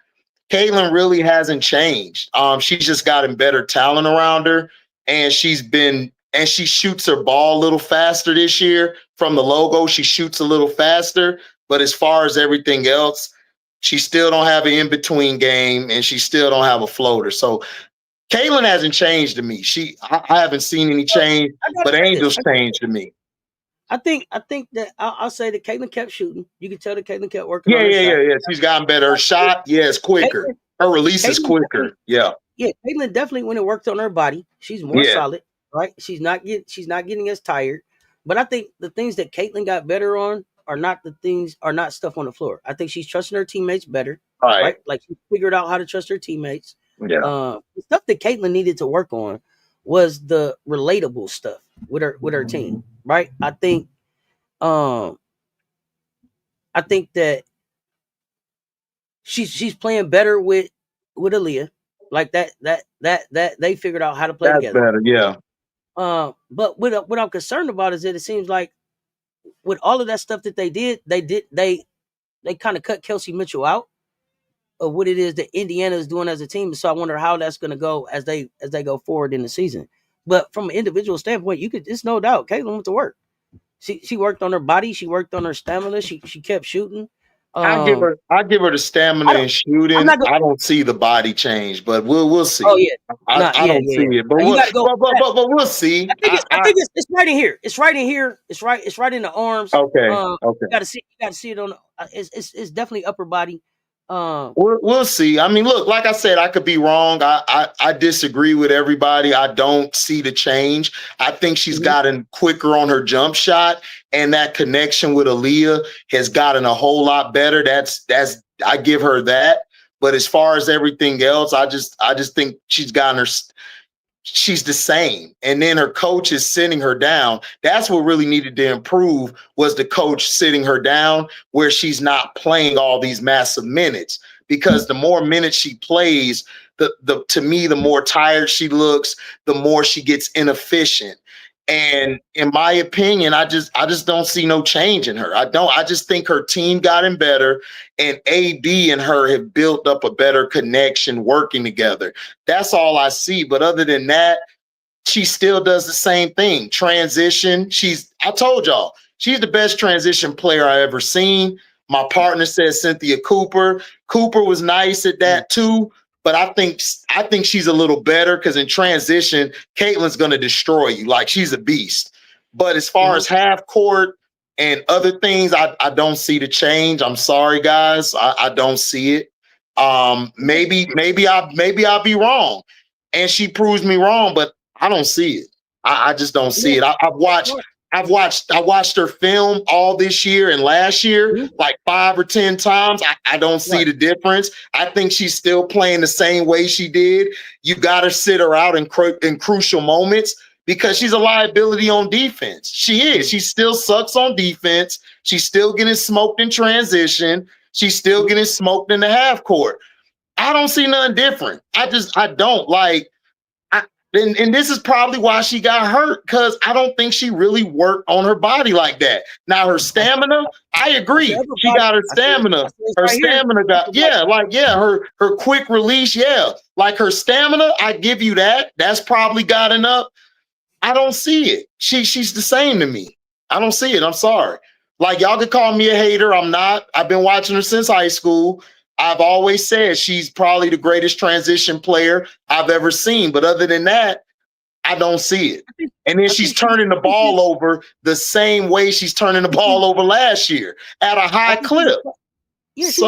Caitlin really hasn't changed. She's just gotten better talent around her, and she shoots her ball a little faster this year. From the logo, she shoots a little faster. But as far as everything else, she still don't have an in-between game, and she still don't have a floater. So Caitlin hasn't changed to me. I haven't seen any change, but Angel's changed to me. I think that I'll say that Caitlin kept shooting. You can tell that Caitlin kept working. Yeah. She's gotten better. Her shot, it's quicker. Her release is quicker. Yeah, Caitlin definitely, when it worked on her body, she's more solid. Right? She's not getting as tired. But I think the things that Caitlin got better on are not stuff on the floor. I think she's trusting her teammates better. Right? Like she figured out how to trust her teammates. Yeah. The stuff that Caitlin needed to work on was the relatable stuff with her team. Right? I think that she's playing better with Aaliyah. Like that they figured out how to play together. Better, yeah. But what I'm concerned about is that it seems like with all of that stuff that they kind of cut Kelsey Mitchell out of what it is that Indiana is doing as a team. So I wonder how that's going to go as they go forward in the season. But from an individual standpoint, it's no doubt Caitlin went to work. She worked on her body. She worked on her stamina. She kept shooting. I give her the stamina and shooting. I don't see the body change, but we'll see. Oh yeah, I don't see it, but we'll see. I think it's right in here. It's right in here. It's right in the arms. Okay. You got to see it on. It's definitely upper body. We'll see. I mean, look, like I said, I could be wrong. I disagree with everybody. I don't see the change. I think she's gotten quicker on her jump shot, and that connection with Aaliyah has gotten a whole lot better. I give her that. But as far as everything else, I just think she's gotten her. She's the same. And then her coach is sitting her down. That's what really needed to improve, was the coach sitting her down where she's not playing all these massive minutes. Because the more minutes she plays, to me, the more tired she looks, the more she gets inefficient. And in my opinion, I just don't see no change in her. I just think her team gotten better, and AD and her have built up a better connection working together. That's all I see. But other than that, she still does the same thing. Transition. I told y'all, she's the best transition player I ever seen. My partner says Cynthia Cooper. Cooper was nice at that too. But I think she's a little better, because in transition, Caitlin's going to destroy you. Like, she's a beast. But as far as half court and other things, I don't see the change. I'm sorry, guys. I don't see it. Maybe I'll be wrong, and she proves me wrong, but I don't see it. I just don't see it. I've watched her film all this year and last year, like 5 or 10 times. I don't see the difference. I think she's still playing the same way she did. You got to sit her out in crucial moments, because she's a liability on defense. She is. She still sucks on defense. She's still getting smoked in transition. She's still getting smoked in the half court. I don't see nothing different. I don't like. And this is probably why she got hurt, because I don't think she really worked on her body like that. Now, her stamina, I agree. She got her stamina. Her stamina got, her quick release, like her stamina, I give you that. That's probably gotten up. I don't see it. She's the same to me. I don't see it. I'm sorry. Like, y'all could call me a hater. I'm not. I've been watching her since high school. I've always said she's probably the greatest transition player I've ever seen. But other than that, I don't see it. And then she's turning the ball over the same way she's turning the ball over last year at a high clip. Yeah, she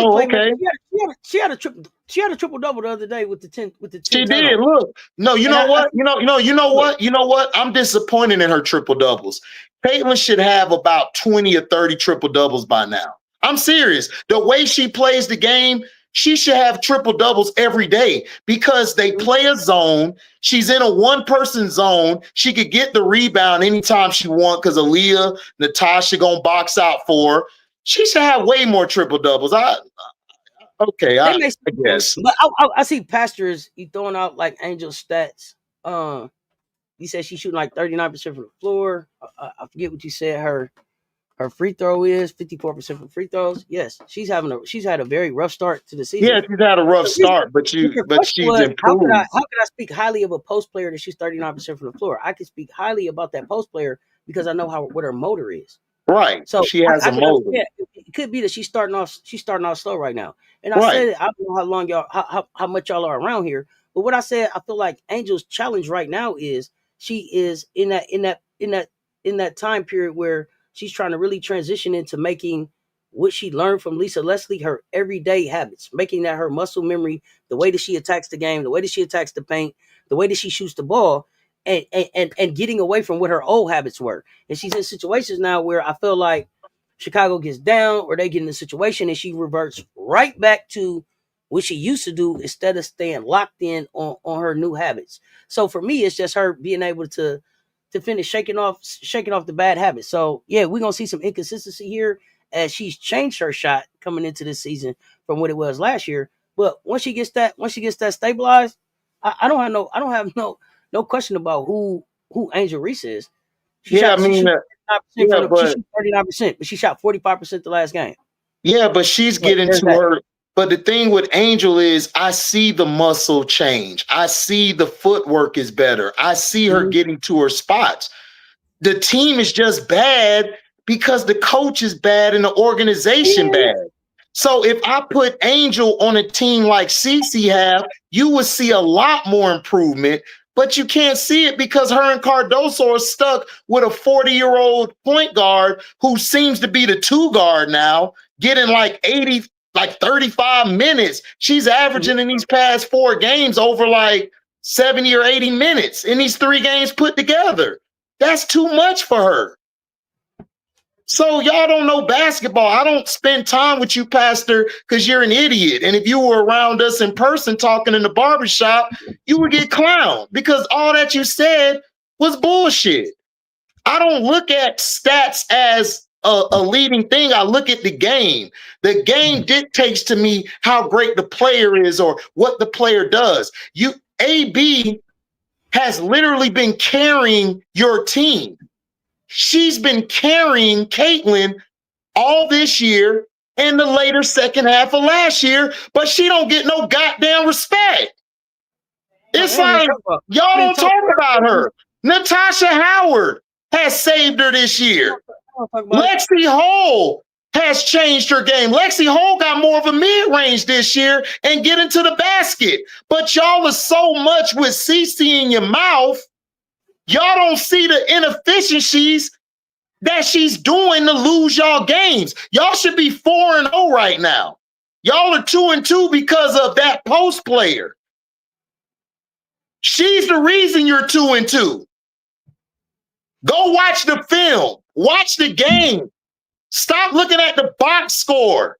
had a triple double the other day with the 10. She did. Look, no, you know what? I'm disappointed in her triple doubles. Caitlin should have about 20 or 30 triple doubles by now. I'm serious. The way she plays the game, she should have triple doubles every day, because they play a zone. She's in a one-person zone. She could get the rebound anytime she wants, because Aaliyah, Natasha gonna box out for her. She should have way more triple doubles. I guess. But I see pastors you throwing out like Angel stats. You said she's shooting like 39% from the floor. I forget what you said. Her free throw is 54% from free throws. Yes, she's had a very rough start to the season. Yeah, she's had a rough start, but she's improved. How could I speak highly of a post player that she's 39% from the floor? I can speak highly about that post player because I know what her motor is. Right. So she has a motor. Yeah, it could be that she's starting off slow right now. And I said I don't know how long how much y'all are around here, but what I said, I feel like Angel's challenge right now is she is in that time period where she's trying to really transition into making what she learned from Lisa Leslie her everyday habits, making that her muscle memory, the way that she attacks the game, the way that she attacks the paint, the way that she shoots the ball, and getting away from what her old habits were. And she's in situations now where I feel like Chicago gets down or they get in a situation and she reverts right back to what she used to do instead of staying locked in on her new habits. So for me, it's just her being able to finish shaking off the bad habits. So yeah, we're gonna see some inconsistency here as she's changed her shot coming into this season from what it was last year. But once she gets that stabilized, I don't have no question about who Angel Reese is. She shot 39%, but she shot 45% the last game. Yeah, but she's getting to her. But the thing with Angel is I see the muscle change. I see the footwork is better. I see her getting to her spots. The team is just bad because the coach is bad and the organization bad. So if I put Angel on a team like Cece have, you would see a lot more improvement, but you can't see it because her and Cardoso are stuck with a 40-year-old point guard who seems to be the 2 guard now, getting like 35 minutes. She's averaging in these past 4 games over like 70 or 80 minutes in these 3 games put together. That's too much for her. So y'all don't know basketball. I don't spend time with you, Pastor, because you're an idiot. And if you were around us in person talking in the barbershop, you would get clowned because all that you said was bullshit. I don't look at stats as a leading thing. I look at the game. The game dictates to me how great the player is or what the player does. AB has literally been carrying your team. She's been carrying Caitlin all this year and the later second half of last year, but she don't get no goddamn respect. It's like y'all don't talk about her. Natasha Howard has saved her this year. Lexi Hole has changed her game. Lexi Hole got more of a mid-range this year and get into the basket. But y'all are so much with CC in your mouth, y'all don't see the inefficiencies that she's doing to lose y'all games. Y'all should be 4-0 right now. Y'all are 2-2 because of that post player. She's the reason you're 2-2. Go watch the film. Watch the game. Stop looking at the box score.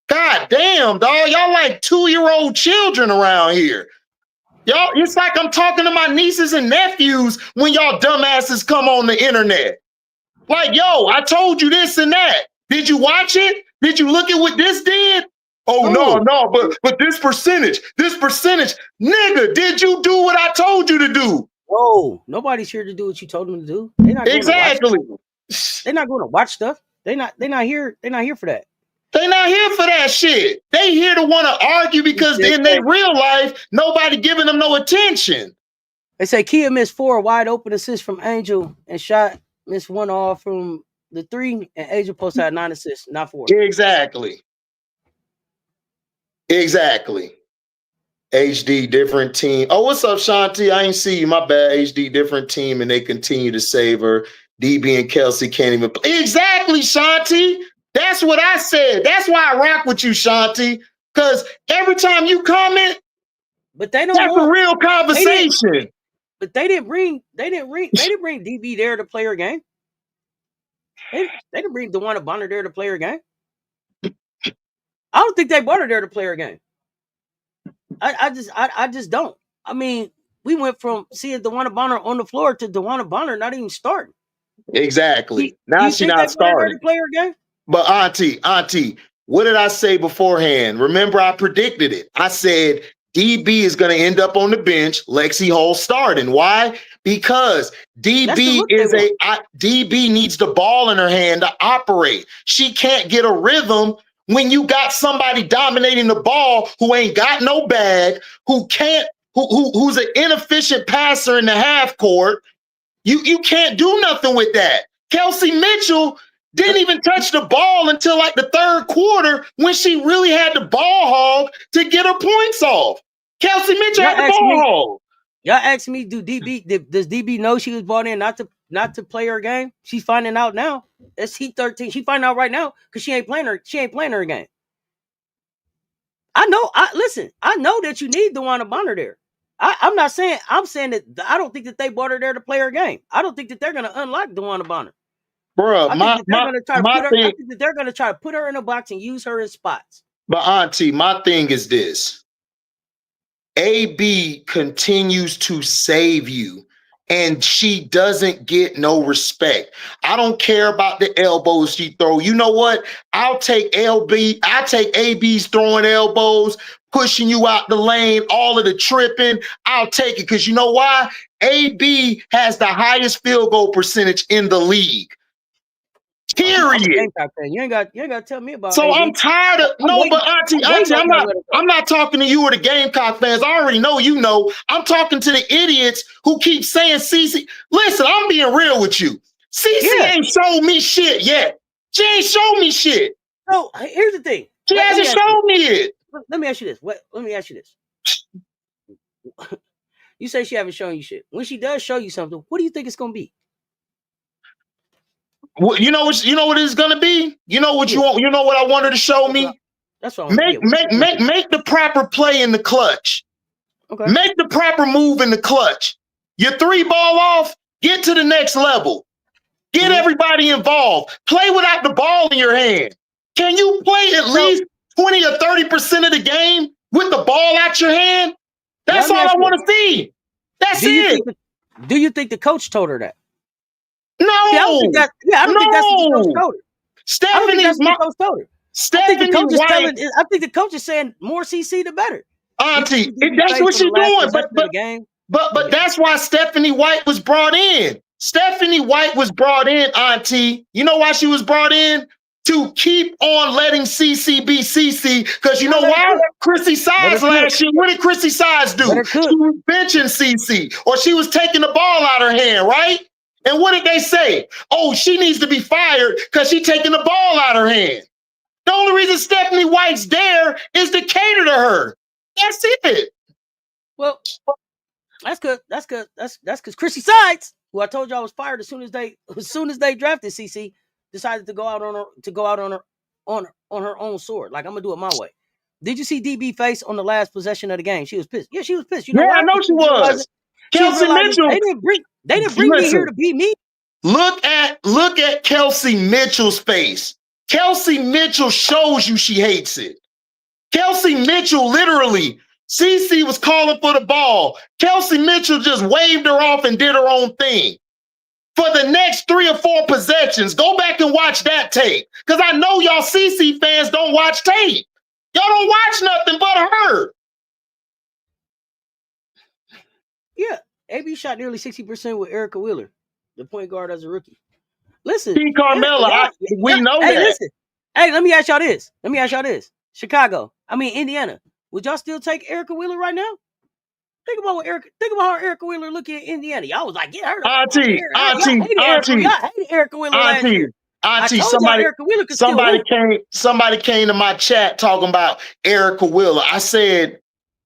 God damn, dog. Y'all like 2-year-old children around here. Y'all, it's like I'm talking to my nieces and nephews when y'all dumbasses come on the internet. Like, yo, I told you this and that. Did you watch it? Did you look at what this did? Oh, no, but this percentage. Nigga, did you do what I told you to do? Whoa, nobody's here to do what you told them to do. Exactly. They're not going to watch stuff. They're not here for that. They're not here for that shit. They here to want to argue because in their real life, nobody giving them no attention. They say Kia missed 4 wide open assists from Angel and shot missed 1 all from the 3, and Angel Post had 9 assists, not 4. Exactly. HD, different team. Oh, what's up, Shanti? I ain't see you. My bad. HD, different team, and they continue to save her. DB and Kelsey can't even play. Exactly, Shanti. That's what I said. That's why I rock with you, Shanti. Because every time you comment, but they don't. That's a real conversation. They didn't bring DB there to play her game. They didn't bring DeWanna Bonner there to play her game. I don't think they brought her there to play her game. I just don't. I mean, we went from seeing DeWanna Bonner on the floor to DeWanna Bonner not even starting. Exactly. Now she's not starting. To play her game? But Auntie, what did I say beforehand? Remember, I predicted it. I said DB is going to end up on the bench. Lexi Hall starting. Why? Because DB DB needs the ball in her hand to operate. She can't get a rhythm when you got somebody dominating the ball who ain't got no bag, who's an inefficient passer in the half court. You can't do nothing with that. Kelsey Mitchell didn't even touch the ball until like the third quarter when she really had the ball hog to get her points off. Kelsey Mitchell had the ball hog. Y'all asked me, does DB know she was brought in not to play her game? She's finding out now. It's Heat 13. She finding out right now because she ain't playing her game. I know that you need DeWanna Bonner there. I'm saying that I don't think that they brought her there to play her game. I don't think that they're gonna unlock DeWanna Bonner. Bro, I think that they're gonna try to put her in a box and use her in spots. But Auntie, my thing is this. AB continues to save you, and she doesn't get no respect. I don't care about the elbows she throw. You know what? I'll take AB's throwing elbows, pushing you out the lane, all of the tripping. I'll take it because you know why? AB has the highest field goal percentage in the league. Period. You ain't got to tell me about. So AB. I'm tired of but Auntie, I'm not talking to you or the Gamecock fans. I already know you know. I'm talking to the idiots who keep saying CC. Listen, I'm being real with you. CC ain't showed me shit yet. She ain't showed me shit. So here's the thing. She hasn't showed me it. Let me ask you this. Let me ask you this. You say she haven't shown you shit. When she does show you something, what do you think it's gonna be? Well, you know what it's gonna be. You know what you want. You know what I want her to show me. That's all. Make the proper play in the clutch. Okay. Make the proper move in the clutch. Your 3-ball off. Get to the next level. Get everybody involved. Play without the ball in your hand. Can you play at least 20 or 30% of the game with the ball out your hand? That's all I want to see. That's it. Do you think the coach told her that? No. I don't think that's what the coach told her. Stephanie's my coach told her. I think the coach is saying more CC the better. Auntie, that's what she's doing. But that's why Stephanie White was brought in. Stephanie White was brought in, Auntie. You know why she was brought in? To keep on letting CC be CC. Because you know why? Chrissy Sides last year. What did Chrissy Sides do? She was benching CC. Or she was taking the ball out of her hand, right? And what did they say? Oh, she needs to be fired because she's taking the ball out of her hand. The only reason Stephanie White's there is to cater to her. That's it. Well, that's good. That's because Chrissy Sides, who I told y'all was fired as soon as they drafted CC, decided to go out on her own sword. Like, I'm gonna do it my way. Did you see DB face on the last possession of the game? She was pissed. Yeah, she was pissed. You know why? I know she was. Kelsey Mitchell. They didn't bring me here to beat me. Look at Kelsey Mitchell's face. Kelsey Mitchell shows you she hates it. Kelsey Mitchell literally, CC was calling for the ball. Kelsey Mitchell just waved her off and did her own thing. For the next 3 or 4 possessions, go back and watch that tape. Because I know y'all CC fans don't watch tape. Y'all don't watch nothing but her. Yeah, AB shot nearly 60% with Erica Wheeler, the point guard as a rookie. Listen, Carmella, we know that. Listen. Hey, let me ask y'all this. Chicago, Indiana. Would y'all still take Erica Wheeler right now? Think about how Erica Wheeler look at Indiana. Y'all was like, get her. Auntie. Erica Wheeler last year. Auntie, somebody came to my chat talking about Erica Wheeler. I said,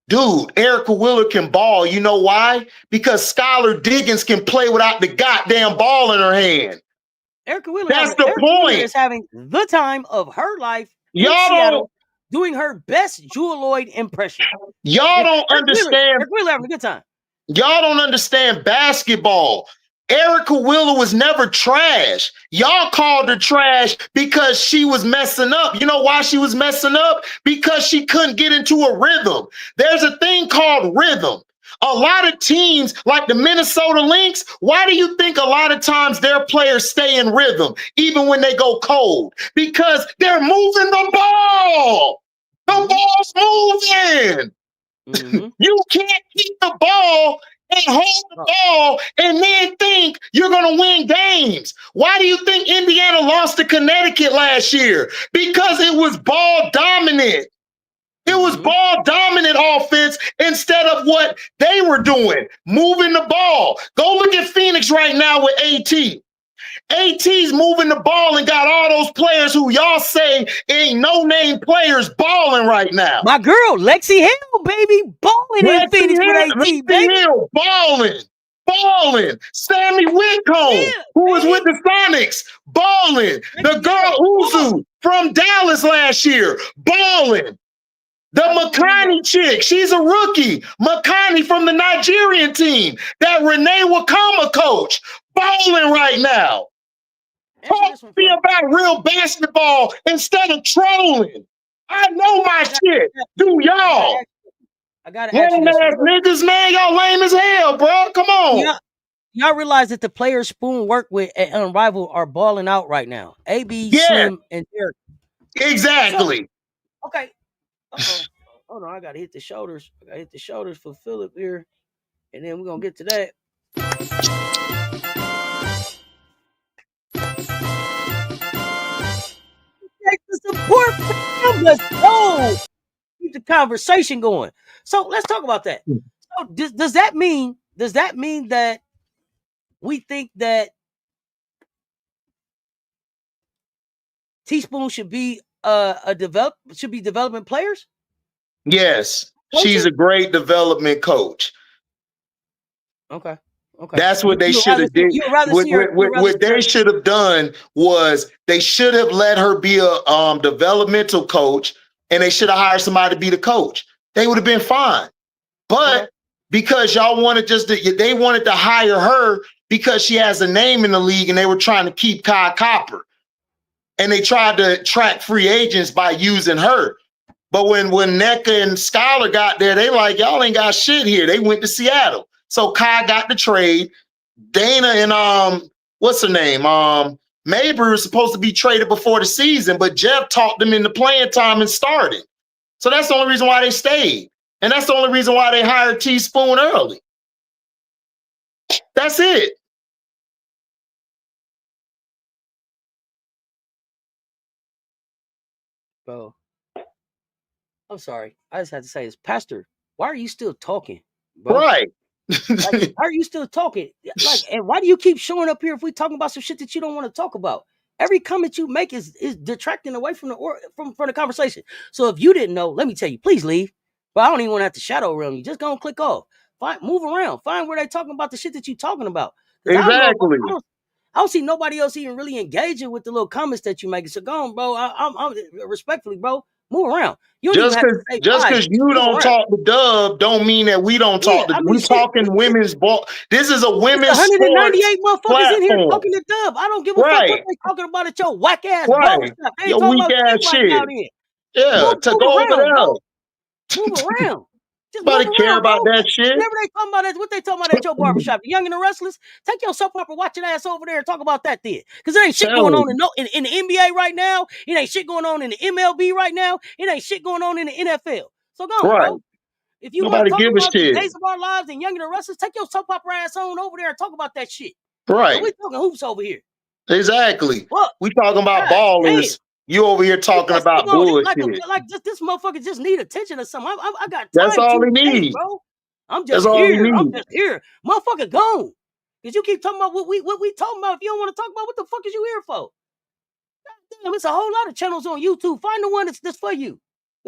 dude, Erica Wheeler can ball. You know why? Because Skylar Diggins can play without the goddamn ball in her hand. Erica Wheeler. That's the point. Is having the time of her life. Y'all don't doing her best Jewel Lloyd impression. Y'all don't understand. Erica Wheeler having a good time. Y'all don't understand basketball. Erica Wheeler was never trash. Y'all called her trash because she was messing up. You know why she was messing up? Because she couldn't get into a rhythm. There's a thing called rhythm. A lot of teams like the Minnesota Lynx, why do you think a lot of times their players stay in rhythm even when they go cold? Because they're moving the ball. The ball's moving. You can't keep the ball and hold the ball and then think you're going to win games. Why do you think Indiana lost to Connecticut last year? Because it was ball dominant. It was ball dominant offense instead of what they were doing, moving the ball. Go look at Phoenix right now with AT. AT's moving the ball and got all those players who y'all say ain't no-name players balling right now. My girl, Lexi Hill, baby, balling in Phoenix with AT, baby. Hill, balling. Sammy Whitcomb, who was with the Sonics, balling. The girl Uzu from Dallas last year, balling. The Makani chick, she's a rookie. Makani from the Nigerian team, that Renee Wakama coach, balling right now. Talk to me about real basketball instead of trolling. I know my shit. Do y'all? I gotta ask you this. Niggas, man, y'all lame as hell, bro. Come on. Y'all realize that the players Spoon work with at Unrivaled are balling out right now. AB, Slim, and Derek. Exactly. So, okay. Hold on, I gotta hit the shoulders. I gotta hit the shoulders for Philip here, and then we're gonna get to that. The support for him. Let's go. Keep the conversation going. So let's talk about that. So does that mean that we think that Teaspoon should be development players? Yes, she's a great development coach. Okay. That's what they should have did. What they should have done was they should have let her be a developmental coach, and they should have hired somebody to be the coach. They would have been fine. But because y'all wanted they wanted to hire her because she has a name in the league, and they were trying to keep Kai Copper, and they tried to attract free agents by using her. But when NECA and Scholar got there, they like, y'all ain't got shit here. They went to Seattle. So Kai got the trade. Dana and what's her name? Mabry was supposed to be traded before the season, but Jeff talked them into playing time and started. So that's the only reason why they stayed. And that's the only reason why they hired Teaspoon early. That's it. Bro, I'm sorry. I just had to say this. Pastor, why are you still talking, bro? Right. Like, why are you still talking? Like, and why do you keep showing up here if we talking about some shit that you don't want to talk about? Every comment you make is detracting away from the conversation. So if you didn't know, let me tell you, please leave. But I don't even want to have to shadow realm you. Just go and click off. Move around. Find where they talking about the shit that you talking about. Exactly. I don't see nobody else even really engaging with the little comments that you making. So go on, bro. I'm respectfully, bro. Move around. You don't just because you don't talk to Dub don't mean that we don't talk to. We talking women's ball. This is a women's 198 motherfuckers in here talking to Dub. I don't give a fuck what they talking about at your whack ass barbershop. They ain't talking about shit right now. Then move around, bro. Move around. Just nobody care about that shit. Whatever they talking about, what they talking about at your barbershop? The Young and the Restless. Take your soap opera, watch your ass over there and talk about that then. Because there ain't shit going on in the NBA right now. It ain't shit going on in the MLB right now. It ain't shit going on in the NFL. So go on, bro. If you want to talk about the days of our lives and Young and the Restless, take your soap opera ass on over there and talk about that shit. Right. So we talking hoops over here. Exactly. We talking about ballers. You over here talking about bullshit. Like this motherfucker just need attention or something. I got time. That's all he needs, bro. I'm just here. I'm just here. Motherfucker gone. Cause you keep talking about what we talking about. If you don't want to talk about, what the fuck is you here for? God damn, it's a whole lot of channels on YouTube. Find the one that's for you.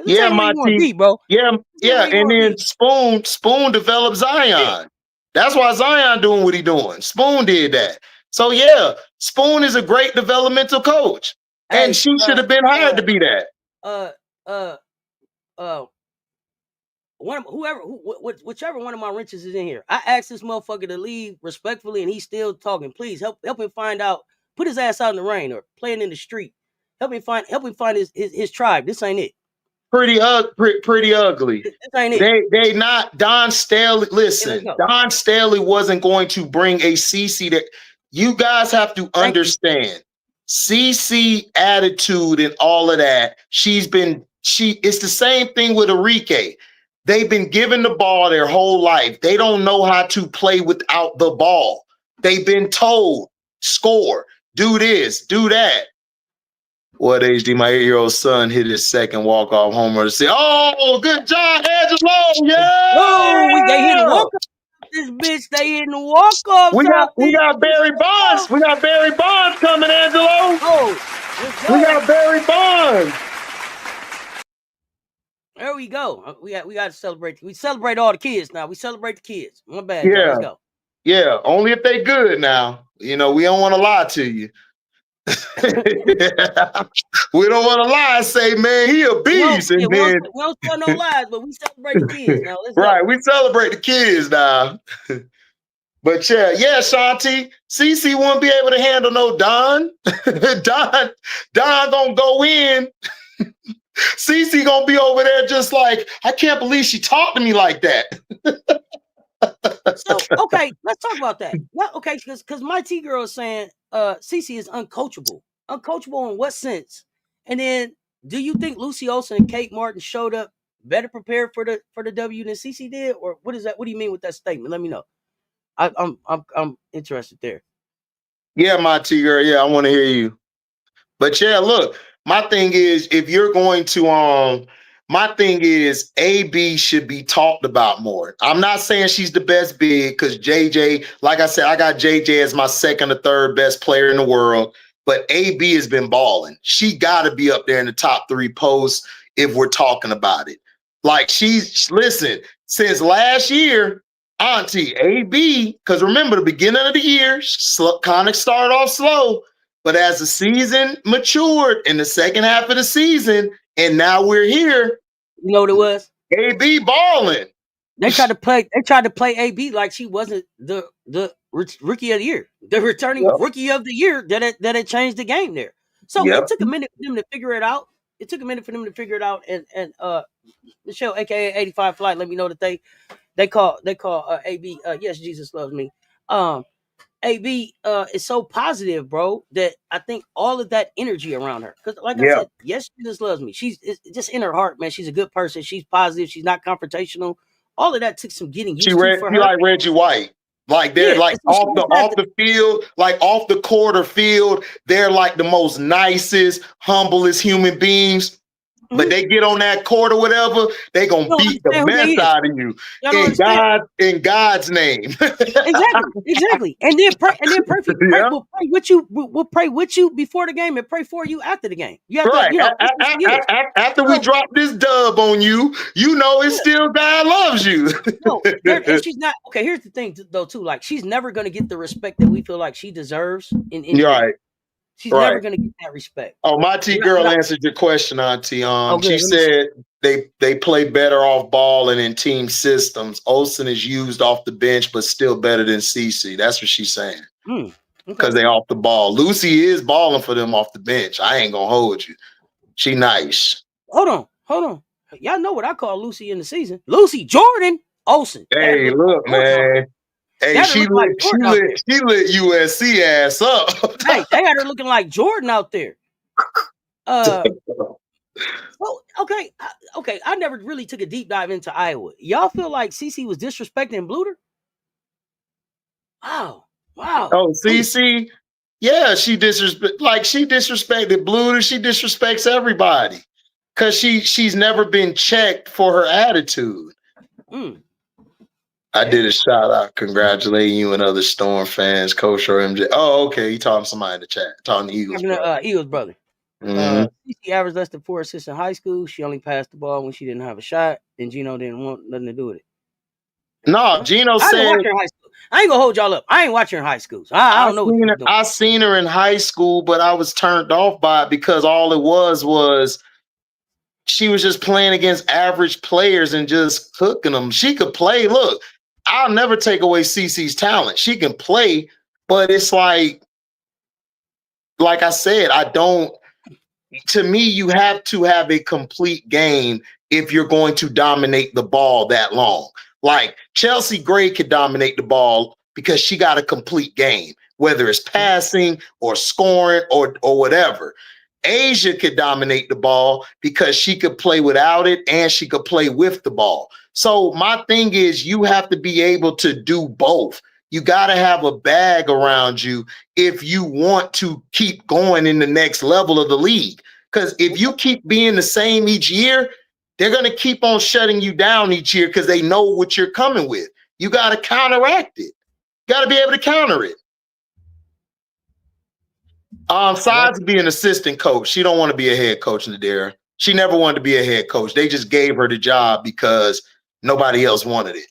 Yeah, my team, bro. Yeah. And then Spoon developed Zion. Yeah. That's why Zion doing what he doing. Spoon did that. So yeah, Spoon is a great developmental coach. And she should have been hired to be that. Whichever one of my wrenches is in here. I asked this motherfucker to leave respectfully, and he's still talking. Please help him find out. Put his ass out in the rain or playing in the street. Help him find his tribe. This ain't it. pretty ugly. This ain't it. They not Don Staley. Hey, let's Listen, go. Don Staley wasn't going to bring a CC that you guys have to Thank you. understand. CC attitude and all of that. It's the same thing with Enrique. They've been given the ball their whole life. They don't know how to play without the ball. They've been told, score, do this, do that. What HD, my 8-year-old son hit his second walk-off homer to say, oh, good job, Angelo. Yeah. Oh, they hitting walk-off. This bitch, they hitting walk-offs. We got Barry Bonds. We got Barry Bonds coming, Angelo. Oh, we got Barry Bonds. There we go. We got to celebrate. We celebrate all the kids now. We celebrate the kids. My bad. Yeah. Let's go. Yeah, only if they good now. You know, we don't want to lie to you. We don't want to lie and say, man, he a beast. We don't tell no lies, but we celebrate the kids now. Let's right, go. we celebrate the kids now. But yeah, Shanti, CC won't be able to handle no Don. Don gonna go in. CC gonna be over there just like, I can't believe she talked to me like that. So, okay, let's talk about that. Yeah, okay, because my T-girl is saying CC is uncoachable. Uncoachable in what sense? And then, do you think Lucy Olsen and Kate Martin showed up better prepared for the W than CC did? Or what is that? What do you mean with that statement? Let me know. I'm interested there. Yeah, my T-girl, yeah, I want to hear you. But yeah, look, my thing is, if you're going to my thing is AB should be talked about more. I'm not saying she's the best big because JJ, like I said, I got JJ as my second or third best player in the world, but AB has been balling. She got to be up there in the top 3 posts if we're talking about it. Like listen, since last year, Auntie, AB, because remember the beginning of the year, kind of started off slow, but as the season matured in the second half of the season, and now we're here. You know what it was? AB balling. They tried to play AB like she wasn't the rookie of the year, the returning rookie of the year that it changed the game there. So it took a minute for them to figure it out. And Michelle, aka 85 Flight, let me know that they call AB. Yes, Jesus loves me. AB is so positive, bro, that I think all of that energy around her. Because like I said, yes, Jesus loves me. She's just in her heart, man. She's a good person. She's positive. She's not confrontational. All of that took some getting used to for her. She like Reggie White. Like they're like off the field, like off the quarter field, they're like the most nicest, humblest human beings. But they get on that court or whatever, they gonna beat the mess out of you in God's name. Exactly. And then pray We'll pray with you before the game and pray for you after the game. You have to, after we drop this dub on you, you know it's still God loves you. No, and she's not okay. Here's the thing, though, too. Like she's never gonna get the respect that we feel like she deserves in right. She's never going to get that respect. Oh, my T-girl answered your question, Auntie. She said they play better off ball and in team systems. Olsen is used off the bench, but still better than CC. That's what she's saying. Because they off the ball. Lucy is balling for them off the bench. I ain't going to hold you. She nice. Hold on. Y'all know what I call Lucy in the season. Lucy Jordan Olsen. Hey, look, man. Hey, she lit USC ass up. Hey, they had her looking like Jordan out there. Okay. I never really took a deep dive into Iowa. Y'all feel like CC was disrespecting Bluter? Wow. Oh, CC? Yeah, she disrespected Bluter. She disrespects everybody because she's never been checked for her attitude. I did a shout out congratulating you and other Storm fans, Coach or MJ. Oh, okay. You talking to somebody in the chat. Talking to Eagles brother. Eagles brother. She averaged less than 4 assists in high school. She only passed the ball when she didn't have a shot, and Gino didn't want nothing to do with it. No, Gino said. I ain't gonna hold y'all up. I ain't watching her in high school. So I don't know. I seen her in high school, but I was turned off by it because all it was she was just playing against average players and just cooking them. She could play. Look, I'll never take away CC's talent. She can play, but it's like I said, to me, you have to have a complete game if you're going to dominate the ball that long. Like Chelsea Gray could dominate the ball because she got a complete game, whether it's passing or scoring or whatever. Asia could dominate the ball because she could play without it and she could play with the ball. So my thing is, you have to be able to do both. You got to have a bag around you if you want to keep going in the next level of the league. Because if you keep being the same each year, they're going to keep on shutting you down each year because they know what you're coming with. You got to counteract it. You got to be able to counter it. Besides being an assistant coach, she don't want to be a head coach, Nadira. She never wanted to be a head coach. They just gave her the job because nobody else wanted it.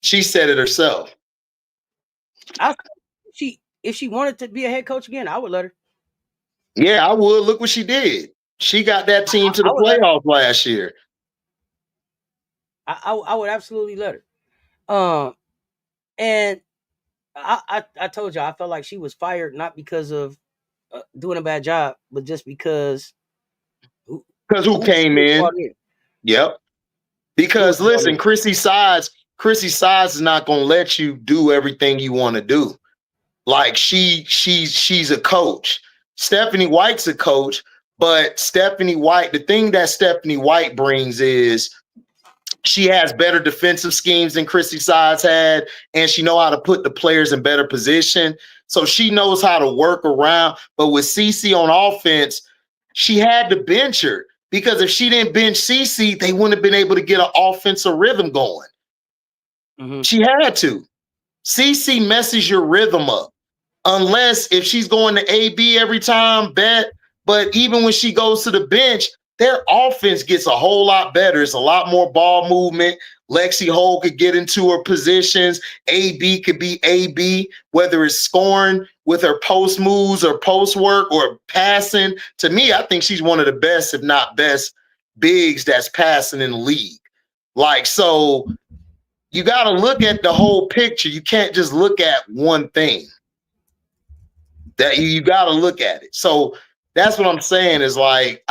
She said it herself. If she wanted to be a head coach again, I would let her. Yeah, I would. Look what she did. She got that team to the playoffs last year. I would absolutely let her. And I told you I felt like she was fired not because of doing a bad job, but just because who came in. Yep. Because listen, Chrissy Sides is not gonna let you do everything you want to do. Like she's a coach. Stephanie White's a coach, but Stephanie White, the thing that Stephanie White brings is she has better defensive schemes than Chrissy Sides had, and she know how to put the players in better position. So she knows how to work around. But with CC on offense, she had to bench her because if she didn't bench CC, they wouldn't have been able to get an offensive rhythm going. Mm-hmm. She had to. CC messes your rhythm up. Unless if she's going to AB every time, bet. But even when she goes to the bench, their offense gets a whole lot better. It's a lot more ball movement. Lexi Hole could get into her positions. AB could be AB, whether it's scoring with her post moves or post work or passing. To me, I think she's one of the best, if not best, bigs that's passing in the league. Like, so you got to look at the whole picture. You can't just look at one thing. That you got to look at it. So that's what I'm saying is like,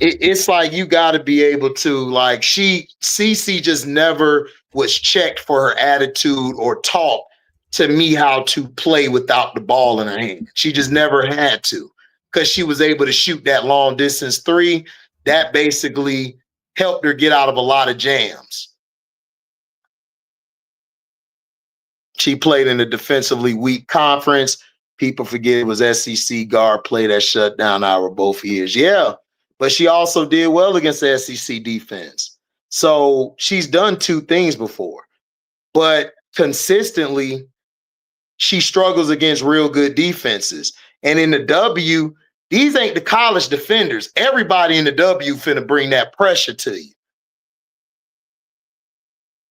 it's like you got to be able to, like, CC just never was checked for her attitude or taught to me how to play without the ball in her hand. She just never had to because she was able to shoot that long distance three. That basically helped her get out of a lot of jams. She played in a defensively weak conference. People forget it was SEC guard play that shut down our both years. Yeah, but she also did well against the SEC defense. So she's done two things before. But consistently, she struggles against real good defenses. And in the W, these ain't the college defenders. Everybody in the W finna bring that pressure to you.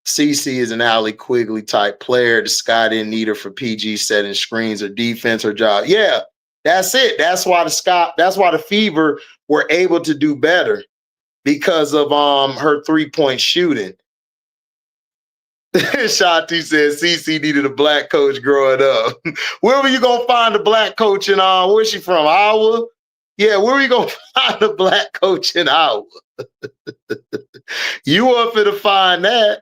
CC is an Allie Quigley type player. The Sky didn't need her for PG setting screens or defense or job. Yeah, that's it. That's why the Fever were able to do better because of her 3-point shooting. Shanti says CC needed a black coach growing up. Where were you gonna find a black coach in where's she from? Iowa? Yeah, where were you gonna find a black coach in Iowa? You weren't finna find that.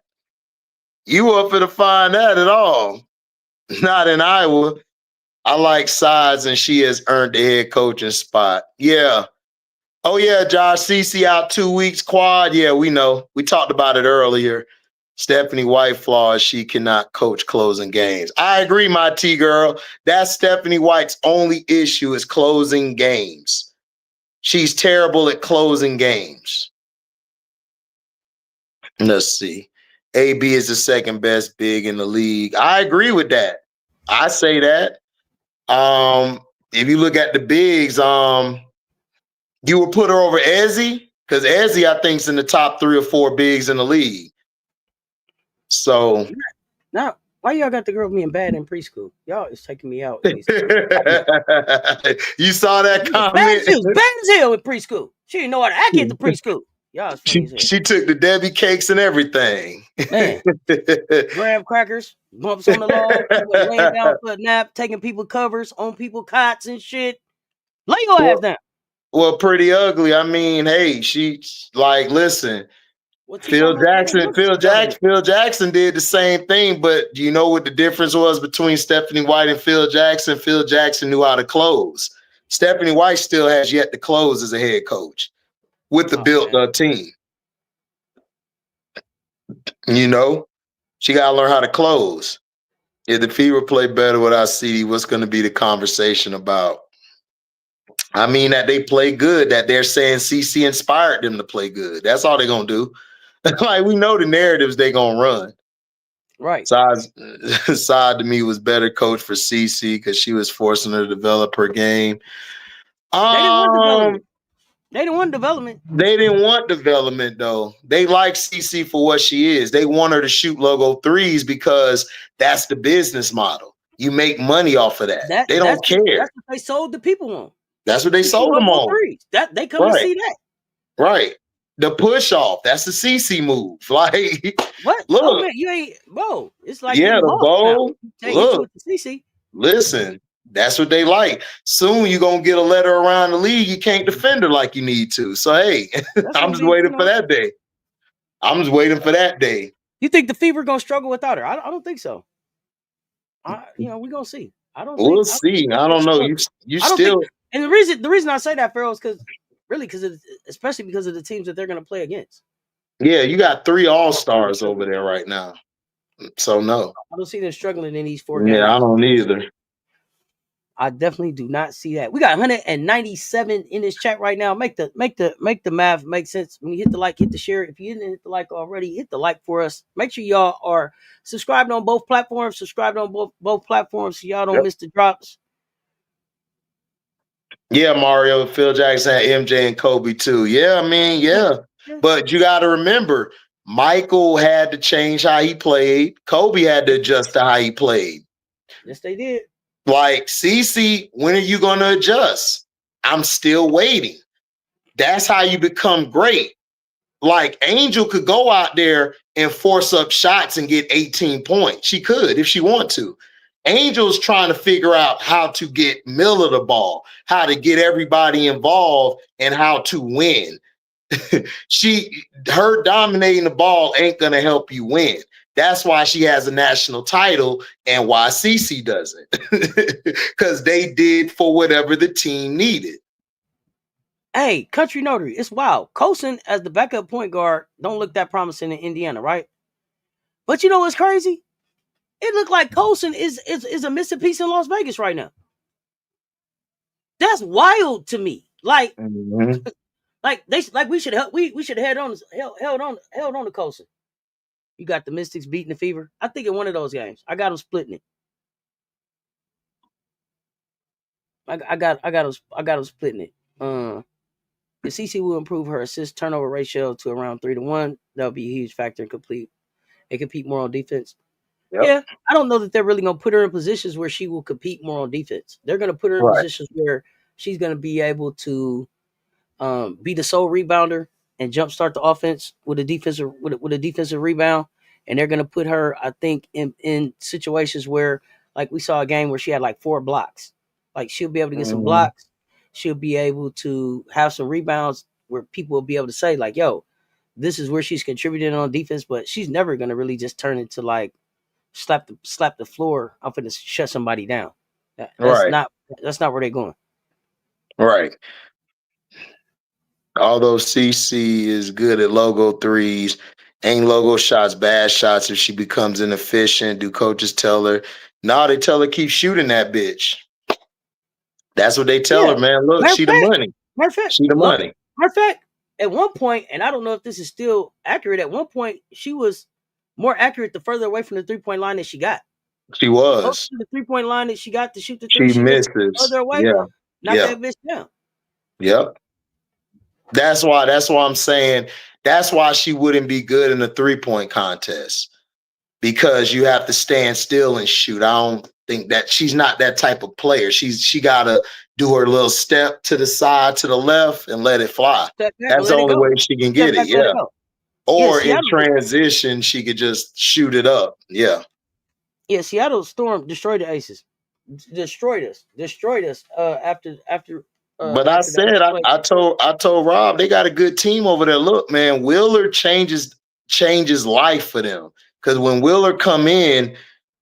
You weren't finna find that at all. Not in Iowa. I like Sides, and she has earned the head coaching spot. Yeah. Oh, yeah, Josh. CC out 2 weeks, quad. Yeah, we know. We talked about it earlier. Stephanie White flaws. She cannot coach closing games. I agree, my T-girl. That's Stephanie White's only issue is closing games. She's terrible at closing games. Let's see. AB is the second best big in the league. I agree with that. I say that. If you look at the bigs, you would put her over Ezzy because Ezzy, I think, is in the top 3 or 4 bigs in the league. So now, why y'all got the girl being bad in preschool? Y'all is taking me out. You saw that comment? She was bad as hell in preschool. She didn't know how to act at the preschool. She took the Debbie cakes and everything. Man, graham crackers, bumps on the log, laying down for a nap, taking people covers on people cots and shit. Lay your ass down. Well, pretty ugly. I mean, hey, she's like, listen, Well, Phil Jackson did the same thing, but you know what the difference was between Stephanie White and Phil Jackson? Phil Jackson knew how to close. Stephanie White still has yet to close as a head coach with the built-up team. You know, she got to learn how to close. If the Fever play better without CD, what's going to be the conversation about? I mean, that they play good, that they're saying CC inspired them to play good. That's all they're going to do. Like, we know the narratives they're going to run. Right. Saad to me was better coach for CC because she was forcing her to develop her game. They didn't want development. They didn't want development, though. They like CC for what she is. They want her to shoot logo threes because that's the business model. You make money off of that. They don't care. That's what they sold the people on. That's what they sold them on. Threes. That they come to see that. Right. The push off. That's the CC move. Like, what? Look, oh, man, you ain't Bo. It's like the bow. Look, CC. Listen. That's what they like. Soon you're going to get a letter around the league. You can't defend her like you need to. So, hey, I'm just waiting for that day. I'm just waiting for that day. You think the Fever going to struggle without her? I don't think so. We're going to see. We'll see. I don't know. You still. And the reason I say that, Pharaoh, is especially because of the teams that they're going to play against. Yeah, you got 3 all-stars over there right now. So, no. I don't see them struggling in these 4 games. Yeah, I don't either. I definitely do not see that. We got 197 in this chat right now. Make the math make sense. When you hit the like, hit the share. If you didn't hit the like already, hit the like for us. Make sure y'all are subscribed on both platforms. Subscribed on both platforms so y'all don't miss the drops. Yeah, Mario, Phil Jackson, MJ, and Kobe too. Yeah, I mean, yeah. But you got to remember, Michael had to change how he played. Kobe had to adjust to how he played. Yes, they did. Like, CC, when are you going to adjust? I'm still waiting. That's how you become great. Like, Angel could go out there and force up shots and get 18 points. She could if she want to. Angel's trying to figure out how to get Miller the ball, how to get everybody involved, and how to win. Her dominating the ball ain't going to help you win. That's why she has a national title and why CC doesn't. Because they did for whatever the team needed. Hey, Country Notary, it's wild. Colson as the backup point guard don't look that promising in Indiana, right? But you know what's crazy? It looked like Colson is a missing piece in Las Vegas right now. That's wild to me. Like, we should have held on to Colson. You got the Mystics beating the Fever. I think in one of those games, I got them splitting it. I got them splitting it. The CC will improve her assist turnover ratio to around 3-1. That'll be a huge factor in compete more on defense. Yep. Yeah, I don't know that they're really going to put her in positions where she will compete more on defense. They're going to put her in positions where she's going to be able to be the sole rebounder and jumpstart the offense with a defensive rebound. And they're going to put her, I think, in situations where, like, we saw a game where she had like 4 blocks. Like, she'll be able to get some blocks. She'll be able to have some rebounds where people will be able to say, like, yo, this is where she's contributing on defense, but she's never going to really just turn into, like, slap the floor. I'm going to shut somebody down. That's not where they're going. Right. Although CC is good at logo threes, ain't logo shots bad shots if she becomes inefficient. Do coaches tell her? No, they tell her keep shooting that bitch. That's what they tell her, man. Look, she the money. She the money. Matter of fact, at one point, and I don't know if this is still accurate, at one point she was more accurate the further away from the 3-point line that she got. She was. The 3-point line that she got to shoot the 3. She misses. Further away. Yeah. Knock that bitch down. Yep. That's why I'm saying that's why she wouldn't be good in the 3-point contest, because you have to stand still and shoot. I don't think that she's not that type of player. She gotta do her little step to the side, to the left, and let it fly. That's the only way she can get it. Yeah. Or in transition, she could just shoot it up. Yeah. Yeah. Seattle Storm destroyed the Aces. Destroyed us. After But I said, I told Rob they got a good team over there. Look, man, Wheeler changes life for them, because when Wheeler come in,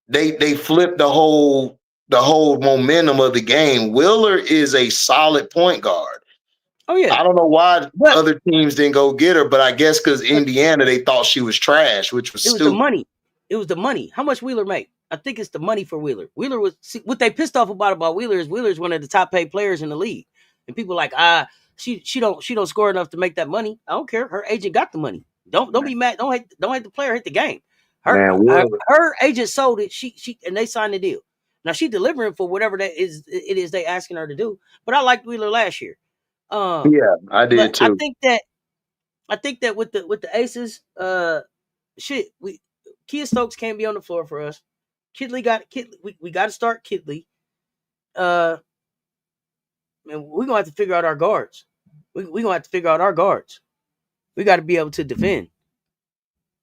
they flip the whole momentum of the game. Wheeler is a solid point guard. Oh yeah. I don't know why other teams didn't go get her, but I guess because Indiana, they thought she was trash, which was stupid. The money. It was the money. How much Wheeler make? I think it's the money for Wheeler. Wheeler was what they pissed off about Wheeler is one of the top paid players in the league, and people like she don't score enough to make that money. I don't care. Her agent got the money. Don't be mad. Don't hate the player. Hate the game. Her agent sold it. She and they signed the deal. Now she delivering for whatever it is they asking her to do. But I liked Wheeler last year. Yeah, I did too. I think that with the Aces, Kia Stokes can't be on the floor for us. We got to start Kidley. And we're gonna have to figure out our guards. We're gonna have to figure out our guards. We got to be able to defend.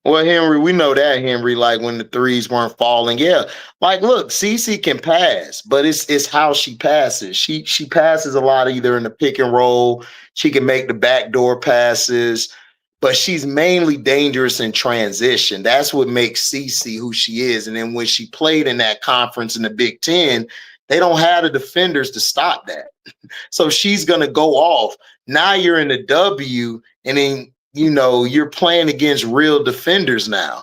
Well, Henry, we know that, Henry, like when the threes weren't falling. Yeah. Like, look, Cece can pass, but it's how she passes. She passes a lot either in the pick and roll. She can make the backdoor passes, but she's mainly dangerous in transition. That's what makes Cece who she is. And then when she played in that conference in the Big Ten, they don't have the defenders to stop that. So she's going to go off. Now you're in the W, and then you're playing against real defenders now.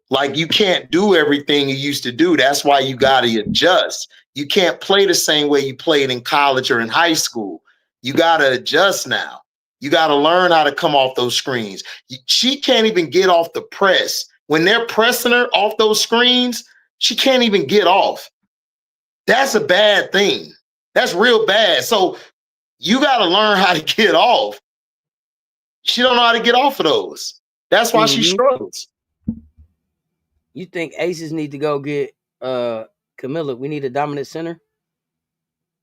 Like, you can't do everything you used to do. That's why you got to adjust. You can't play the same way you played in college or in high school. You got to adjust now. You got to learn how to come off those screens. She can't even get off the press. When they're pressing her off those screens, she can't even get off. That's a bad thing. That's real bad. So you got to learn how to get off. She don't know how to get off of those. That's why she struggles. You think Aces need to go get Camilla? We need a dominant center.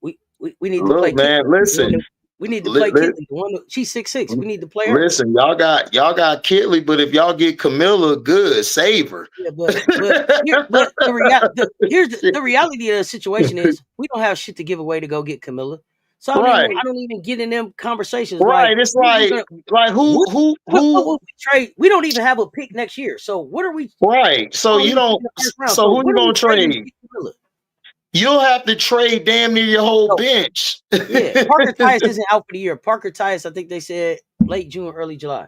We need to play. Man, listen. We need to play Kitley. She's 6'6". We need to play her. Listen, y'all got Kitley, but if y'all get Camilla, good, save her. Yeah, but the reality of the situation is we don't have shit to give away to go get Camilla. So I don't even get in them conversations. Right. It's who we trade? We don't even have a pick next year. So what are we? Right. So you don't. So who you gonna trade? You'll have to trade damn near your whole bench. Yeah. Parker Tyus isn't out for the year. Parker Tyus, I think they said late June, early July.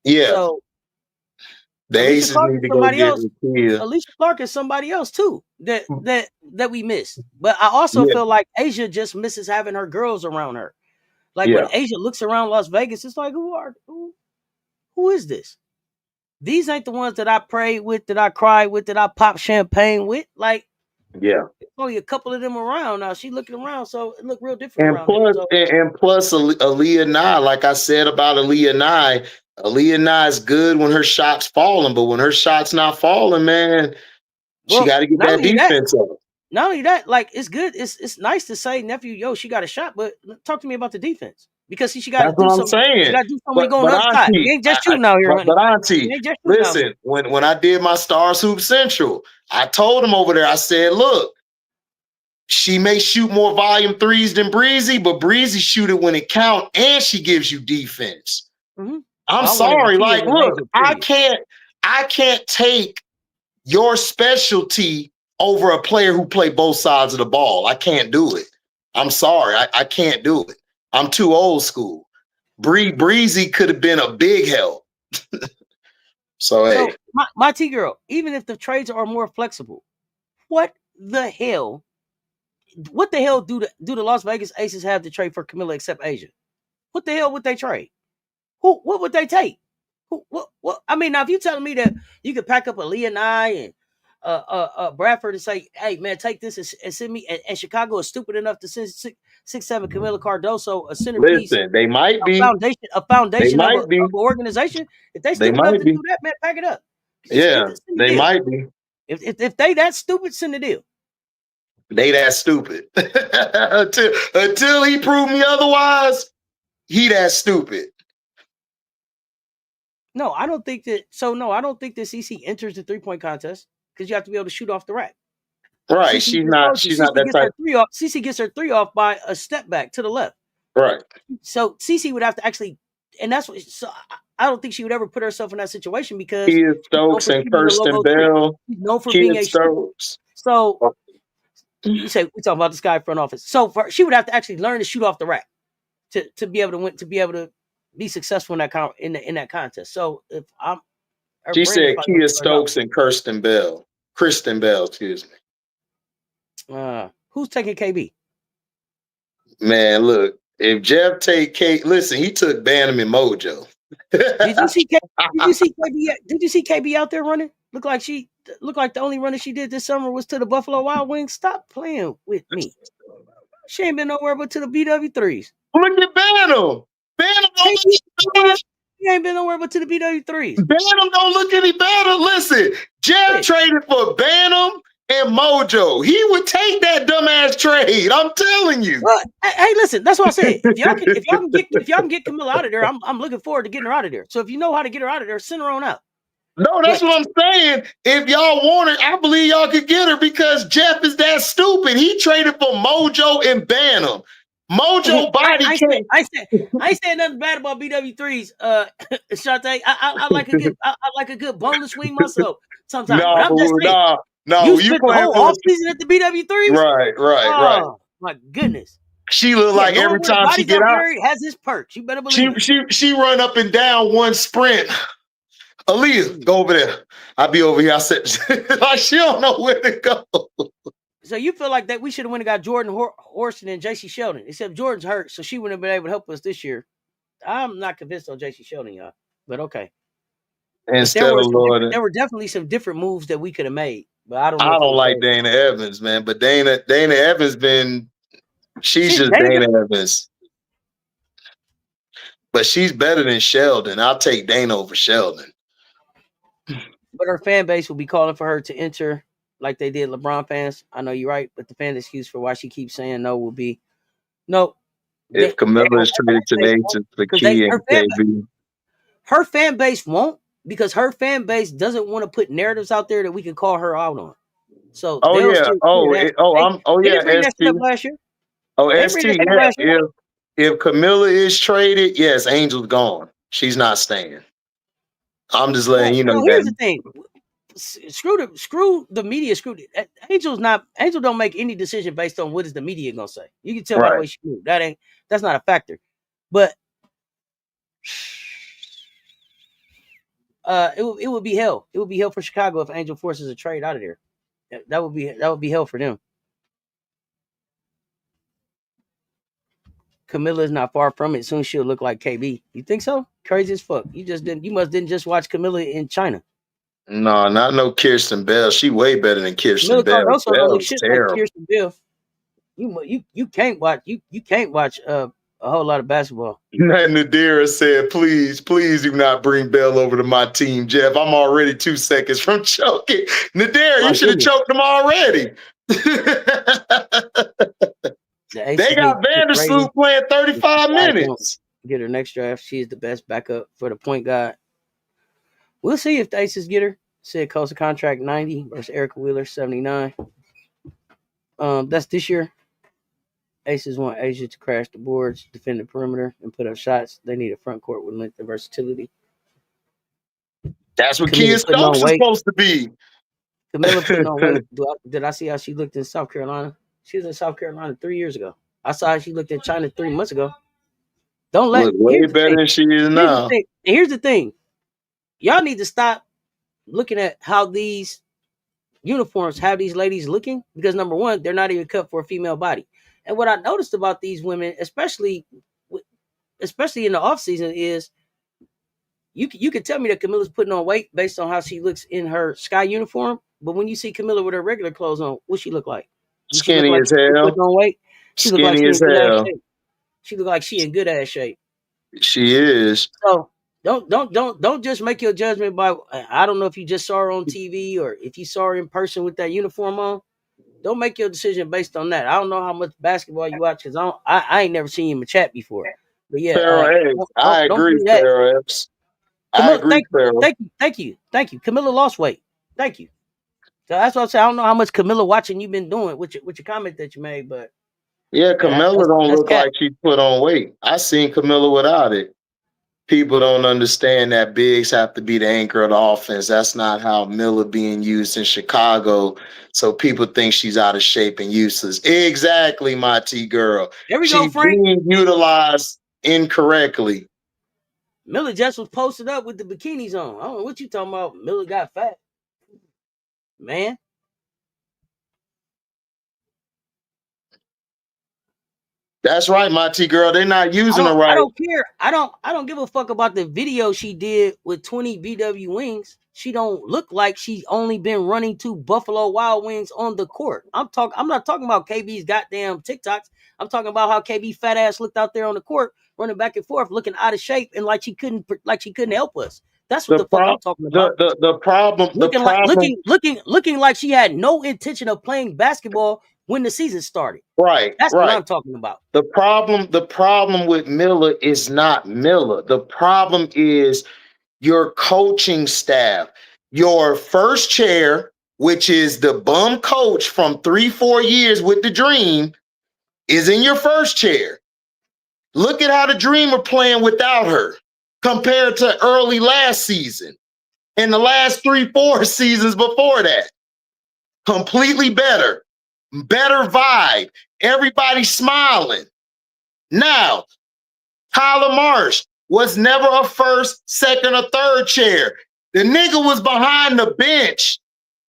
Yeah. So the Aces need to go get Alicia Clark is somebody else too that we missed. But I also feel like Asia just misses having her girls around her. Like when Asia looks around Las Vegas, it's like, who is this? These ain't the ones that I prayed with, that I cried with, that I popped champagne with. Like, only a couple of them around now. She looking around, so it look real different. And plus, Aaliyah Nye, like I said about Aaliyah Nye is good when her shot's falling, but when her shot's not falling, man, she got to get that defense up. Not only that, like, it's good. It's nice to say, nephew, she got a shot, but talk to me about the defense. Because she got to do something. She got to do something going on the side. You ain't just shooting out here, honey. But Auntie, listen, when I did my Stars Hoop Central, I told him over there, I said, look, she may shoot more volume threes than Breezy, but Breezy shoot it when it counts, and she gives you defense. Mm-hmm. I'm sorry. Like, look, I can't take your specialty over a player who play both sides of the ball. I can't do it. I'm sorry. I can't do it. I'm too old school. Breezy could have been a big help. So hey. My T-girl, even if the trades are more flexible, what the hell do the Las Vegas Aces have to trade for Camilla except Asia? What the hell would they trade? What would they take? What? I mean, now if you're telling me that you could pack up a Leah Nye and Bradford and say, hey man, take this and send me, and Chicago is stupid enough to send 6'7" Camila Cardoso, a centerpiece. Listen, they might be a foundation of an organization. If they stupid enough to do that, man, pack it up. They might be. If they that stupid, send the deal. They that stupid. until he proved me otherwise, he that stupid. No, I don't think that. So no, I don't think that CC enters the 3-point contest because you have to be able to shoot off the rack. Right, she's not that type. CC gets her three off by a step back to the left. Right. So Cece would have to actually, and that's what. So I don't think she would ever put herself in that situation because Kia she's known Stokes for and shooting the Kirsten logo too. Bell. She's known for Kia being a shooter. Stokes. So you say we talking about this guy front office. So she would have to actually learn to shoot off the rack to be able to win, to be able to be successful in that in that contest. So if I'm her She brand is said probably Kia Stokes and Kirsten Bell. Kristen Bell, excuse me. Who's taking KB? Man, look, if Jeff take Kate, listen, he took Bantam and Mojo. Did you see KB? Did you see KB out there running? Looked like the only running she did this summer was to the Buffalo Wild Wings. Stop playing with me. She ain't been nowhere but to the BW3s. Look at Bantam. Bantam he ain't been nowhere but to the BW3s. Bantam don't look any better. Listen, Jeff traded for Bantam and Mojo. He would take that dumbass trade. I'm telling you. Well, hey, listen, that's what I said. If y'all can get Camilla out of there, I'm looking forward to getting her out of there. So if you know how to get her out of there, send her on out. No, that's what I'm saying. If y'all want her, I believe y'all could get her because Jeff is that stupid. He traded for Mojo and Bantam. Mojo body I ain't saying nothing bad about BW3s. Shante, I like a good boneless wing myself sometimes. No, but I'm just saying, no, you spent the whole off season at the BW3s? Right. Oh, my goodness. She look like every time she get out, has his perks. You better believe she run up and down one sprint. Aaliyah, go over there. I'll be over here. I said, like she don't know where to go. So you feel like that we should have went and got Jordan Horston and JC Sheldon, except Jordan's hurt, so she wouldn't have been able to help us this year. I'm not convinced on JC Sheldon, y'all, but okay. Instead of Lord, there were definitely some different moves that we could have made, but I don't. I don't like Dana Evans, man. But Dana Evans she's just Dana Evans. But she's better than Sheldon. I'll take Dana over Sheldon. But her fan base will be calling for her to enter like they did LeBron fans. I know you're right, but the fan excuse for why she keeps saying no will be no. If Camilla is traded to the Aces for Key and KB. Her fan base won't, because her fan base doesn't want to put narratives out there that we can call her out on. So ST last year. If Camilla is traded, yes, Angel's gone. She's not staying. I'm just letting you know. Well, here's the thing. Screw the media. Angel don't make any decision based on what is the media gonna say. You can tell by the way she moved. That's not a factor. But it would be hell. It would be hell for Chicago if Angel forces a trade out of there. That would be hell for them. Camilla is not far from it. Soon she'll look like KB. You think so? Crazy as fuck. You must didn't just watch Camilla in China. No, not no Kirsten Bell. She way better than Kirsten Bell. Also don't look shit like Kirsten Bell. You can't watch you can't watch a whole lot of basketball. Nadira said, please do not bring Bell over to my team, Jeff. I'm already 2 seconds from choking. Nadira, you should have choked him already. They got Vandersloot playing 35 minutes. Get her next draft. She's the best backup for the point guard. We'll see if the Aces get her. Said Costa contract 90 versus Erica Wheeler 79. That's this year. Aces want Asia to crash the boards, defend the perimeter, and put up shots. They need a front court with length and versatility. That's what Kia Stokes is supposed to be. Camilla putting on weight. Did I see how she looked in South Carolina? She was in South Carolina 3 years ago. I saw how she looked in China 3 months ago. Don't let look way better than she is now. Here's the thing. Y'all need to stop looking at how these uniforms have these ladies looking, because number one, they're not even cut for a female body. And what I noticed about these women, especially in the off season, is you can tell me that Camilla's putting on weight based on how she looks in her sky uniform, but when you see Camilla with her regular clothes on, what she look like? Skinny as hell. Putting on weight. She look like skinny as hell. She look like she in good ass shape. She is. So don't just make your judgment by, I don't know if you just saw her on TV or if you saw her in person with that uniform on. Don't make your decision based on that. I don't know how much basketball you watch, because I ain't never seen you in chat before. But yeah, I agree, Pharaoh X. I agree, Pharaoh. Thank you. Camilla lost weight. Thank you. So that's what I'm saying. I don't know how much Camilla watching you've been doing with your comment that you made, but Yeah, Camilla don't That's look cat. like she put on weight. I seen Camilla without it. People don't understand that bigs have to be the anchor of the offense. That's not how Miller being used in Chicago. So people think she's out of shape and useless. Exactly, my T girl. There we go, She's Frank. being utilized incorrectly. Miller just was posted up with the bikinis on. I don't know what you talking about. Miller got fat. Man. That's right, my T girl. They're not using her I right. don't care. I don't give a fuck about the video she did with 20 BW wings. She don't look like she's only been running 2 Buffalo Wild Wings on the court. I'm not talking about KB's goddamn TikToks. I'm talking about how KB fat ass looked out there on the court, running back and forth, looking out of shape and like she couldn't help us. That's what the fuck I'm talking about. The problem Looking like she had no intention of playing basketball when the season started. Right. That's what I'm talking about. The problem with Miller is not Miller. The problem is your coaching staff. Your first chair, which is the bum coach from 3-4 years with the Dream, is in your first chair. Look at how the Dream are playing without her compared to early last season and the last 3-4 seasons before that. Completely better vibe. Everybody smiling. Now, Tyler Marsh was never a first, second, or third chair. The nigga was behind the bench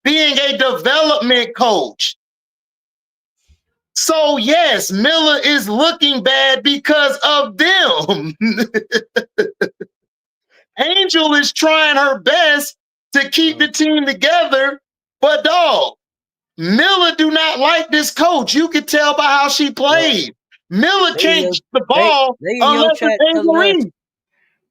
being a development coach. So yes, Miller is looking bad because of them. Angel is trying her best to keep the team together, but dog, Miller do not like this coach. You could tell by how she played. Miller can't get the ball unless it's Angel Reese.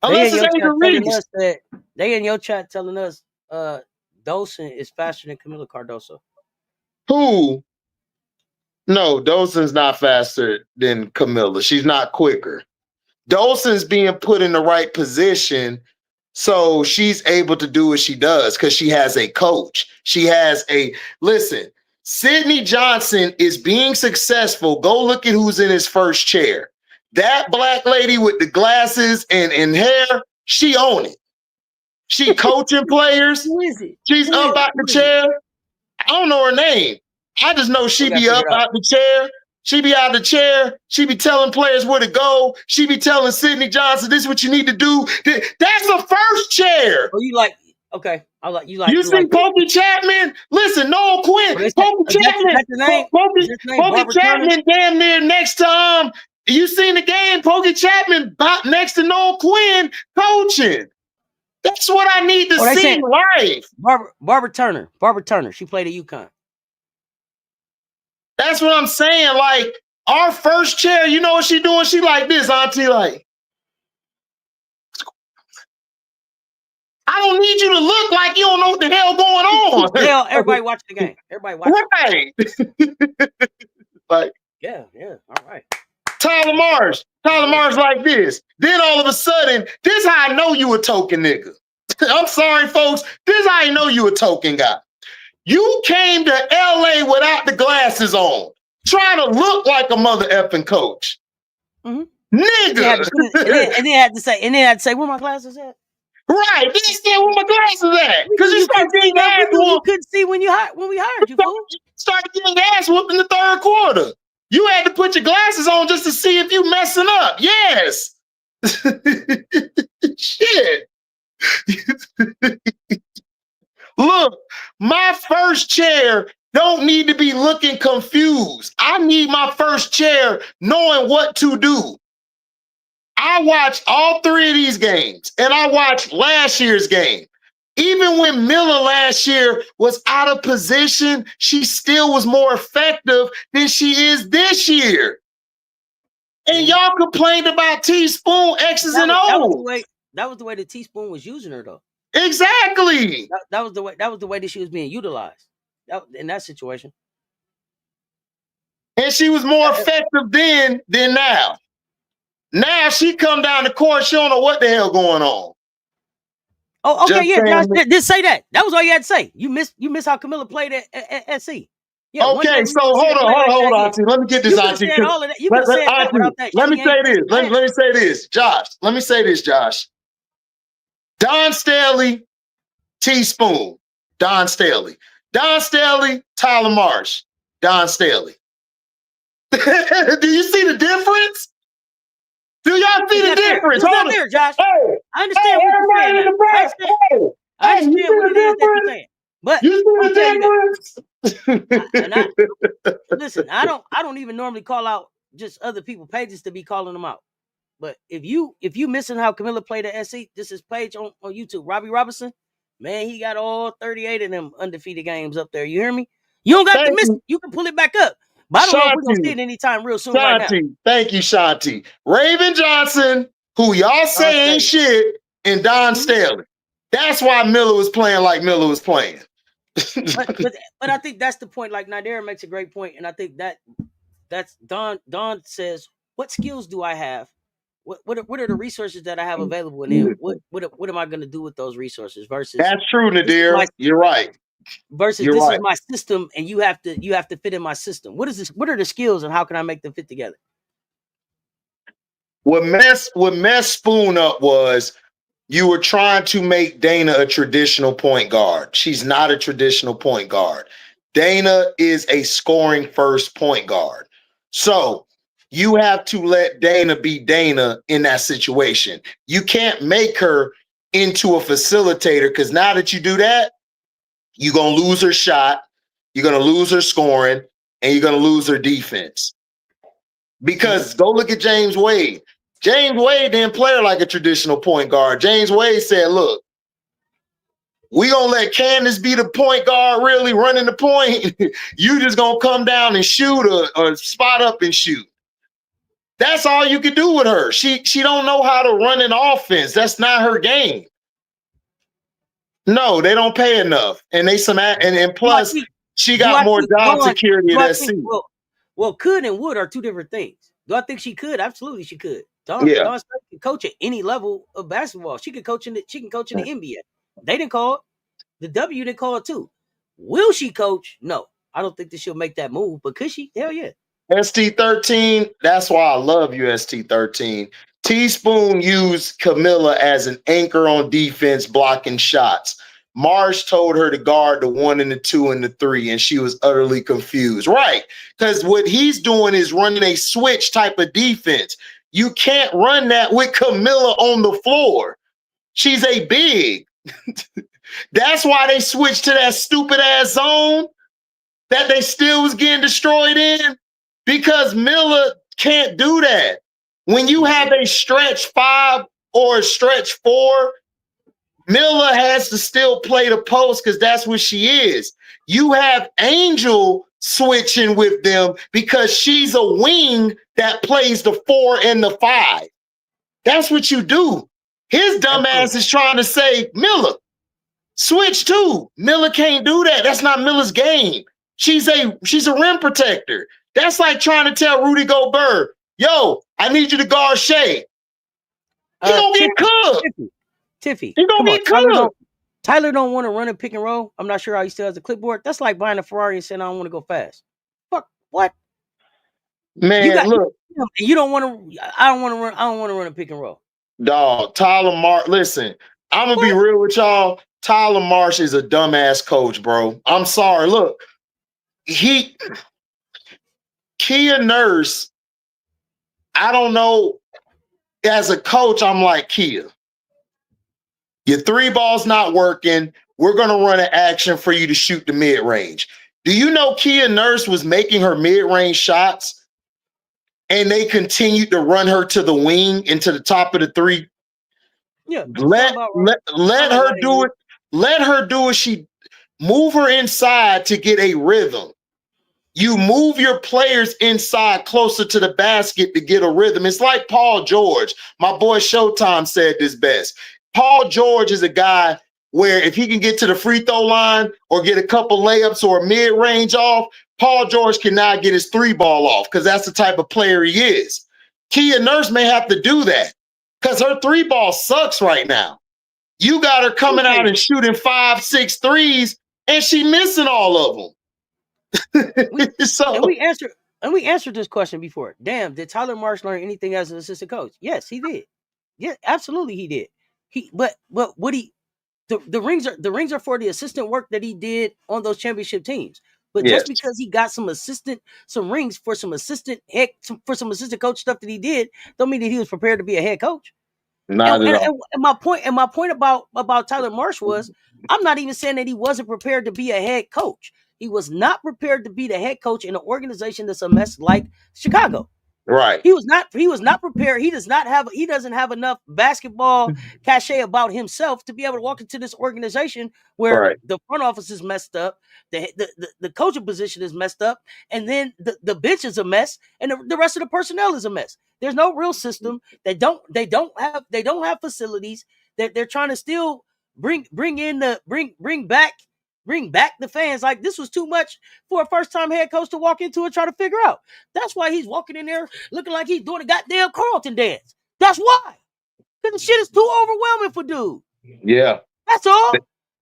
Unless it's Angel Reese. They in your chat telling us Dolson is faster than Camila Cardoso. Who? No, Dolson's not faster than Camilla. She's not quicker. Dolson's being put in the right position so she's able to do what she does because she has a coach. She has listen, Sydney Johnson is being successful. Go look at who's in his first chair. That black lady with the glasses and hair, she own it. She coaching players. Who is it? She's up out the chair. I don't know her name. I just know she be up out the chair. She be out the chair. She be telling players where to go. She be telling Sydney Johnson, this is what you need to do. That's the first chair. Oh, you like, okay. I like you like. You see Pokey Chapman? Listen, Noel Quinn. Pokey Chapman. Pokey Chapman damn near next time. You seen the game? Pokey Chapman next to Noel Quinn coaching. That's what I need to see live. Barbara Turner. She played at UConn. That's what I'm saying. Like, our first chair, you know what she doing? She like this, Auntie, like. I don't need you to look like you don't know what the hell going on. Yeah, everybody watch the game. Everybody watch right. Like, yeah, all right. Tyler Marsh like this. Then all of a sudden, this how I know you a token nigga. I'm sorry, folks. This how I know you a token guy. You came to LA without the glasses on, trying to look like a mother effing coach. Mm-hmm. Nigga. And then had to say, where my glasses at? Right. Then said, where my glasses at? Because you started getting ass whooped. You couldn't see when we hired you, fool. Started getting ass whooped in the third quarter. You had to put your glasses on just to see if you messing up. Yes. Shit. Look, my first chair don't need to be looking confused. I need my first chair knowing what to do. I watched all 3 of these games, and I watched last year's game. Even when Miller last year was out of position, she still was more effective than she is this year. And y'all complained about teaspoon X's and O's. That was the way the teaspoon was using her, though. Exactly. That was the way that she was being utilized in that situation. And she was more effective then than now. Now she come down the court, she don't know what the hell going on. Oh, okay, yeah, Josh, just say that. That was all you had to say. You miss how Camilla played at SC. Yeah, one day Okay, we so gonna see a player like hold that on, again. Auntie. Let me get this, You could have Auntie. said all of that. You could have said that without that Let me she say ain't this. pushing Let me say this, Josh. Let me say this, Josh. Don Staley, Teaspoon, Don Staley. Don Staley, Tyler Marsh, Don Staley. Do you see the difference? Do y'all see It's the not there. difference? It's not Hold on. there, Josh. Hey, I hey, understand what you're saying everybody in now. the back. Hey, I hey, you understand what see it is that you're the saying. But difference? I'm gonna tell you this. You see the difference? Listen, I don't even normally call out just other people's pages to be calling them out. But if you missing how Camilla played at SC, this is page on YouTube. Robbie Robinson, man, he got all 38 of them undefeated games up there. You hear me? You don't got to Thank miss it. you, You can pull it back up. But I don't know if we're gonna see Shanti. it anytime real soon right now. Shanti. Thank you, Shanti. Raven Johnson, who y'all Don say ain't Staley. shit, and Don Mhm. Staley. That's why Miller was playing like Miller was playing. But I think that's the point. Like Nadira makes a great point, and I think that's Don. Don says, "What skills do I have? What are the resources that I have available? And then what am I going to do with those resources? Versus That's true, this is my Nadir. You're right. You're this is right. my system, and you have to fit in my system. What is this? What are the skills, and how can I make them fit together? What messed Spoon up was you were trying to make Dana a traditional point guard. She's not a traditional point guard. Dana is a scoring first point guard. So you have to let Dana be Dana in that situation. You can't make her into a facilitator because now that you do that, you're going to lose her shot, you're going to lose her scoring, and you're going to lose her defense. Because go look at James Wade. James Wade didn't play her like a traditional point guard. James Wade said, look, we gonna let Candace be the point guard, really running the point. You just gonna come down and shoot or spot up and shoot. That's all you can do with her. She don't know how to run an offense. That's not her game. No, they don't pay enough. And and Do I plus think? she Do got I more think? job Hold on. security Do I at SC. think? Well, could and would are two different things. Do I think she could? Absolutely, she could. Yeah. Dawn Staley can coach at any level of basketball. She can coach in the NBA. They didn't call it. The W didn't call it too. Will she coach? No. I don't think that she'll make that move, but could she? Hell yeah. ST13, that's why I love you, ST13. Teaspoon used Camilla as an anchor on defense, blocking shots. Marsh told her to guard the 1 and the 2 and the 3, and she was utterly confused. Right, because what he's doing is running a switch type of defense. You can't run that with Camilla on the floor. She's a big. That's why they switched to that stupid ass zone that they still was getting destroyed in, because Miller can't do that. When you have a stretch 5 or a stretch 4, Miller has to still play the post because that's what she is. You have Angel switching with them because she's a wing that plays the 4 and the 5. That's what you do. His dumb ass is trying to say, Miller, switch too. Miller can't do that. That's not Miller's game. She's a rim protector. That's like trying to tell Rudy Gobert, yo, I need you to guard Shea. He gonna get cooked. Tiffy, He gonna come on. get cooked. Tyler don't want to run a pick and roll. I'm not sure how he still has a clipboard. That's like buying a Ferrari and saying I don't want to go fast. Fuck what? Man, look. You don't want to. I don't want to run. I don't want to run a pick and roll. Dog, Tyler Marsh. Listen, I'm gonna be real with y'all. Tyler Marsh is a dumbass coach, bro. I'm sorry. Look, Kia Nurse. I don't know. As a coach, I'm like, Kia, your 3 ball's not working. We're gonna run an action for you to shoot the mid range. Do you know Kia Nurse was making her mid range shots, and they continued to run her to the wing into the top of the 3? Yeah, Let her do it. Let her do it. She move her inside to get a rhythm. You move your players inside closer to the basket to get a rhythm. It's like Paul George. My boy Showtime said this best. Paul George is a guy where if he can get to the free throw line or get a couple layups or a mid-range off, Paul George cannot get his 3 ball off because that's the type of player he is. Kia Nurse may have to do that because her 3 ball sucks right now. You got her coming out and shooting 5, 6 threes, and she missing all of them. So And we answered this question before. Damn, did Tyler Marsh learn anything as an assistant coach? Yes, he did. Yeah, absolutely he did. But what he the rings are for the assistant work that he did on those championship teams. But yes, just because he got some rings for some assistant coach stuff that he did, don't mean that he was prepared to be a head coach. not at all. And my point about Tyler Marsh was, I'm not even saying that he wasn't prepared to be a head coach. He was not prepared to be the head coach in an organization that's a mess like Chicago. Right. He was not prepared. He doesn't have enough basketball cachet about himself to be able to walk into this organization where Right. the front office is messed up, the coaching position is messed up, and then the bench is a mess, and the rest of the personnel is a mess. There's no real system. They don't have facilities. They're trying to still bring back the fans. Like, this was too much for a first-time head coach to walk into and try to figure out. That's why he's walking in there looking like he's doing a goddamn Carlton dance. That's why. Because the shit is too overwhelming for dude. Yeah. That's all.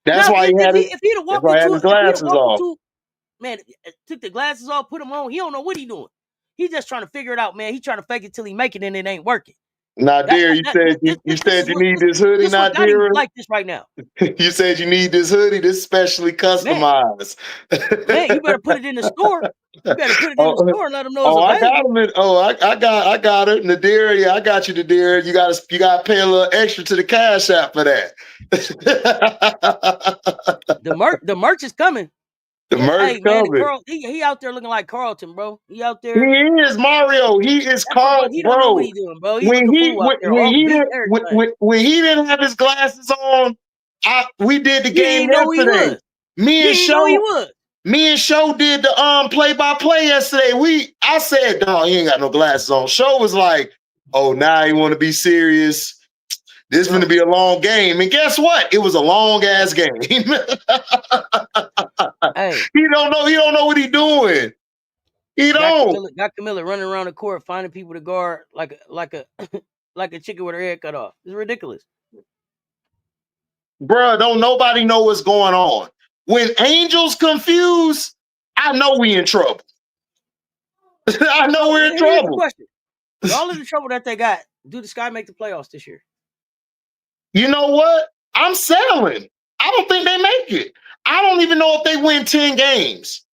That's Now, why he had if he'd have walked into his glasses off. Man, took the glasses off, put them on, he don't know what he doing. He's just trying to figure it out, man. He's trying to fake it till he make it, and it ain't working. Nadir, you said you need this hoodie, Nadir. Like this right now. You said you need this hoodie. This specially customized. Man, you better put it in the store. You better put it in the store and let them know it's available. I got it. Nadir, yeah, I got you, Nadir. You got to pay a little extra to the Cashapp for that. The merch is coming. The merch coming. He out there looking like Carlton, bro. He out there. He is Mario. He is Carlton, He don't know what he's doing, bro. When he didn't have his glasses on, we did the game yesterday. Me and Show did the play-by-play yesterday. I said, dog, he ain't got no glasses on. Show was like, oh, now he want to be serious. This is going to be a long game. And guess what? It was a long ass game. Hey. He don't know what he's doing. He don't. Got Camilla running around the court finding people to guard like a chicken with her head cut off. It's ridiculous. Bruh, don't nobody know what's going on. When Angel's confused, I know we in trouble. I know we're in trouble. Question. With all of the trouble that they got, do the Sky make the playoffs this year? You know what? I'm settling. I don't think they make it. I don't even know if they win 10 games.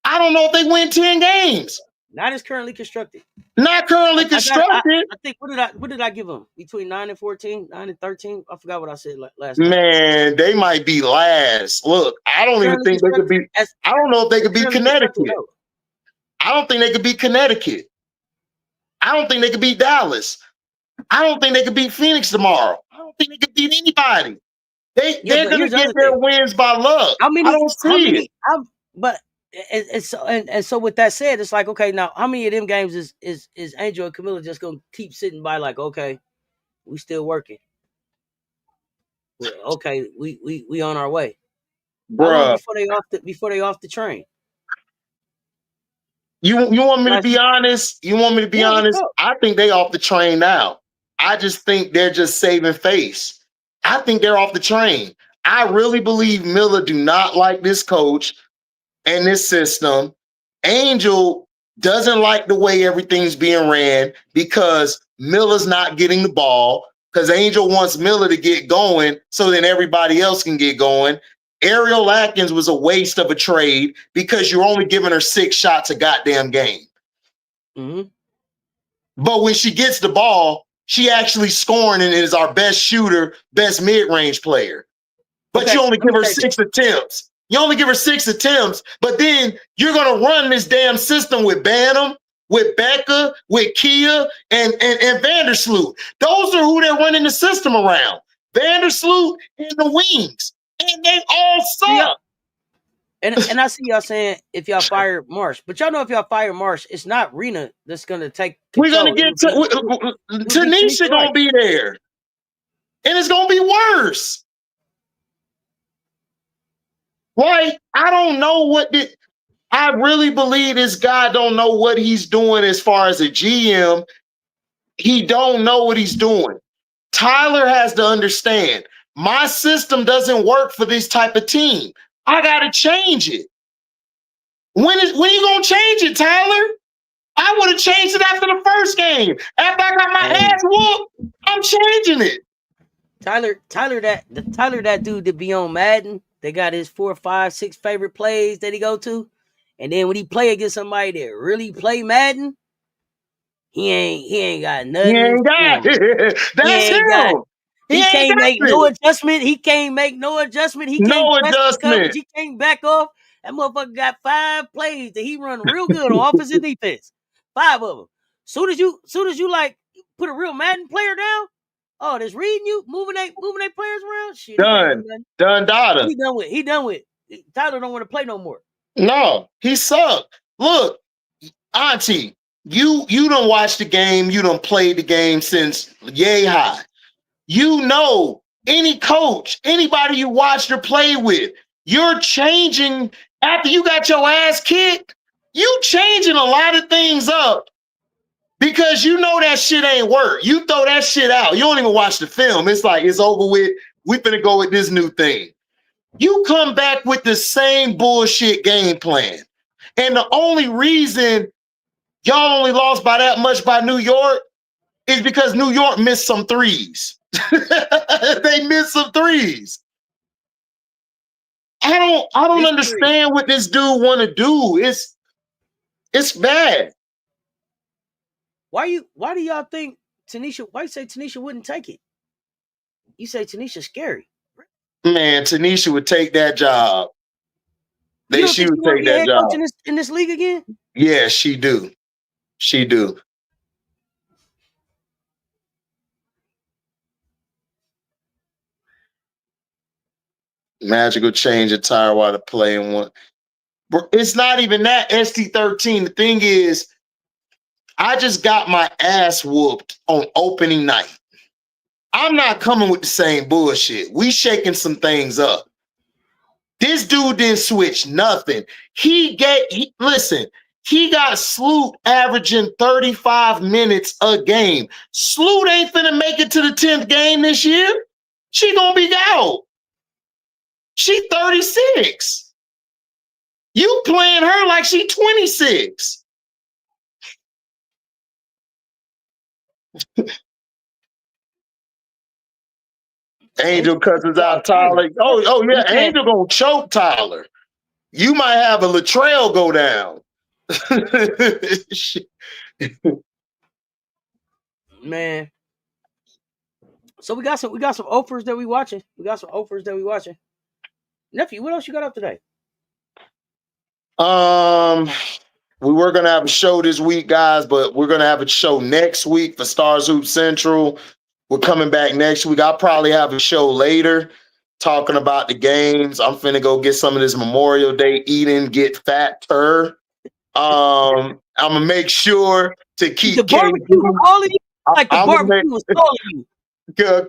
I don't know if they win 10 games. Not as currently constructed. Not currently constructed. I think what did I give them? Between 9 and 14, 9 and 13? I forgot what I said last night. Man, they might be last. Look, I don't even think they could be. I don't know if they could be Connecticut. I don't think they could beat Connecticut. I don't think they could beat Dallas. I don't think they could beat Phoenix tomorrow. I don't think they could beat anybody. They're going to get their wins by luck. I don't see it. So with that said, it's like, okay, now how many of them games is Angel and Camilla just going to keep sitting by like, okay, we still working. Okay, we on our way. Bruh. Before they off the train. You want me to be honest? You want me to be honest? I think they off the train now. I just think they're just saving face. I think they're off the train. I really believe Miller do not like this coach and this system. Angel doesn't like the way everything's being ran because Miller's not getting the ball, because Angel wants Miller to get going so then everybody else can get going. Ariel Atkins was a waste of a trade because you're only giving her 6 shots a goddamn game. Mm-hmm. But when she gets the ball, she actually scoring and is our best shooter, best mid-range player. But you only give her 6 attempts. You only give her 6 attempts, but then you're going to run this damn system with Bantam, with Becca, with Kia, and Vandersloot. Those are who they're running the system around. Vandersloot and the wings. And they all suck. Yeah. And I see y'all saying if y'all fire Marsh, but y'all know if y'all fire Marsh, it's not Rena that's gonna take control. We're gonna get Tanisha gonna be there. And it's gonna be worse. Right? I don't know I really believe this guy don't know what he's doing as far as a GM. He don't know what he's doing. Tyler has to understand. My system doesn't work for this type of team. I got to change it. When you gonna change it, Tyler? I would have changed it after the first game. After I got my ass whooped, I'm changing it. Tyler, that dude that be on Madden, they got his 4, 5, 6 favorite plays that he go to, and then when he play against somebody that really play Madden, he ain't got nothing. He ain't got it. That's him. He can't make no adjustment. He can't make no adjustment. He can't press coverage. He can't back off. That motherfucker got 5 plays that he run real good on offense and defense. 5 of them. Soon as you like put a real Madden player down, oh, that's reading you, moving they players around. Shit, done, data. He done with. Tyler don't want to play no more. No, he sucked. Look, Auntie, you don't watch the game. You don't play the game since yay high. You know, any coach, anybody you watched or play with, you're changing after you got your ass kicked. You changing a lot of things up because you know that shit ain't work. You throw that shit out. You don't even watch the film. It's like, it's over with. We finna go with this new thing. You come back with the same bullshit game plan. And the only reason y'all only lost by that much by New York is because New York missed some threes. They missed some threes. I don't understand what this dude want to do. It's bad. Why do y'all think Tanisha? Why you say Tanisha wouldn't take it? You say Tanisha's scary. Man, Tanisha would take that job. She would take that job in this league again. Yeah, she do. She do. Magical change a tire while to play and one. It's not even that ST13. The thing is, I just got my ass whooped on opening night. I'm not coming with the same bullshit. We shaking some things up. This dude didn't switch nothing. Listen, he got Sloot averaging 35 minutes a game. Sloot ain't finna make it to the 10th game this year. She gonna be out. She 36. You playing her like she 26. Angel cuts out Tyler. Oh yeah, Angel gonna choke Tyler. You might have a Latrell go down. Man. So we got some offers that we watching. Nephew, what else you got up today? We were gonna have a show this week, guys, but we're gonna have a show next week for Stars Hoop Central. We're coming back next week. I'll probably have a show later talking about the games. I'm finna go get some of this Memorial Day eating, get fatter. I'm gonna make sure to keep the barbecue calling you. Like the barbecue was calling you.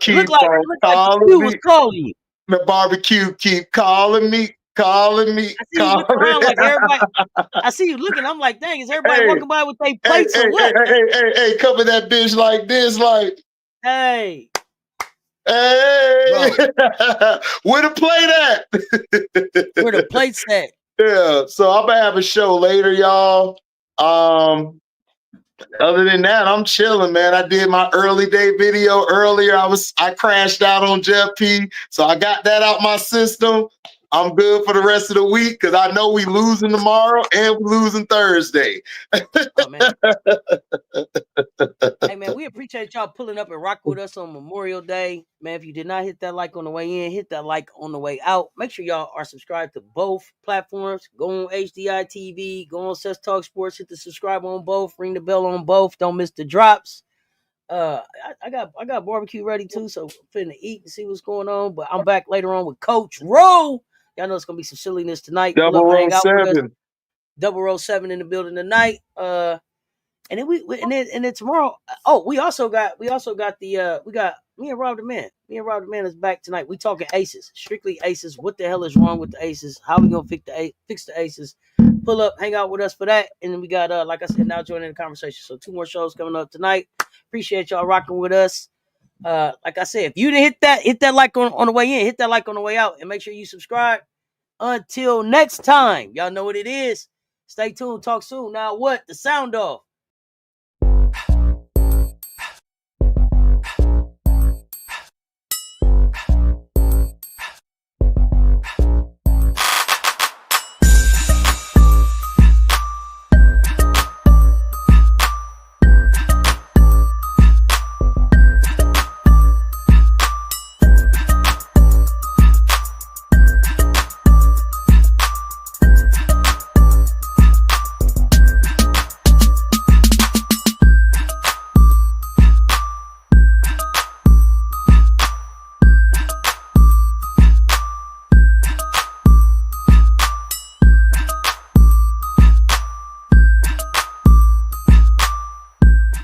Keep calling you. The barbecue keep calling me. I see you looking around like everybody. I see you looking. I'm like, dang, is everybody walking by with their plates or what? Hey, cover that bitch like this, like. Hey. Where the plate at? Where the plate's at? Yeah, so I'm gonna have a show later, y'all. Other than that, I'm chilling, man. I did my early day video earlier. I crashed out on Jeff P, so I got that out my system. I'm good for the rest of the week because I know we losing tomorrow and we losing Thursday. Oh, man. Hey, man, we appreciate y'all pulling up and rocking with us on Memorial Day. Man, if you did not hit that like on the way in, hit that like on the way out. Make sure y'all are subscribed to both platforms. Go on HDiiTV, go on Cess Talk Sports, hit the subscribe on both, ring the bell on both. Don't miss the drops. I got barbecue ready too, so I'm finna eat and see what's going on. But I'm back later on with Coach Rowe. Y'all know it's gonna be some silliness tonight. Double roll 7. Double roll 7 in the building tonight. And then tomorrow. Oh, we got me and Rob the Man. Me and Rob the Man is back tonight. We talking aces, strictly aces. What the hell is wrong with the aces? How we gonna fix the aces? Pull up, hang out with us for that. And then we got like I said, now joining the conversation. So 2 more shows coming up tonight. Appreciate y'all rocking with us. Like I said, if you didn't hit that like on the way in, hit that like on the way out, and make sure you subscribe. Until next time, y'all know what it is. Stay tuned. Talk soon. Now what? The sound off.